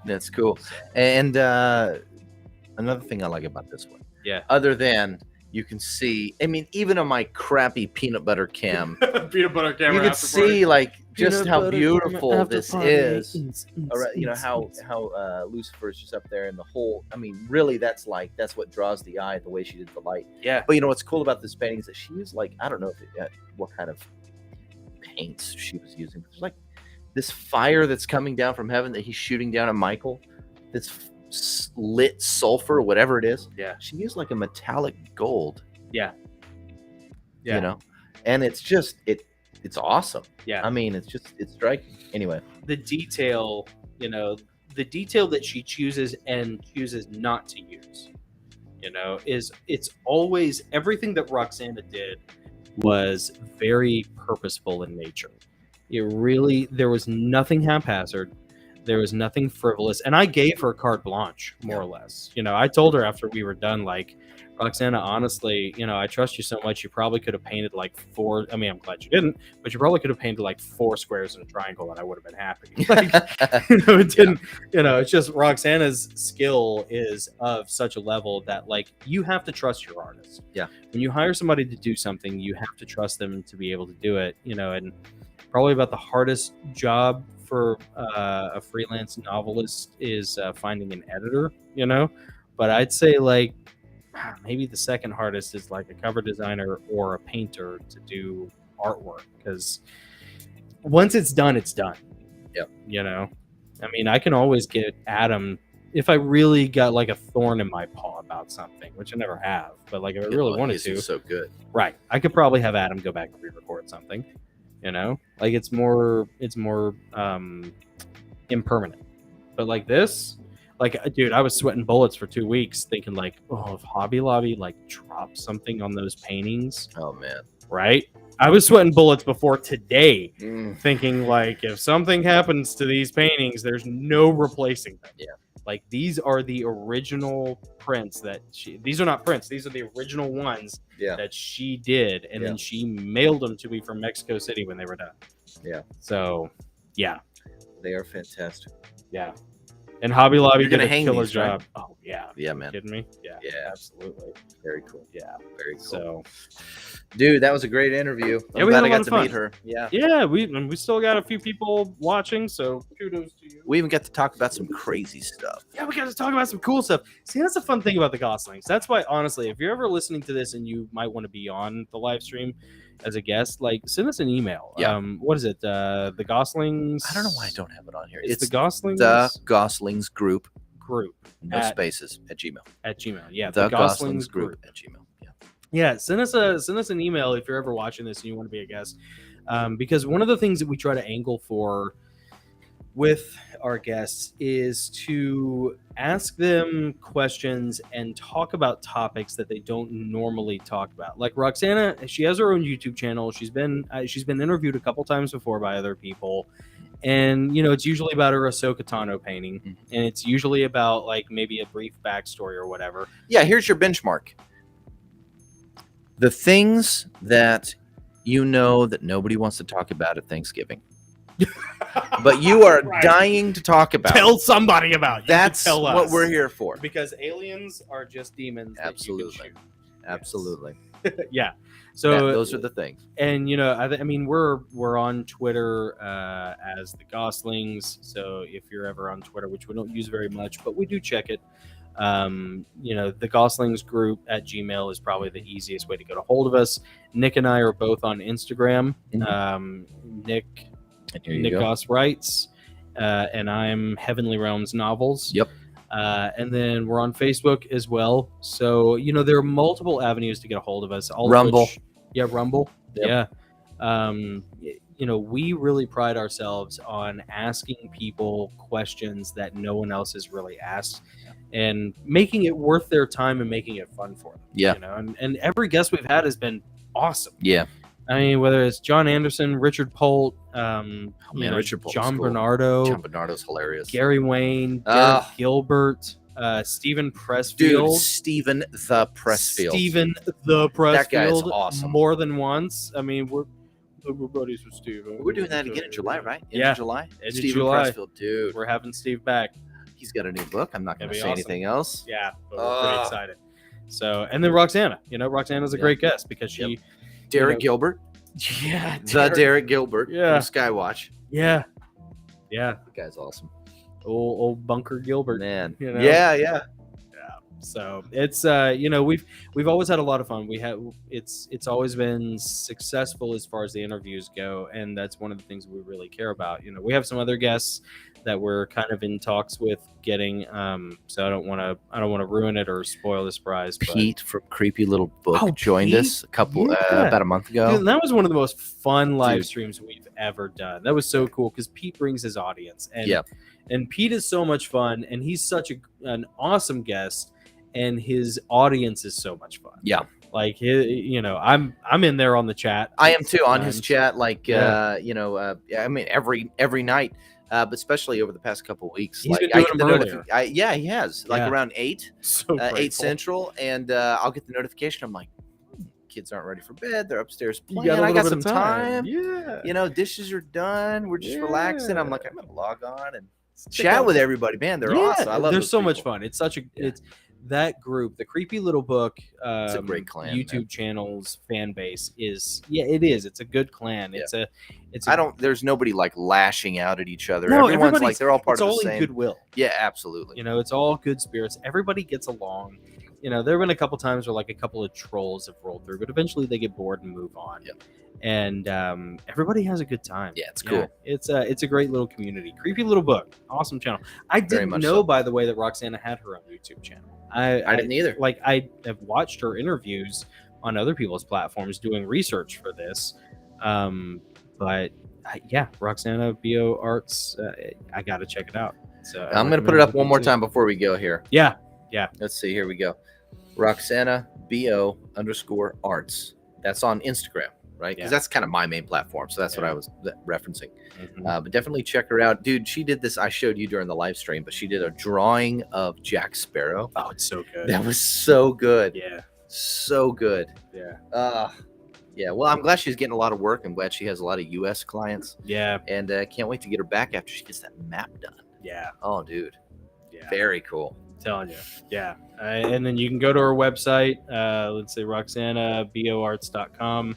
That's cool. So, And another thing I like about this one, yeah. other than you can see, I mean, even on my crappy peanut butter cam, Peanut butter camera. you can see like just Peanut how butter beautiful camera after this party. is. How Lucifer's just up there, and the whole. I mean, really, that's what draws the eye, the way she did the light. Yeah. But what's cool about this painting is that she used I don't know what kind of paints she was using. There's this fire that's coming down from heaven that he's shooting down at Michael. This lit sulfur, whatever it is. Yeah. She used a metallic gold. Yeah. And it's just it's awesome. Yeah. I mean, it's striking. Anyway, The detail, the detail that she chooses and chooses not to use, it's always everything that Roxana did was very purposeful in nature. There was nothing haphazard. There was nothing frivolous. And I gave her carte blanche, more or less. I told her after we were done, Roxana, honestly, I trust you so much. You probably could have painted four. I mean, I'm glad you didn't, but you probably could have painted 4 squares in a triangle and I would have been happy. It didn't, it's just Roxana's skill is of such a level that you have to trust your artist. Yeah. When you hire somebody to do something, you have to trust them to be able to do it, and probably about the hardest job for a freelance novelist is finding an editor, but I'd say maybe the second hardest is a cover designer or a painter to do artwork, because once it's done, it's done. Yep. I mean, I can always get Adam if I really got a thorn in my paw about something, which I never have, but if I really wanted to, so good. right, I could probably have Adam go back and re-record something. It's more impermanent. But this, dude, I was sweating bullets for 2 weeks thinking if Hobby Lobby dropped something on those paintings, Oh man. right? I was sweating bullets before today Mm. thinking if something happens to these paintings, there's no replacing them. Yeah. These are the original prints these are not prints, these are the original ones Yeah. that she did, and Yeah. then she mailed them to me from Mexico City when they were done. Yeah. So, yeah. They are fantastic. Yeah. And Hobby Lobby You're did gonna a hang killer these, right? job. Oh, yeah. Yeah, You man. kidding me? Yeah. Yeah. Absolutely. Very cool. Yeah. Very cool. So, Dude, that was a great interview. Yeah, I'm we glad had a I lot got of to fun. meet her. Yeah. yeah, we still got a few people watching, so kudos to you. We even got to talk about some crazy stuff. Yeah, we got to talk about some cool stuff. See, that's the fun thing about the Goslings. That's why, honestly, if you're ever listening to this and you might want to be on the live stream as a guest, send us an email. Yeah. What is it? The Goslings? I don't know why I don't have it on here. It's the Goslings the Gosslings Group, group no spaces, at Gmail. at Gmail. Yeah, The Gosslings Group at Gmail. Yeah. Yeah, send us an email if you're ever watching this and you want to be a guest, because one of the things that we try to angle for with our guests is to ask them questions and talk about topics that they don't normally talk about. Like Roxana, she has her own YouTube channel. She's been interviewed a couple times before by other people, and it's usually about her Ahsoka Tano painting, and it's usually about maybe a brief backstory or whatever. Yeah, here's your benchmark. The things that that nobody wants to talk about at Thanksgiving. But you are Right. dying to talk about. Tell somebody about. That's tell us. what we're here for. Because aliens are just demons. Absolutely. That you can Absolutely. shoot. Yeah. So those are the things. and I mean we're on Twitter as the Goslings. So if you're ever on Twitter, which we don't use very much, but we do check it. The Goslings group at Gmail is probably the easiest way to get a hold of us. Nick and I are both on Instagram. Nick Goss writes, and I'm Heavenly Realms Novels. Yep. And then we're on Facebook as well. So there are multiple avenues to get a hold of us. Rumble. Rumble. Yep. Yeah. We really pride ourselves on asking people questions that no one else has really asked, and making it worth their time and making it fun for them. Yeah. And every guest we've had has been awesome. Yeah. I mean, whether it's John Anderson, Richard Polt, Richard Polt's John cool. Bernardo, John Bernardo's hilarious. Gary Wayne, Derek Gilbert, Stephen Pressfield. Dude, Stephen the Pressfield. That guy's awesome. More than once. I mean, we're buddies with Steve. We're doing that again in July, right? Yeah. July. End of Stephen July. Pressfield, dude. We're having Steve back. He's got a new book. I'm not going to say awesome. anything else. Yeah, but we're pretty excited. So, and then Roxana. Roxana's a great guest because she... Derek Gilbert. Yeah. Derek Gilbert Yeah. from Skywatch. Yeah. Yeah. That guy's awesome. Old Bunker Gilbert. Man. Yeah. So it's we've always had a lot of fun. It's always been successful as far as the interviews go, and that's one of the things we really care about. We have some other guests that we're kind of in talks with getting, so I don't want to ruin it or spoil the surprise. Pete from Creepy Little Book joined Pete? us about a month ago. Dude, that was one of the most fun live streams we've ever done. That was so cool because Pete brings his audience, and Pete is so much fun, and he's such an awesome guest. And his audience is so much fun. Yeah, like I'm in there on the chat. I am too on his chat. Like I mean every night, but especially over the past couple of weeks. He's been doing them earlier. He has around 8, so 8 Central, and I'll get the notification. I'm like, kids aren't ready for bed. They're upstairs playing. I got some time. Yeah, dishes are done. We're just relaxing. I'm like, I'm gonna log on and chat with everybody. Man, they're awesome. I love. They're so much fun. It's such a it's. That group, the Creepy Little Book, it's a great clan. YouTube channel's fan base is it is. It's a good clan. Yeah. There's nobody like lashing out at each other. No, everyone's like they're all part of the same. It's all in goodwill. Yeah, absolutely. It's all good spirits. Everybody gets along. There have been a couple times where like a couple of trolls have rolled through, but eventually they get bored and move on. Yep. And everybody has a good time. Yeah, it's cool. It's a great little community. Creepy Little Book, awesome channel. I didn't know, by the way, that Roxana had her own YouTube channel. I didn't either. Like, I have watched her interviews on other people's platforms doing research for this. But RoxanaBO Arts, I got to check it out. So I'm going to put it up one more time before we go here. Yeah. Let's see. Here we go. RoxanaBO_Arts. That's on Instagram, right? Because that's kind of my main platform. So that's what I was referencing. Mm-hmm. But definitely check her out. Dude, she did this. I showed you during the live stream, but she did a drawing of Jack Sparrow. Oh, it's so good. That was so good. Yeah. So good. Yeah. Yeah. Well, I'm glad she's getting a lot of work. I'm glad she has a lot of U.S. clients. Yeah. And can't wait to get her back after she gets that map done. Yeah. Oh, dude. Yeah. Very cool. Telling you. Yeah. And then you can go to our website, let's say RoxanaBOArts.com.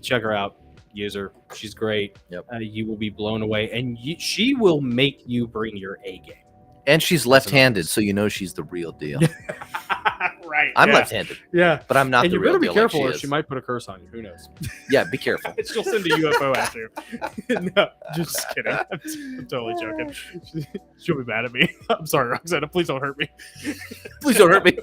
Check her out. Use her. She's great. Yep. You will be blown away, and she will make you bring your A game. And she's left-handed, so you know she's the real deal. Right. I'm left-handed. Yeah. But I'm not and the real deal. And you better be careful, like or she might put a curse on you. Who knows? Yeah, be careful. She'll send a UFO after you. No, just kidding. I'm totally joking. She'll be mad at me. I'm sorry, Roxana. Please don't hurt me. Please don't hurt me.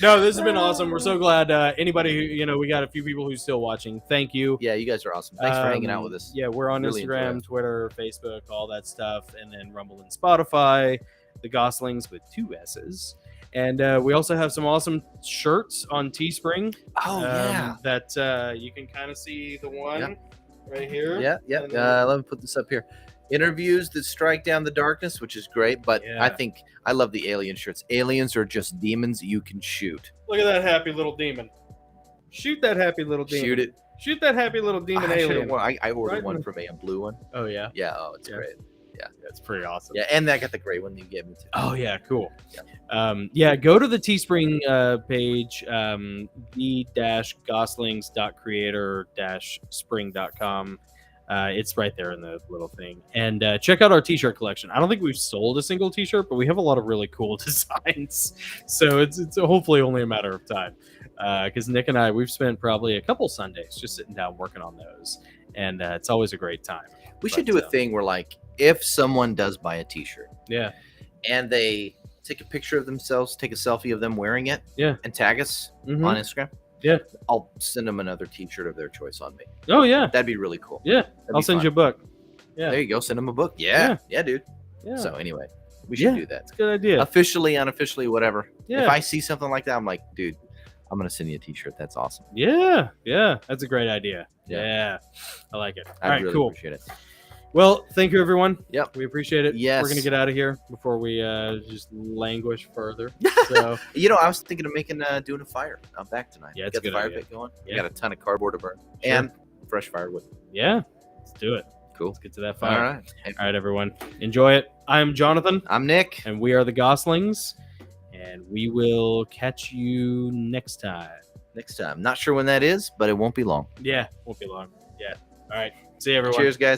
No, this has been awesome. We're so glad. Anybody who, we got a few people who's still watching. Thank you. Yeah, you guys are awesome. Thanks for hanging out with us. Yeah, we're on Really Instagram, Twitter, Facebook, all that stuff, and then Rumble and Spotify. The Goslings with 2 S's. And we also have some awesome shirts on Teespring. Oh, yeah. That you can kind of see the one right here. Yeah. Let me put this up here. Interviews that strike down the darkness, which is great. But I love the alien shirts. Aliens are just demons you can shoot. Look at that happy little demon. Shoot that happy little demon. Shoot it. Shoot that happy little demon alien. I ordered one from a blue one. Oh, yeah? Yeah, oh, it's great. That's pretty awesome. Yeah, and I got the gray one you gave me too. Oh yeah, cool. Yeah. Go to the Teespring page, the-goslings.creator-spring.com. It's right there in the little thing. And check out our t-shirt collection. I don't think we've sold a single t-shirt, but we have a lot of really cool designs. So it's hopefully only a matter of time. Because Nick and I, we've spent probably a couple Sundays just sitting down working on those. And it's always a great time. We should do a thing where, like, if someone does buy a t-shirt, and they take a picture of themselves, take a selfie of them wearing it, and tag us on Instagram, I'll send them another t-shirt of their choice on me. Oh yeah, that'd be really cool. I'll send you a book. There you go. Send them a book. Yeah, dude. So anyway, we should do that. It's a good idea. Officially, unofficially, whatever. Yeah. If I see something like that, I'm like, dude, I'm gonna send you a t-shirt. That's awesome. Yeah, that's a great idea. Yeah, I like it. All right, really cool. Appreciate it. Well, thank you, everyone. Yep. We appreciate it. Yes. We're going to get out of here before we just languish further. So, I was thinking of doing a fire out back tonight. Yeah, it's a good the fire idea. pit going. Yeah. We got a ton of cardboard to burn and fresh firewood. Yeah, let's do it. Cool. Let's get to that fire. All right. All right, everyone. Enjoy it. I'm Jonathan. I'm Nick. And we are the Goslings. And we will catch you next time. Not sure when that is, but it won't be long. Yeah, won't be long. Yeah. All right. See you, everyone. Cheers, guys.